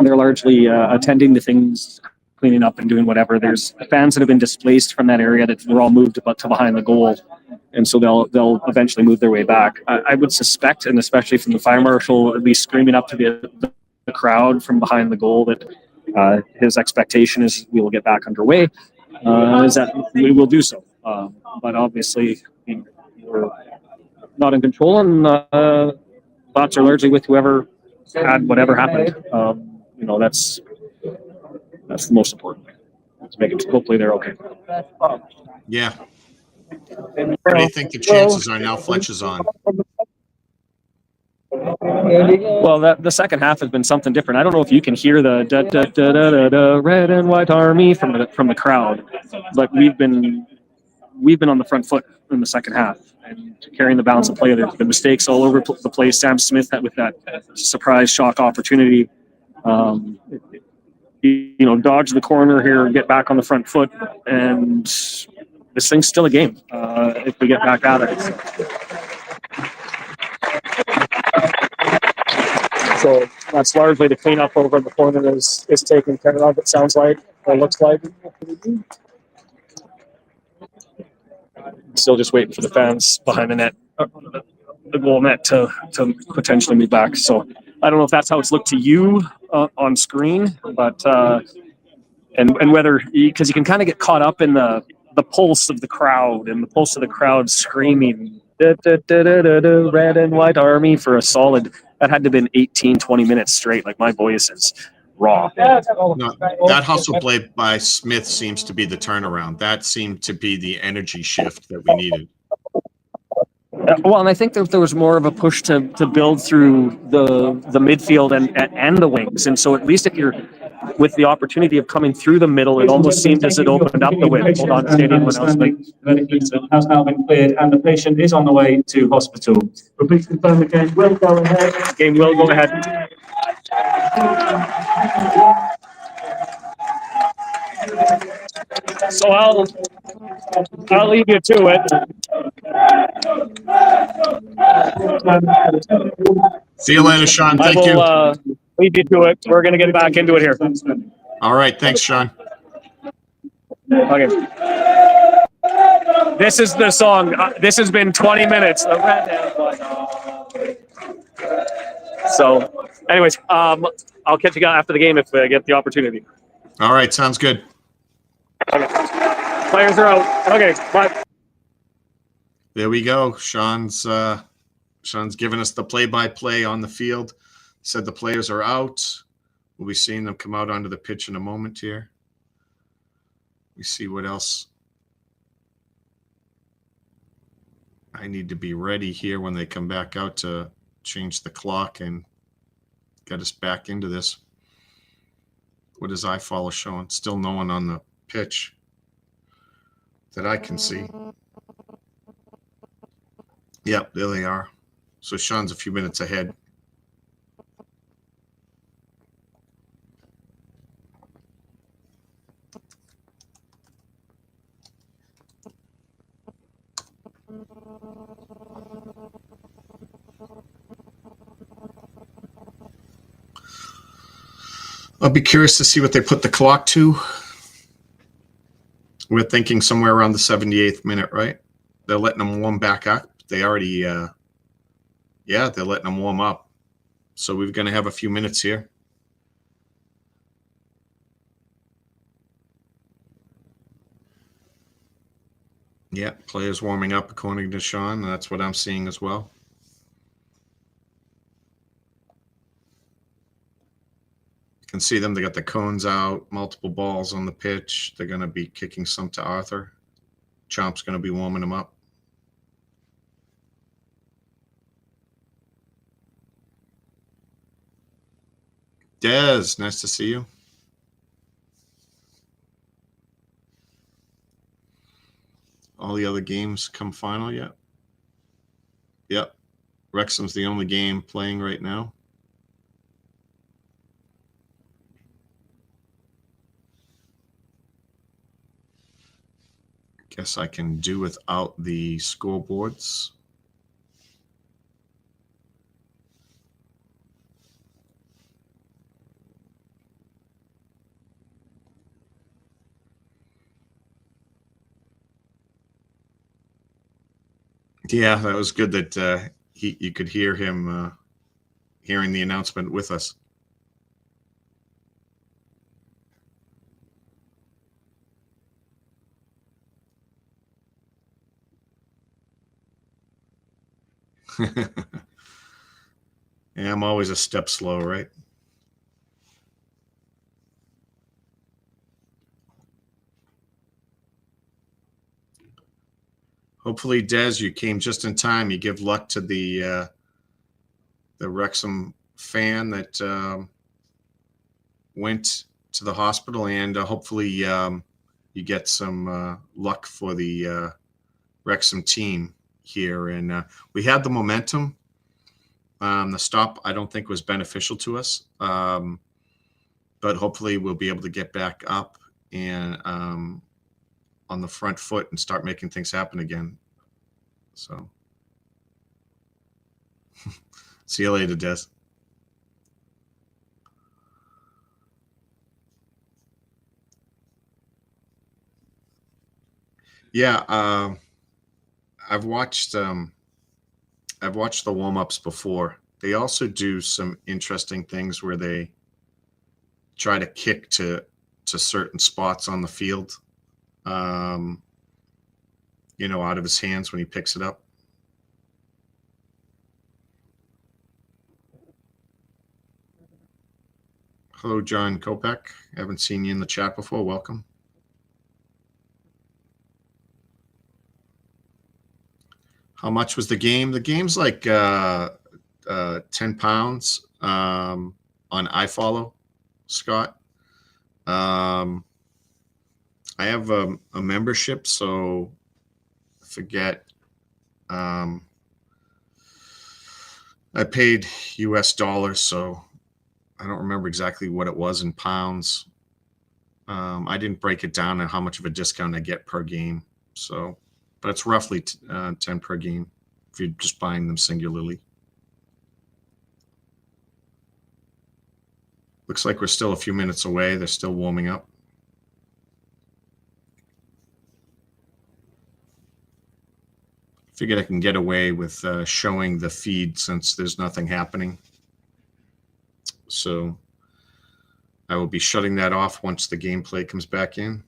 They're largely attending to things, cleaning up and doing whatever. There's fans that have been displaced from that area that were all moved to behind the goal, and so they'll eventually move their way back. I would suspect, and especially from the fire marshal, at least screaming up to the crowd from behind the goal, that his expectation is we will get back underway. Is that we will do so. But obviously, we're not in control, and thoughts are largely with whoever had whatever happened. That's the most important thing. Let's make it. Hopefully, they're okay. Yeah. What do you think the chances are now Fletch is on? Well, the second half has been something different. I don't know if you can hear the da, da, da, da, da, da, red and white army from the crowd, but we've been on the front foot in the second half and carrying the balance of play. There's been mistakes all over the place. Sam Smith with that surprise shock opportunity. Dodge the corner here, get back on the front foot, and this thing's still a game if we get back at it. So that's largely the cleanup over the corner is taken care of, it sounds like, or looks like. Still just waiting for the fans behind the net, the goal net to potentially be back. So I don't know if that's how it's looked to you on screen, but and whether, because you can kind of get caught up in the pulse of the crowd and the pulse of the crowd screaming da, da, da, da, da, da, red and white army for a solid, that had to have been 18, 20 minutes straight. Like, my voice is raw. No, that hustle play by Smith seems to be the turnaround. That seemed to be the energy shift that we needed. Well, and I think that there was more of a push to build through the midfield and the wings. And so at least if you're with the opportunity of coming through the middle, it almost seemed as it opened up the way. Hold on, stay anyone else. Has now been cleared and the patient is on the way to hospital. But please confirm the game will go ahead. Game will go ahead. So I'll leave you to it. See you later, Shaun. Thank you. Leave you to it. We're going to get back into it here. All right. Thanks, Shaun. Okay. This is the song. This has been 20 minutes. So, anyways, I'll catch you guys after the game if I get the opportunity. All right. Sounds good. Okay. Players are out. Okay. Bye. There we go. Shaun's giving us the play-by-play on the field. Said the players are out. We'll be seeing them come out onto the pitch in a moment here. We see what else I need to be ready here when they come back out to change the clock and get us back into this. What is iFollow showing? Still no one on the pitch that I can see. Yep, there they are. So Shaun's a few minutes ahead. I'll be curious to see what they put the clock to. We're thinking somewhere around the 78th minute, right? They're letting them warm back up. They already, they're letting them warm up. So we're going to have a few minutes here. Yeah, players warming up according to Shaun. That's what I'm seeing as well. You can see them. They got the cones out, multiple balls on the pitch. They're going to be kicking some to Arthur. Chomp's going to be warming them up. Des, nice to see you. All the other games come final yet? Yep. Wrexham's the only game playing right now. Guess I can do without the scoreboards. Yeah, that was good that you could hear him hearing the announcement with us. Yeah, I'm always a step slow, right? Hopefully, Des, you came just in time. You give luck to the the Wrexham fan that went to the hospital, and hopefully you get some luck for the Wrexham team here. And we had the momentum. The stop, I don't think, was beneficial to us, but hopefully we'll be able to get back up and on the front foot and start making things happen again. So see you later, Des. Yeah, I've watched the warm-ups before. They also do some interesting things where they try to kick to certain spots on the field, you know, out of his hands when he picks it up. Hello, John Kopek. Haven't seen you in the chat before. Welcome. How much was the game? The game's like 10 pounds on iFollow, Scott. I have a membership, so I forget. I paid US dollars, so I don't remember exactly what it was in pounds. I didn't break it down on how much of a discount I get per game. So, but it's roughly 10 per game if you're just buying them singularly. Looks like we're still a few minutes away. They're still warming up. Figured I can get away with showing the feed since there's nothing happening. So I will be shutting that off once the gameplay comes back in.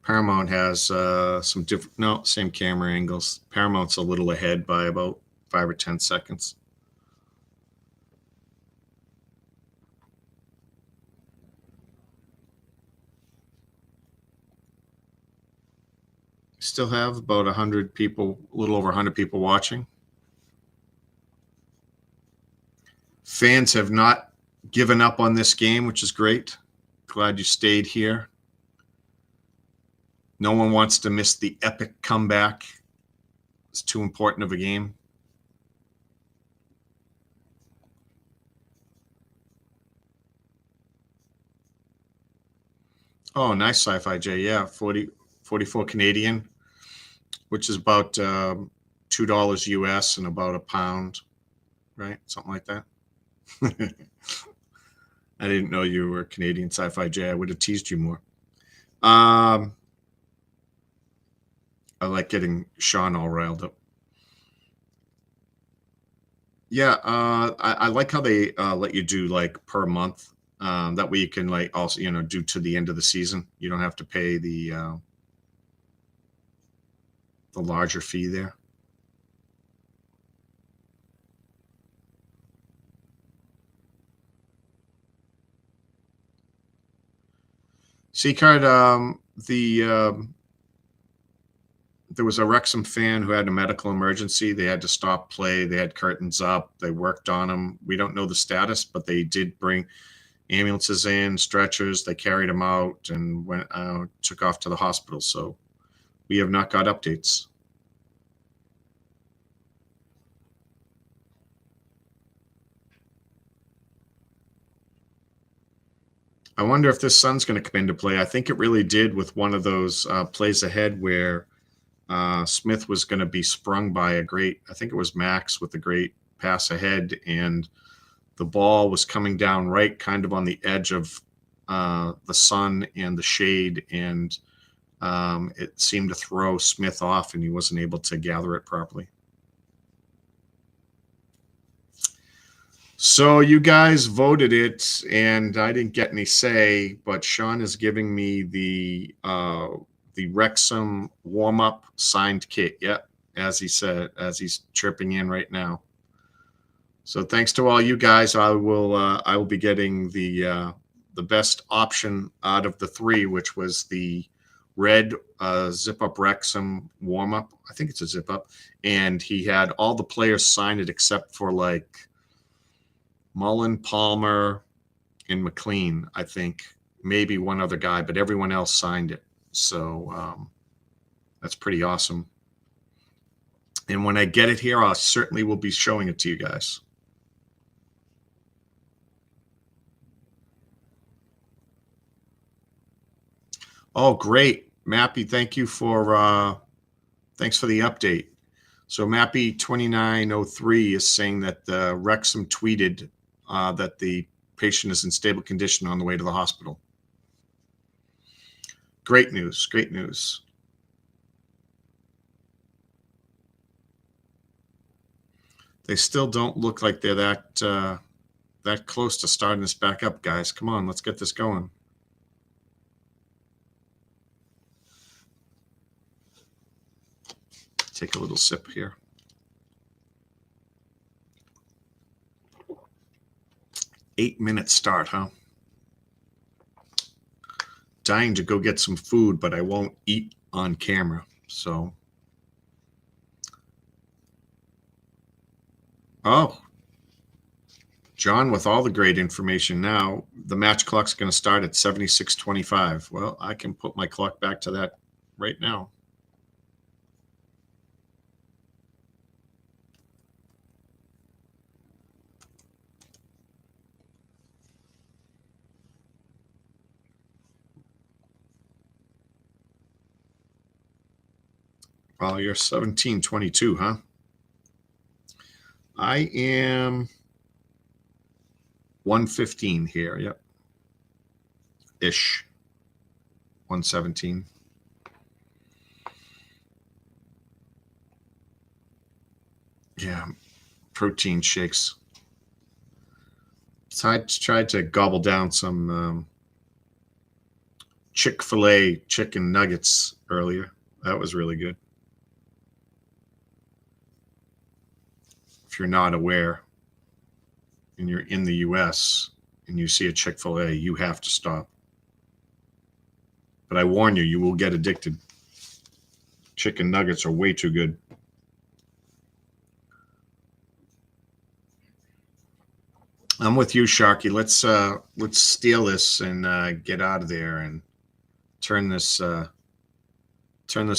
Paramount has some different, no, same camera angles. Paramount's a little ahead by about 5 or 10 seconds. Still have about 100 people, a little over 100 people watching. Fans have not given up on this game, which is great. Glad you stayed here. No one wants to miss the epic comeback. It's too important of a game. Oh, nice Sci-Fi J. Yeah, 44 Canadian, which is about $2 US and about £1, right? Something like that. I didn't know you were Canadian, Sci-Fi J. I would have teased you more. I like getting Shaun all riled up. Yeah, I like how they let you do like per month. That way you can like also, you know, do to the end of the season. You don't have to pay the larger fee there. C-Card, there was a Wrexham fan who had a medical emergency. They had to stop play. They had curtains up. They worked on him. We don't know the status, but they did bring ambulances in, stretchers. They carried him out and went took off to the hospital. So we have not got updates. I wonder if this sun's going to come into play. I think it really did with one of those plays ahead where Smith was going to be sprung by a great, I think it was Max with a great pass ahead, and the ball was coming down right kind of on the edge of the sun and the shade, and it seemed to throw Smith off, and he wasn't able to gather it properly. So you guys voted it, and I didn't get any say, but Shaun is giving me the Wrexham warm-up signed kit. Yep, as he said, as he's chirping in right now. So thanks to all you guys. I will be getting the best option out of the three, which was the red zip up Wrexham warm up. I think it's a zip up, and he had all the players sign it except for like Mullen, Palmer, and McLean. I think maybe one other guy, but everyone else signed it. So that's pretty awesome. And when I get it here, I certainly will be showing it to you guys. Oh, great. Mappy, thank you for thanks for the update. So Mappy 2903 is saying that Wrexham tweeted that the patient is in stable condition on the way to the hospital. Great news, great news. They still don't look like they're that close to starting this back up, guys. Come on, let's get this going. Take a little sip here. Eight-minute start, huh? Dying to go get some food, but I won't eat on camera. So, oh, John with all the great information now. The match clock's going to start at 76:25. Well, I can put my clock back to that right now. Well, you're 17:22, huh? I am 1:15 here. Yep. Ish. 1:17. Yeah. Protein shakes. So I tried to gobble down some Chick-fil-A chicken nuggets earlier. That was really good. If you're not aware and you're in the US and you see a Chick-fil-A, you have to stop. But I warn you, you will get addicted. Chicken nuggets are way too good. I'm with you, Sharky. Let's steal this and get out of there and turn this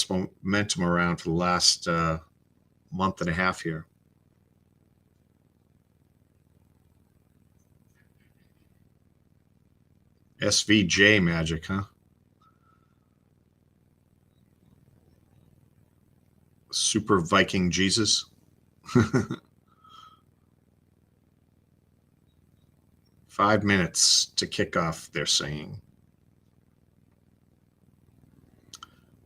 momentum around for the last month and a half here. SVJ magic, huh? Super Viking Jesus. 5 minutes to kick off, they're saying.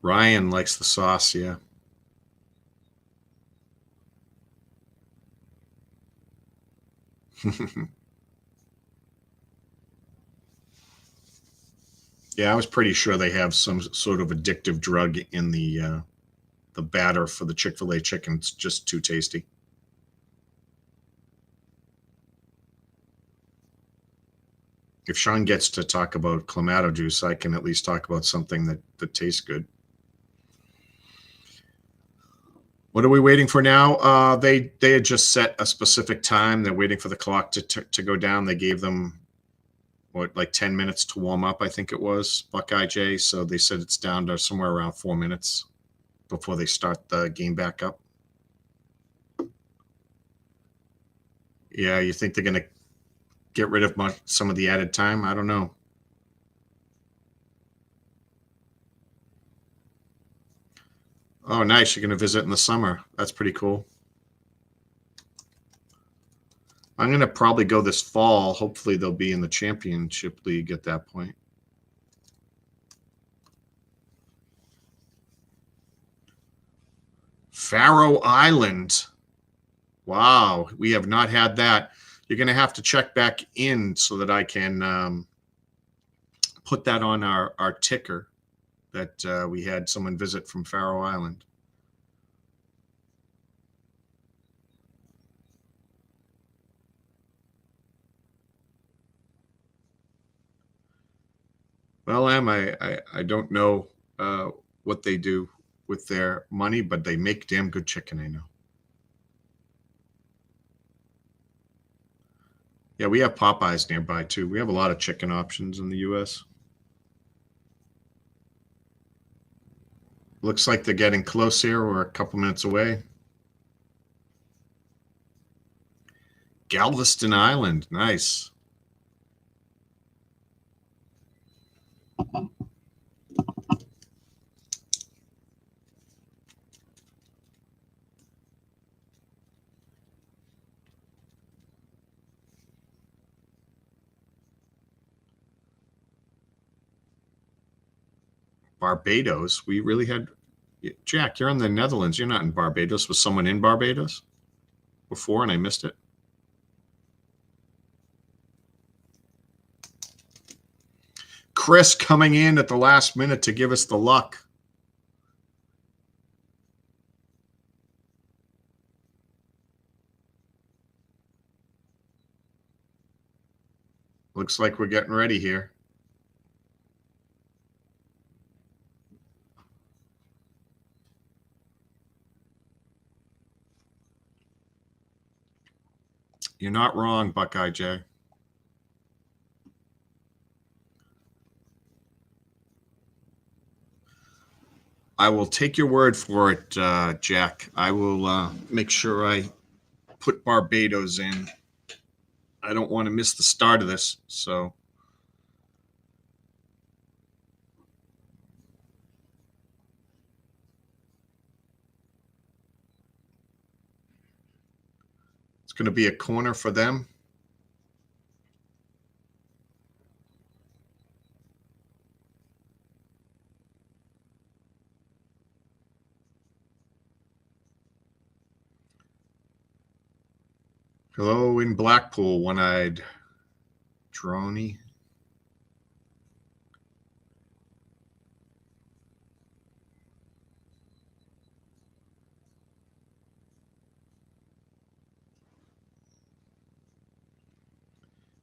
Ryan likes the sauce, yeah. Yeah, I was pretty sure they have some sort of addictive drug in the batter for the Chick-fil-A chicken. It's just too tasty. If Shaun gets to talk about Clamato juice, I can at least talk about something that tastes good. What are we waiting for now? They had just set a specific time. They're waiting for the clock to go down. They gave them like 10 minutes to warm up, I think it was, Buckeye J. So they said it's down to somewhere around 4 minutes before they start the game back up. Yeah, you think they're going to get rid of some of the added time? I don't know. Oh, nice. You're going to visit in the summer. That's pretty cool. I'm going to probably go this fall. Hopefully they'll be in the championship league at that point. Faroe Island. Wow, we have not had that. You're going to have to check back in so that I can put that on our ticker that we had someone visit from Faroe Island. Well, Em, I don't know what they do with their money, but they make damn good chicken, I know. Yeah, we have Popeyes nearby too. We have a lot of chicken options in the U.S. Looks like they're getting close here. We're a couple minutes away. Galveston Island, nice. Barbados. We really had Jack, you're in the Netherlands. You're not in Barbados. Was someone in Barbados before and I missed it? Chris coming in at the last minute to give us the luck. Looks like we're getting ready here. You're not wrong, Buckeye Jay. I will take your word for it, Jack. I will make sure I put Barbados in. I don't want to miss the start of this, so. It's going to be a corner for them. Hello in Blackpool, one-eyed droney.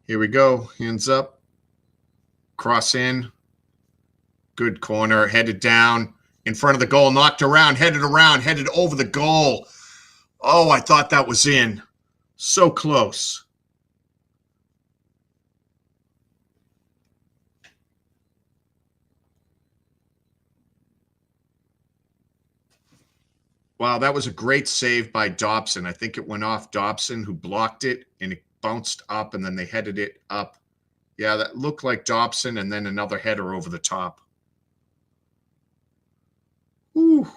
Here we go. Hands up. Cross in. Good corner. Headed down. In front of the goal. Knocked around. Headed around. Headed over the goal. Oh, I thought that was in. So close. Wow, that was a great save by Dobson. I think it went off Dobson, who blocked it, and it bounced up, and then they headed it up. Yeah, that looked like Dobson, and then another header over the top. Ooh.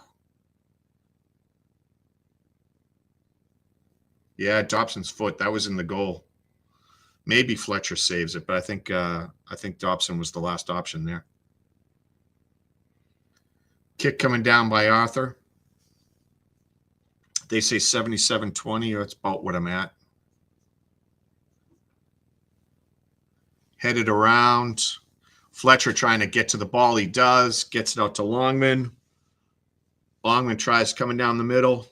Yeah, Dobson's foot. That was in the goal. Maybe Fletcher saves it, but I think Dobson was the last option there. Kick coming down by Arthur. They say 77-20. That's about what I'm at. Headed around. Fletcher trying to get to the ball. He does. Gets it out to Longman. Longman tries coming down the middle.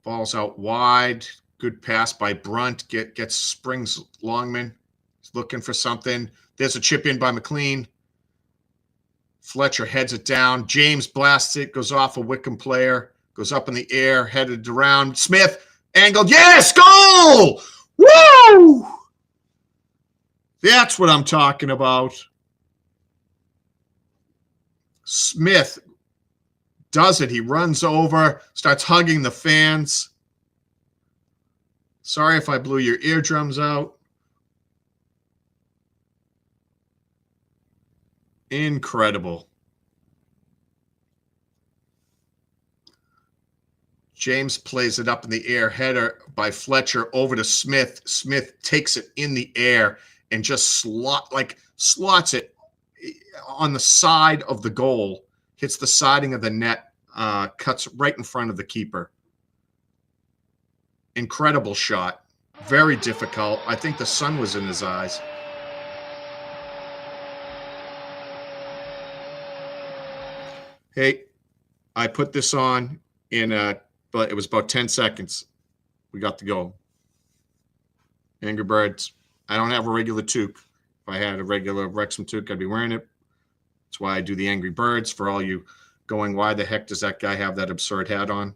Ball's out wide. Good pass by Brunt. Springs Longman. He's looking for something. There's a chip in by McLean. Fletcher heads it down. James blasts it. Goes off a Wycombe player. Goes up in the air. Headed around. Smith angled. Yes! Goal! Woo! That's what I'm talking about. Smith does it. He runs over, starts hugging the fans. Sorry if I blew your eardrums out. Incredible. James plays it up in the air. Header by Fletcher over to Smith. Smith takes it in the air and just slots it on the side of the goal. Hits the siding of the net, cuts right in front of the keeper. Incredible shot. Very difficult. I think the sun was in his eyes. Hey, I put this on but it was about 10 seconds. We got the goal. Angry Birds. I don't have a regular toque. If I had a regular Wrexham toque, I'd be wearing it. That's why I do the Angry Birds. For all you going, why the heck does that guy have that absurd hat on?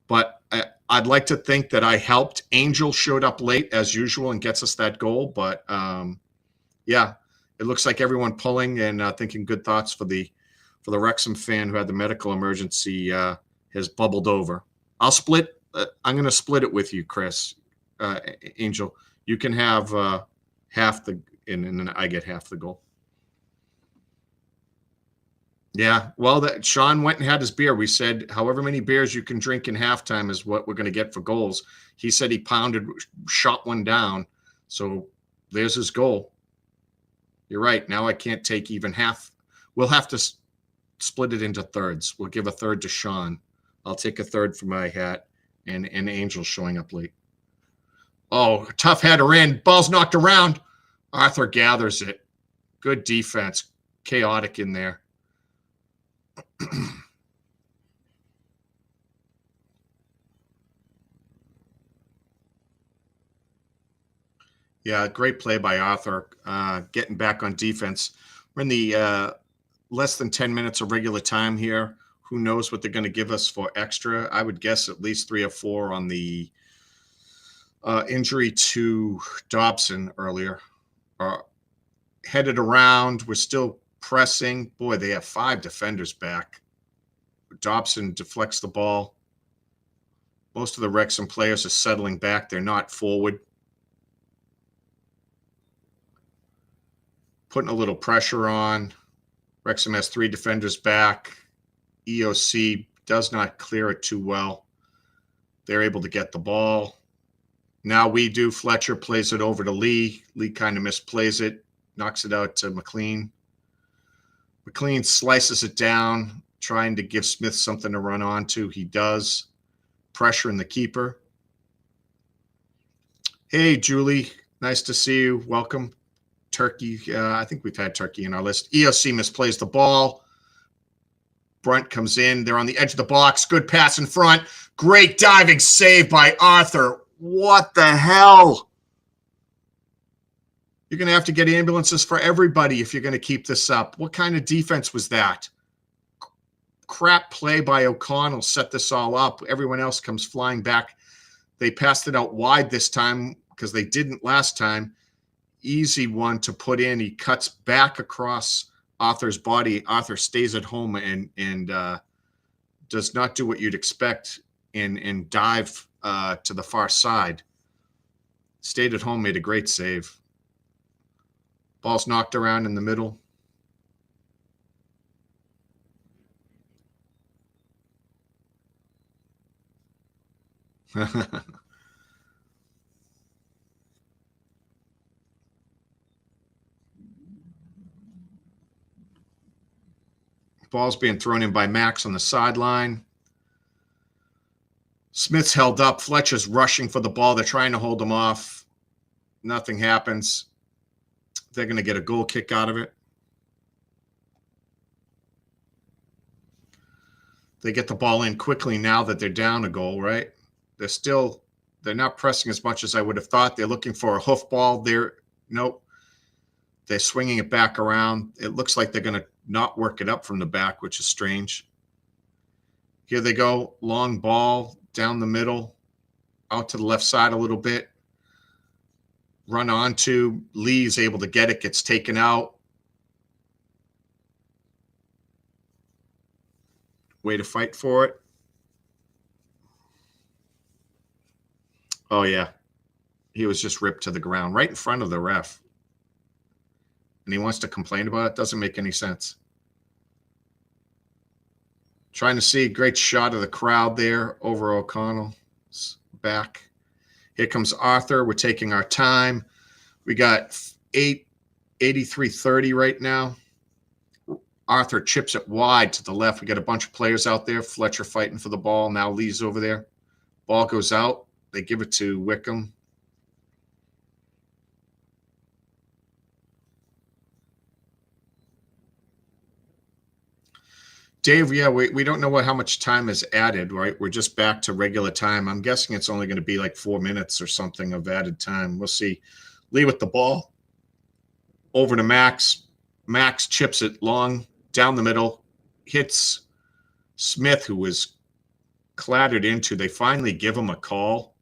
But I'd like to think that I helped. Angel showed up late as usual and gets us that goal. But yeah, it looks like everyone pulling and thinking good thoughts for the Wrexham fan who had the medical emergency has bubbled over. I'll split. I'm going to split it with you, Chris. Angel, you can have half the, and then I get half the goal. Yeah, well, that Shaun went and had his beer. We said however many beers you can drink in halftime is what we're going to get for goals. He said he shot one down. So there's his goal. You're right. Now I can't take even half. We'll have to split it into thirds. We'll give a third to Shaun. I'll take a third for my hat and Angel showing up late. Oh, tough header in. Ball's knocked around. Arthur gathers it. Good defense. Chaotic in there. Yeah, great play by Arthur, getting back on defense. We're in the less than 10 minutes of regular time here. Who knows what they're going to give us for extra? I would guess at least 3 or 4 on the injury to Dobson earlier. Headed around. We're still pressing. Boy, they have 5 defenders back. Dobson deflects the ball. Most of the Wrexham players are settling back. They're not forward. Putting a little pressure on. Wrexham has 3 defenders back. EOC does not clear it too well. They're able to get the ball. Now we do. Fletcher plays it over to Lee. Lee kind of misplays it. Knocks it out to McLean. McLean slices it down, trying to give Smith something to run onto. He does. Pressuring the keeper. Hey, Julie. Nice to see you. Welcome. Turkey. I think we've had Turkey in our list. EOC misplays the ball. Brunt comes in. They're on the edge of the box. Good pass in front. Great diving save by Arthur. What the hell? You're going to have to get ambulances for everybody if you're going to keep this up. What kind of defense was that? Crap play by O'Connell set this all up. Everyone else comes flying back. They passed it out wide this time because they didn't last time. Easy one to put in. He cuts back across Arthur's body. Arthur stays at home and does not do what you'd expect and dive to the far side. Stayed at home, made a great save. Ball's knocked around in the middle. Ball's being thrown in by Max on the sideline. Smith's held up. Fletcher's rushing for the ball. They're trying to hold him off. Nothing happens. They're going to get a goal kick out of it. They get the ball in quickly now that they're down a goal, right? They're not pressing as much as I would have thought. They're looking for a hoof ball. Nope. They're swinging it back around. It looks like they're going to not work it up from the back, which is strange. Here they go. Long ball down the middle, out to the left side a little bit. Run onto. Lee's able to get it, gets taken out. Way to fight for it. Oh, yeah. He was just ripped to the ground right in front of the ref. And he wants to complain about it. Doesn't make any sense. Trying to see a great shot of the crowd there over O'Connell's back. Here comes Arthur. We're taking our time. We got 83-30 right now. Arthur chips it wide to the left. We got a bunch of players out there. Fletcher fighting for the ball. Now Lee's over there. Ball goes out. They give it to Wycombe. Dave, yeah, we don't know how much time is added, right? We're just back to regular time. I'm guessing it's only going to be like 4 minutes or something of added time. We'll see. Lee with the ball. Over to Max. Max chips it long down the middle. Hits Smith, who was clattered into. They finally give him a call.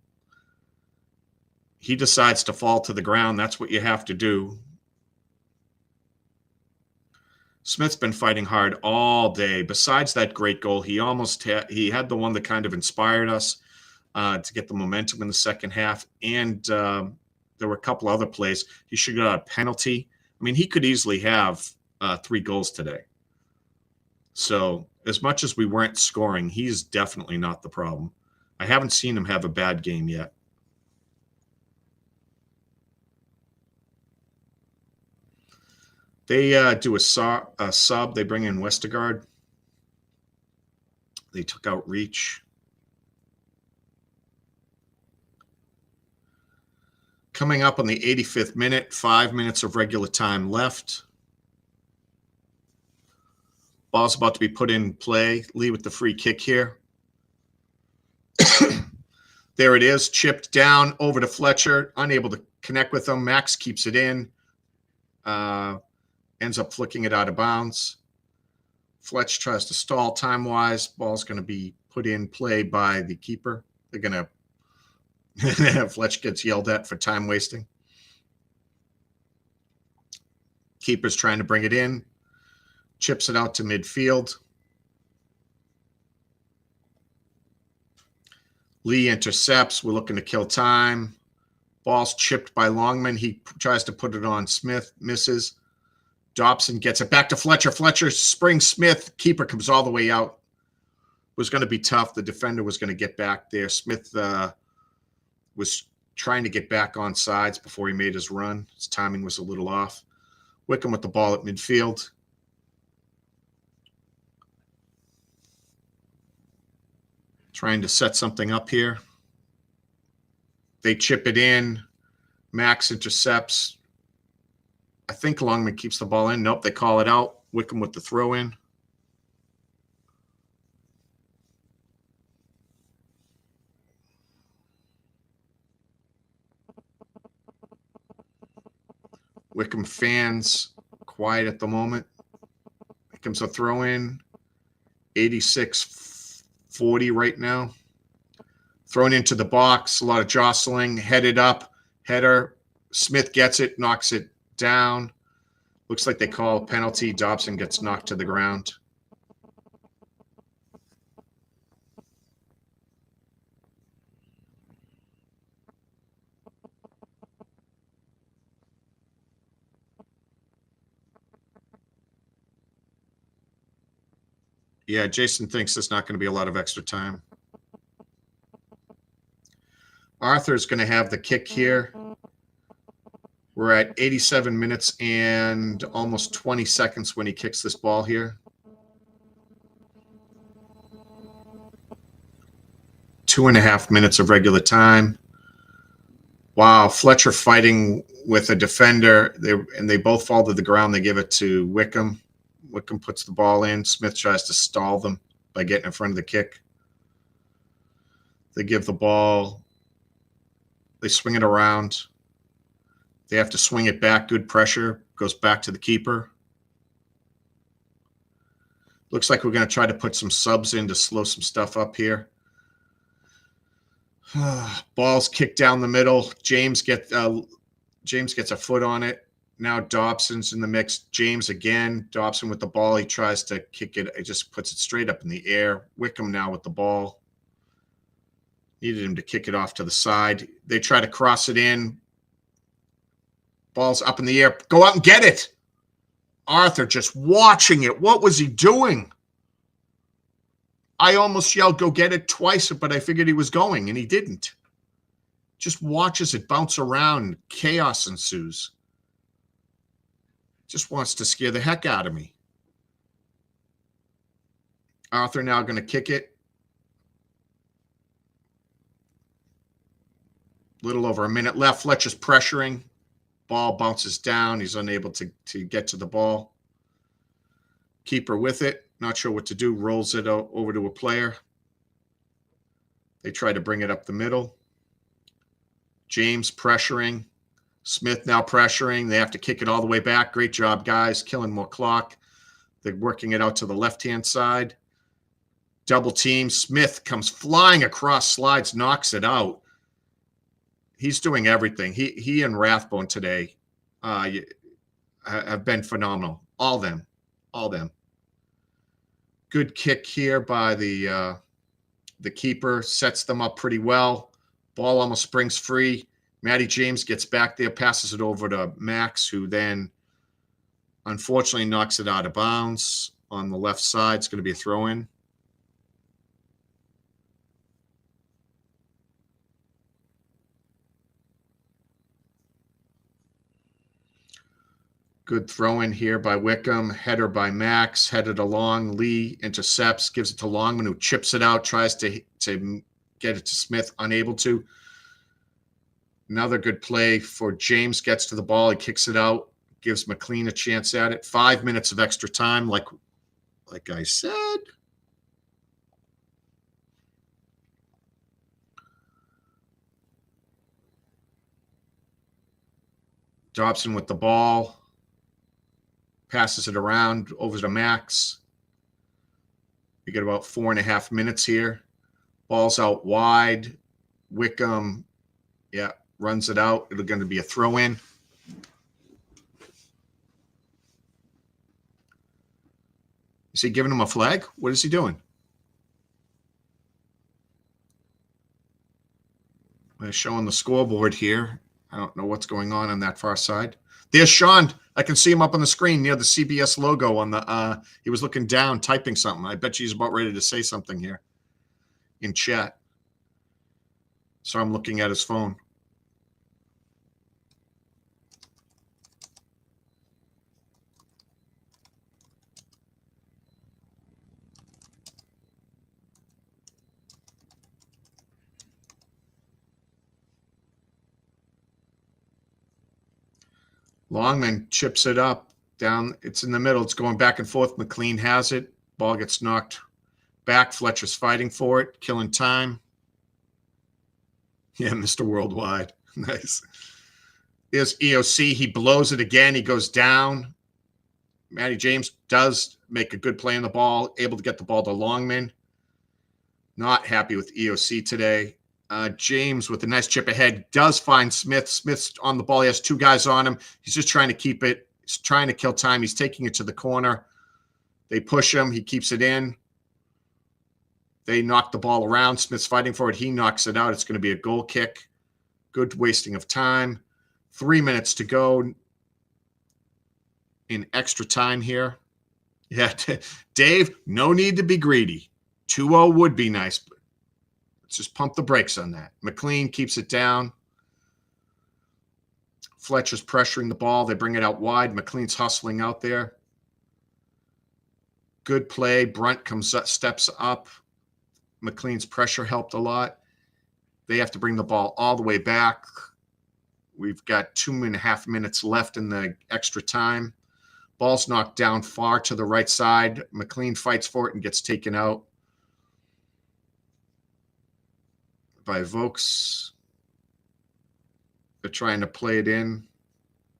He decides to fall to the ground. That's what you have to do. Smith's been fighting hard all day. Besides that great goal, he had the one that kind of inspired us to get the momentum in the second half. And there were a couple other plays. He should have got a penalty. I mean, he could easily have 3 goals today. So as much as we weren't scoring, he's definitely not the problem. I haven't seen him have a bad game yet. They do a sub. They bring in Westergaard. They took out Reach. Coming up on the 85th minute, 5 minutes of regular time left. Ball's about to be put in play. Lee with the free kick here. There it is, chipped down over to Fletcher, unable to connect with him. Max keeps it in. Ends up flicking it out of bounds. Fletch tries to stall time-wise. Ball's going to be put in play by the keeper. They're going to Fletch gets yelled at for time wasting. Keeper's trying to bring it in. Chips it out to midfield. Lee intercepts. We're looking to kill time. Ball's chipped by Longman. He tries to put it on Smith. Misses. Dobson gets it back to Fletcher. Fletcher springs Smith. Keeper comes all the way out. It was going to be tough. The defender was going to get back there. Smith was trying to get back on sides before he made his run. His timing was a little off. Wycombe with the ball at midfield. Trying to set something up here. They chip it in. Max intercepts. I think Longman keeps the ball in. Nope, they call it out. Wycombe with the throw in. Wycombe fans quiet at the moment. Here comes a throw in. 86-40 right now. Thrown into the box. A lot of jostling. Headed up. Header. Smith gets it. Knocks it down. Looks like they call a penalty. Dobson gets knocked to the ground. Yeah, Jason thinks there's not going to be a lot of extra time. Arthur's going to have the kick here. We're at 87 minutes and almost 20 seconds when he kicks this ball here. 2.5 minutes of regular time. Wow, Fletcher fighting with a defender. They both fall to the ground. They give it to Wycombe. Wycombe puts the ball in. Smith tries to stall them by getting in front of the kick. They give the ball. They swing it around. They have to swing it back. Good pressure. Goes back to the keeper. Looks like we're going to try to put some subs in to slow some stuff up here. Ball's kicked down the middle. James gets a foot on it. Now Dobson's in the mix. James again. Dobson with the ball. He tries to kick it. It just puts it straight up in the air. Wycombe now with the ball. Needed him to kick it off to the side. They try to cross it in. Ball's up in the air. Go out and get it. Arthur just watching it. What was he doing? I almost yelled, go get it twice, but I figured he was going, and he didn't. Just watches it bounce around. Chaos ensues. Just wants to scare the heck out of me. Arthur now going to kick it. Little over a minute left. Fletcher's pressuring. Ball bounces down. He's unable to get to the ball. Keeper with it. Not sure what to do. Rolls it over to a player. They try to bring it up the middle. James pressuring. Smith now pressuring. They have to kick it all the way back. Great job, guys. Killing more clock. They're working it out to the left-hand side. Double team. Smith comes flying across, slides, knocks it out. He's doing everything. He and Rathbone today have been phenomenal. All them. Good kick here by the keeper. Sets them up pretty well. Ball almost springs free. Matty James gets back there, passes it over to Max, who then unfortunately knocks it out of bounds on the left side. It's going to be a throw-in. Good throw-in here by Wycombe. Header by Max. Headed along. Lee intercepts, gives it to Longman, who chips it out, tries to get it to Smith, unable to. Another good play for James. Gets to the ball. He kicks it out. Gives McLean a chance at it. 5 minutes of extra time, like I said. Dobson with the ball. Passes it around over to Max. We get about 4.5 minutes here. Ball's out wide. Wycombe, runs it out. It's going to be a throw-in. Is he giving him a flag? What is he doing? They're showing the scoreboard here. I don't know what's going on that far side. There's Shaun. I can see him up on the screen near the CBS logo on the he was looking down, typing something. I bet you he's about ready to say something here in chat. So I'm looking at his phone. Longman chips it up down. It's in the middle. It's going back and forth. McLean has it. Ball gets knocked back. Fletcher's fighting for it, killing time. Yeah, Mr. Worldwide. Nice. There's EOC. He blows it again. He goes down. Matty James does make a good play on the ball, able to get the ball to Longman. Not happy with EOC today. James with a nice chip ahead does find Smith. Smith's on the ball. He has two guys on him. He's just trying to keep it. He's trying to kill time. He's taking it to the corner. They push him. He keeps it in. They knock the ball around. Smith's fighting for it. He knocks it out. It's going to be a goal kick. Good wasting of time. 3 minutes to go in extra time here. Yeah, Dave, no need to be greedy. 2-0 would be nice, but let's just pump the brakes on that. McLean keeps it down. Fletcher's pressuring the ball. They bring it out wide. McLean's hustling out there. Good play. Brunt comes up, steps up. McLean's pressure helped a lot. They have to bring the ball all the way back. We've got 2.5 minutes left in the extra time. Ball's knocked down far to the right side. McLean fights for it and gets taken out by Vokes. They're trying to play it in.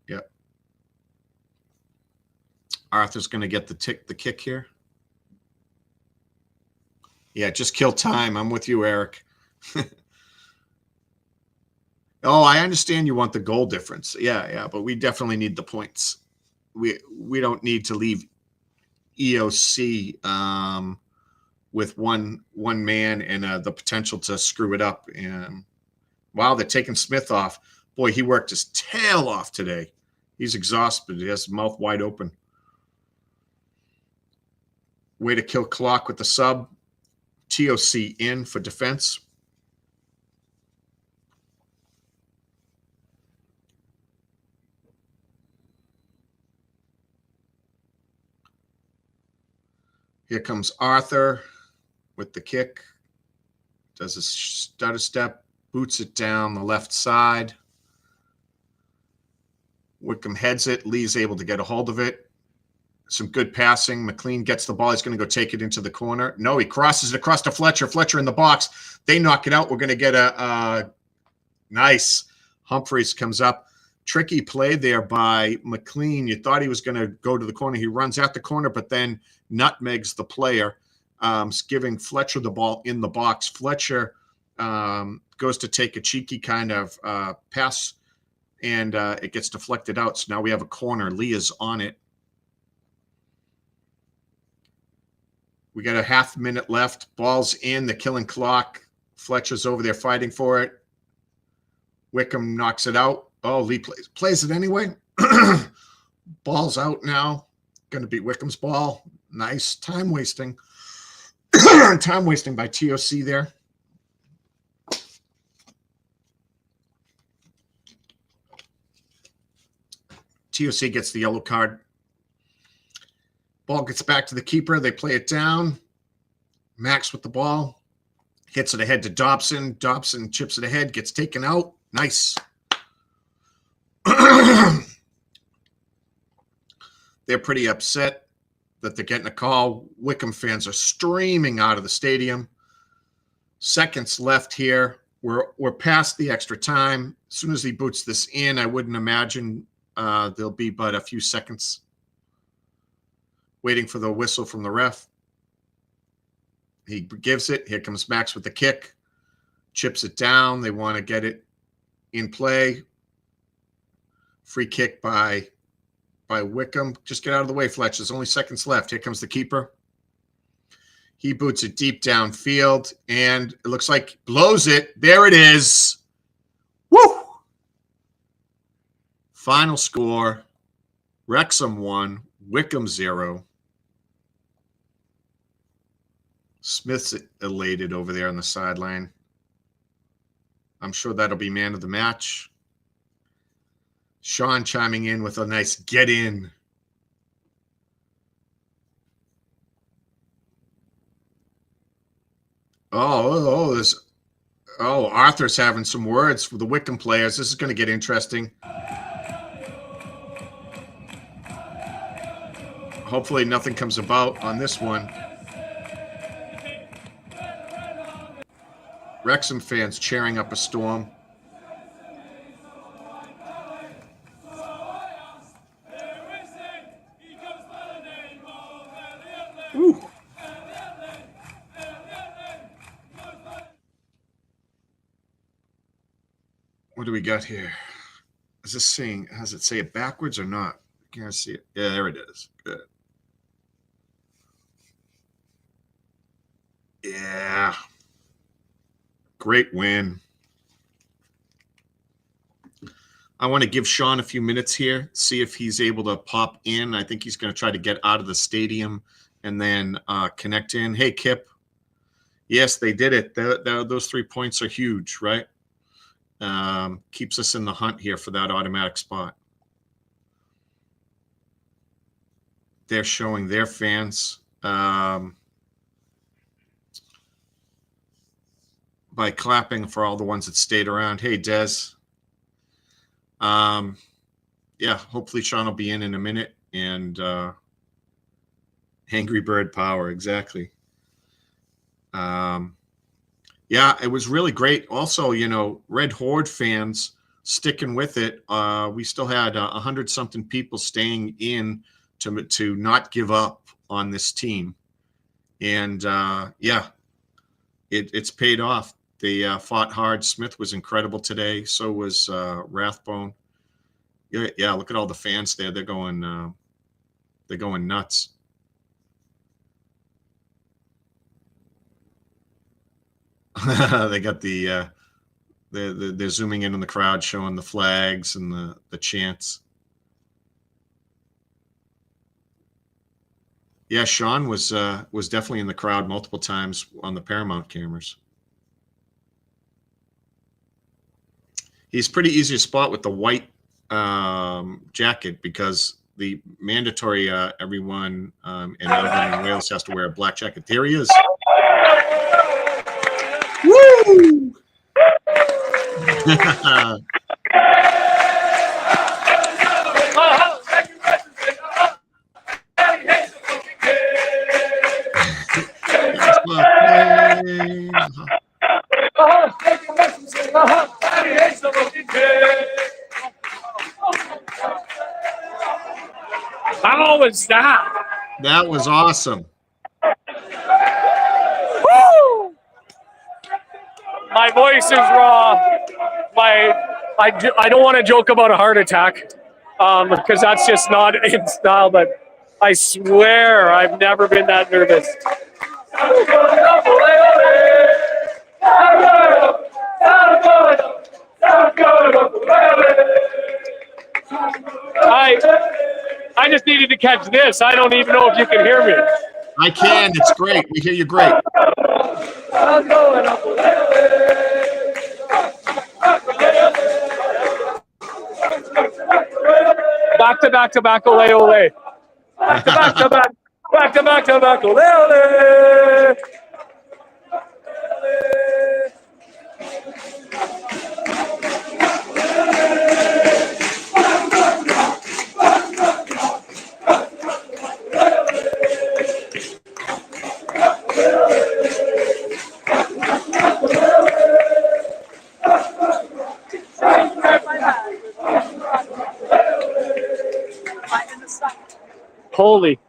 Yep. Arthur's going to get the kick here. Yeah, just kill time. I'm with you, Eric. Oh, I understand you want the goal difference. Yeah, but we definitely need the points. We don't need to leave EOC with one man and the potential to screw it up. And wow, they're taking Smith off. Boy, he worked his tail off today. He's exhausted. He has his mouth wide open. Way to kill clock with the sub. TOC in for defense. Here comes Arthur with the kick. Does a stutter step, boots it down the left side. Wycombe heads it. Lee's able to get a hold of it. Some good passing. McLean gets the ball. He's going to go take it into the corner. No, he crosses it across to Fletcher. Fletcher in the box. They knock it out. We're going to get a nice. Humphreys comes up. Tricky play there by McLean. You thought he was going to go to the corner. He runs at the corner, but then nutmegs the player, giving Fletcher the ball in the box. Fletcher goes to take a cheeky kind of pass, and it gets deflected out. So now we have a corner. Lee is on it. We got a half minute left. Ball's in. The killing clock. Fletcher's over there fighting for it. Wycombe knocks it out. Oh, Lee plays it anyway. Ball's out now. Going to beat Wycombe's ball. Nice. Time wasting. Time wasting by TOC there. TOC gets the yellow card. Ball gets back to the keeper. They play it down. Max with the ball. Hits it ahead to Dobson. Dobson chips it ahead. Gets taken out. Nice. They're pretty upset that they're getting a call. Wycombe fans are streaming out of the stadium. Seconds left here. We're past the extra time. As soon as he boots this in, I wouldn't imagine there'll be but a few seconds waiting for the whistle from the ref. He gives it. Here comes Max with the kick. Chips it down. They want to get it in play. Free kick by Wycombe. Just get out of the way, Fletch. There's only seconds left. Here comes the keeper. He boots it deep downfield, and it looks like blows it. There it is. Woo! Final score, Wrexham 1, Wycombe 0. Smith's elated over there on the sideline. I'm sure that'll be man of the match. Shaun chiming in with a nice get in. Arthur's having some words for the Wycombe players. This is going to get interesting. Hopefully nothing comes about on this one. Wrexham fans cheering up a storm. Ooh. What do we got here? Is this saying, does it say it backwards or not? I can't see it. Yeah, there it is. Good. Yeah. Great win. I want to give Shaun a few minutes here, see if he's able to pop in. I think he's going to try to get out of the stadium and then connect in. Hey, Kip. Yes, they did it. Those 3 points are huge, right? Keeps us in the hunt here for that automatic spot. They're showing their fans by clapping for all the ones that stayed around. Hey, Des. Yeah, hopefully Shaun will be in a minute. And Angry Bird Power, exactly. Yeah, it was really great. Also, Red Horde fans sticking with it. We still had 100-something people staying in to not give up on this team. And, yeah, it's paid off. They fought hard. Smith was incredible today. So was Rathbone. Yeah, look at all the fans there. They're going nuts. They got they're zooming in on the crowd, showing the flags and the chants. Yeah, Shaun was definitely in the crowd multiple times on the Paramount cameras. He's pretty easy to spot with the white jacket because the mandatory everyone in England and Wales has to wear a black jacket. There he is. Woo! was that? That was awesome. Woo! My voice is raw. I don't want to joke about a heart attack because that's just not in style, but I swear I've never been that nervous. I just needed to catch this. I don't even know if you can hear me. I can. It's great. We hear you great. Back to back to back, ole ole. Back to back to back, back to back to back, ole ole. Holy.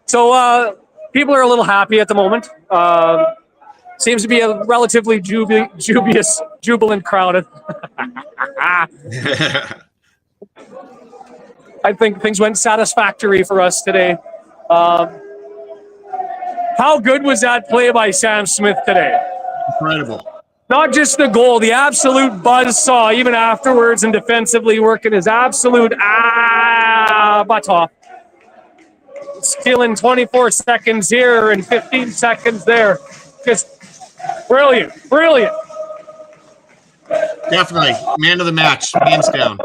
So people are a little happy at the moment. Seems to be a relatively jubilant crowd. I think things went satisfactory for us today. How good was that play by Sam Smith today? Incredible. Not just the goal, the absolute buzzsaw, even afterwards and defensively working his absolute butt off. Stealing 24 seconds here and 15 seconds there. Just brilliant, brilliant. Definitely. Man of the match. Hands down.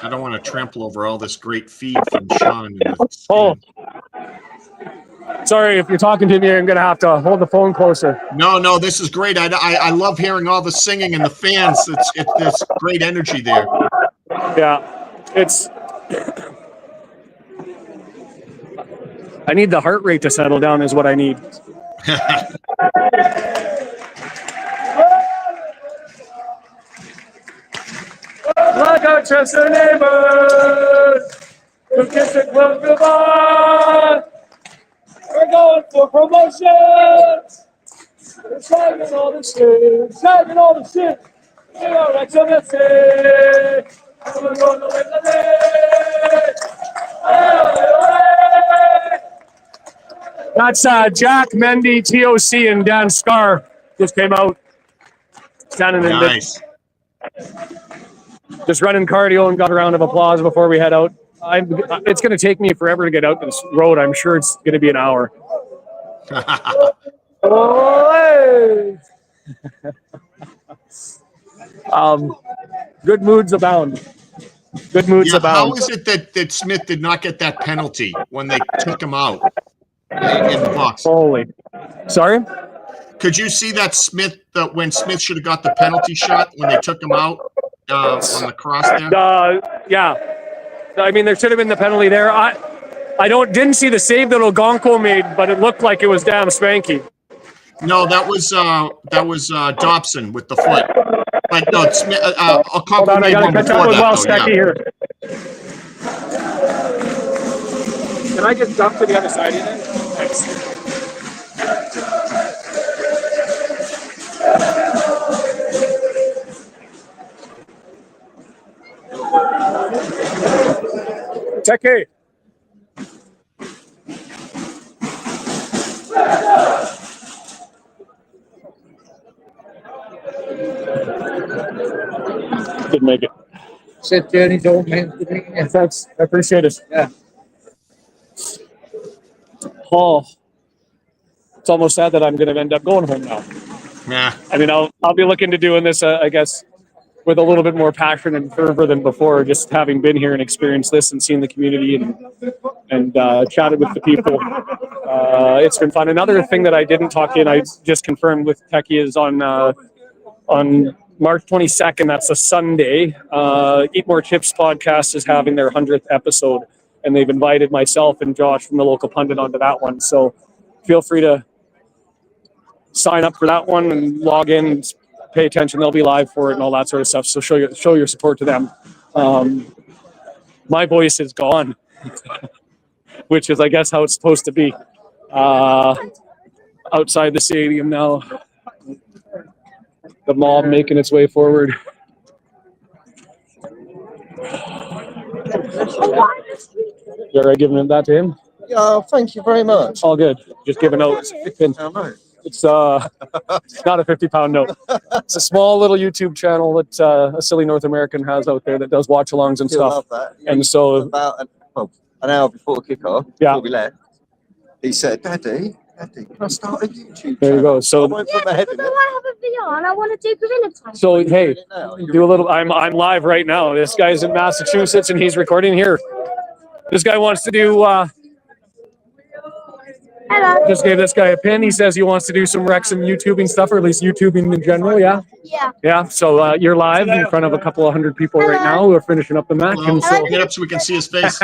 I don't want to trample over all this great feed from Shaun. Oh, sorry, if you're talking to me, I'm going to have to hold the phone closer. No, this is great. I love hearing all the singing and the fans. There's great energy there. Yeah, it's. I need the heart rate to settle down is what I need. Like our trust our neighbors, who kiss the club goodbye. We're going for promotions. We're shagging all the shit, shagging all the shit. We are Wrexham FC. We're going to win the league. That's Jack, Mendy, TOC, and Dan Scar just came out. Standing in Nice. just running cardio and got a round of applause before we head out. It's going to take me forever to get out this road. I'm sure it's going to be an hour. Good moods abound. Good moods abound. How is it that Smith did not get that penalty when they took him out in the box? Holy. Sorry? Could you see that when Smith should have got the penalty shot when they took him out on the cross there? Yeah. I mean, there should have been the penalty there. I didn't see the save that Ogonko made, but it looked like it was damn spanky. No, that was Dobson with the foot. But no, Smith. Hold on, I gotta catch up with Stecky here. Can I just jump to the other side of it? Thanks. Techie. Didn't make it. Said Journey's old man. Thanks. I appreciate it. Yeah. Oh, it's almost sad that I'm going to end up going home now. Yeah. I mean, I'll be looking to doing this, I guess, with a little bit more passion and fervor than before. Just having been here and experienced this and seen the community and chatted with the people, it's been fun. Another thing that I didn't talk in, I just confirmed with Techie, is on March 22nd, that's a Sunday. Eat More Chips podcast is having their 100th episode, and they've invited myself and Josh from the local pundit onto that one. So feel free to sign up for that one and log in, pay attention. They'll be live for it and all that sort of stuff. So show your support to them. My voice is gone, which is, I guess, how it's supposed to be. Outside the stadium now. The mob making its way forward. You all right giving him that to him? Yeah, thank you very much. All good. Just giving out. It's not a 50-pound note. It's a small little YouTube channel that a silly North American has out there that does watch-alongs and Still stuff. love that. And so About an hour before kickoff, Yeah. before we left, he said, Daddy, can I start a YouTube there you channel? go. I So went from my head in it. I have a video and I want to do Gorilla Time. so hey, Now, do a little. I'm live right now. This guy's in Massachusetts and he's recording here. This guy wants to do. Hello. Just gave this guy a pin. He says he wants to do some Wrexham YouTubing stuff, or at least YouTubing in general. Yeah. Yeah. Yeah. So you're live in front of a couple of hundred people right now who are finishing up the match. Well, And so, get up so we can see his face.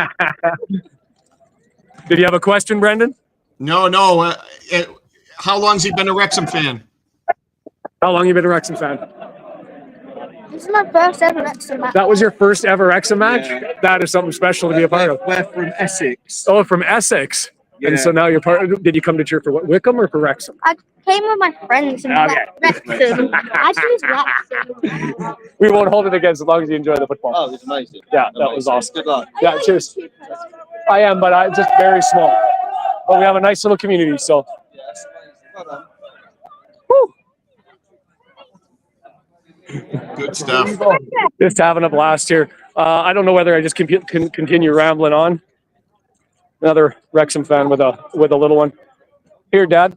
did you have a question, Brendan? No. How long's he been a Wrexham fan? How long you been a Wrexham fan? This is my first ever Wrexham match. That was your first ever Wrexham match? Yeah. That is something special to be a part of. We're from Essex. Oh, from Essex. And so now you're part of, did you come to cheer for what, Wycombe or for Wrexham? I came with my friends and Okay. Wrexham. I choose Wrexham. We won't hold it against as long as you enjoy the football. Oh, it was amazing. Yeah, that was awesome. Good luck. Yeah, cheers. I am, but I'm just very small. But we have a nice little community, so. Yes. Well done. Woo. Good stuff. Just having a blast here. I don't know whether I just can continue rambling on. Another Wrexham fan with a little one. Here, Dad.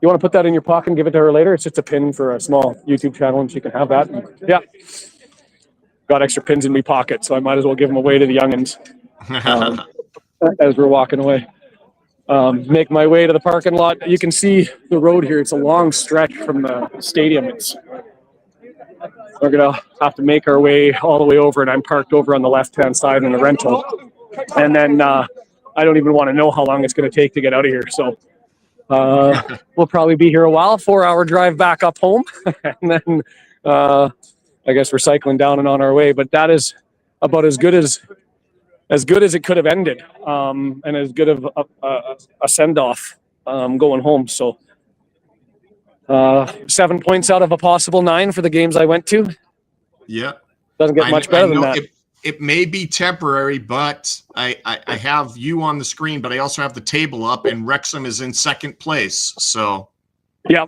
You want to put that in your pocket and give it to her later? It's just a pin for a small YouTube channel, and she can have that. Yeah. Got extra pins in my pocket, so I might as well give them away to the youngins as we're walking away. Make my way to the parking lot. You can see the road here. It's a long stretch from the stadium. We're going to have to make our way all the way over, and I'm parked over on the left-hand side in a rental. And then I don't even want to know how long it's going to take to get out of here. So we'll probably be here a while, 4-hour drive back up home. And then I guess we're cycling down and on our way. But that is about as good as it could have ended, and as good of a send-off going home. So 7 points out of a possible 9 for the games I went to. Yeah. Doesn't get much better than know that. It may be temporary, but I have you on the screen, but I also have the table up, and Wrexham is in second place. So, Yeah,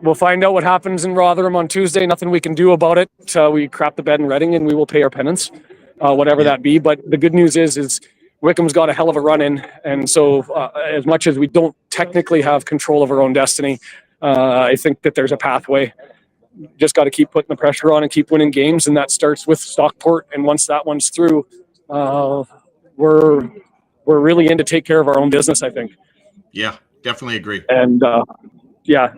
we'll find out what happens in Rotherham on Tuesday. Nothing we can do about it. We crap the bed in Reading, and we will pay our penance, whatever that be. But the good news is Wycombe's got a hell of a run in, and so as much as we don't technically have control of our own destiny, I think that there's a pathway. Just got to keep putting the pressure on and keep winning games, and that starts with Stockport. And once that one's through, we're really in to take care of our own business, I think. yeah, definitely agree. And yeah.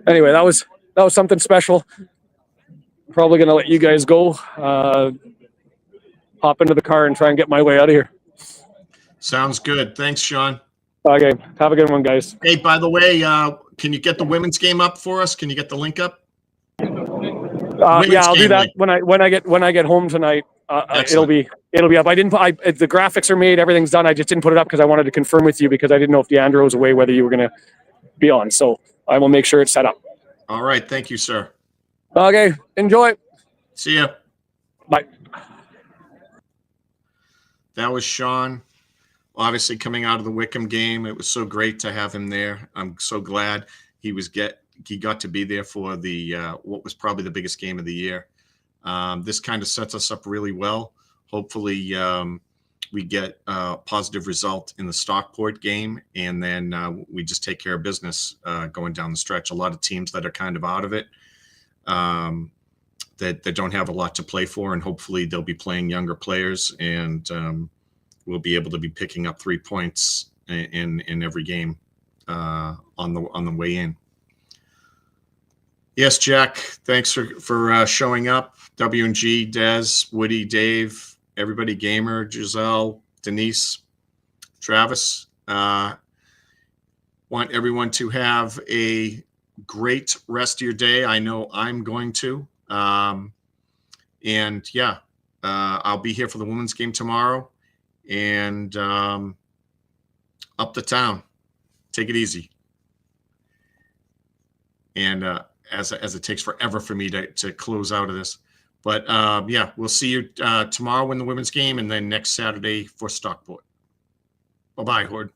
Anyway, that was something special. Probably gonna let you guys go. Hop into the car and try and get my way out of here. Sounds good. Thanks, Shaun. Okay, have a good one, guys. Hey, by the way, can you get the women's game up for us? Can you get the link up? Yeah, I'll do that when I get home tonight. It'll be up. The graphics are made, everything's done. I just didn't put it up because I wanted to confirm with you because I didn't know if Deandra was away whether you were going to be on. So I will make sure it's set up. All right. Thank you, sir. Okay, enjoy. See ya. Bye. That was Shaun. Obviously, coming out of the Wycombe game, it was so great to have him there. I'm so glad he got to be there for the what was probably the biggest game of the year. This kind of sets us up really well. Hopefully, we get a positive result in the Stockport game, and then we just take care of business going down the stretch. A lot of teams that are kind of out of it, that don't have a lot to play for, and hopefully they'll be playing younger players, and we'll be able to be picking up 3 points in every game on the way in. Yes, Jack. Thanks for showing up. W&G, Des, Woody, Dave, everybody, Gamer, Giselle, Denise, Travis. Want everyone to have a great rest of your day. I know I'm going to. And yeah, I'll be here for the women's game tomorrow. And up the town. Take it easy. And as it takes forever for me to close out of this. But yeah, we'll see you tomorrow in the women's game and then next Saturday for Stockport. Bye-bye, Horde.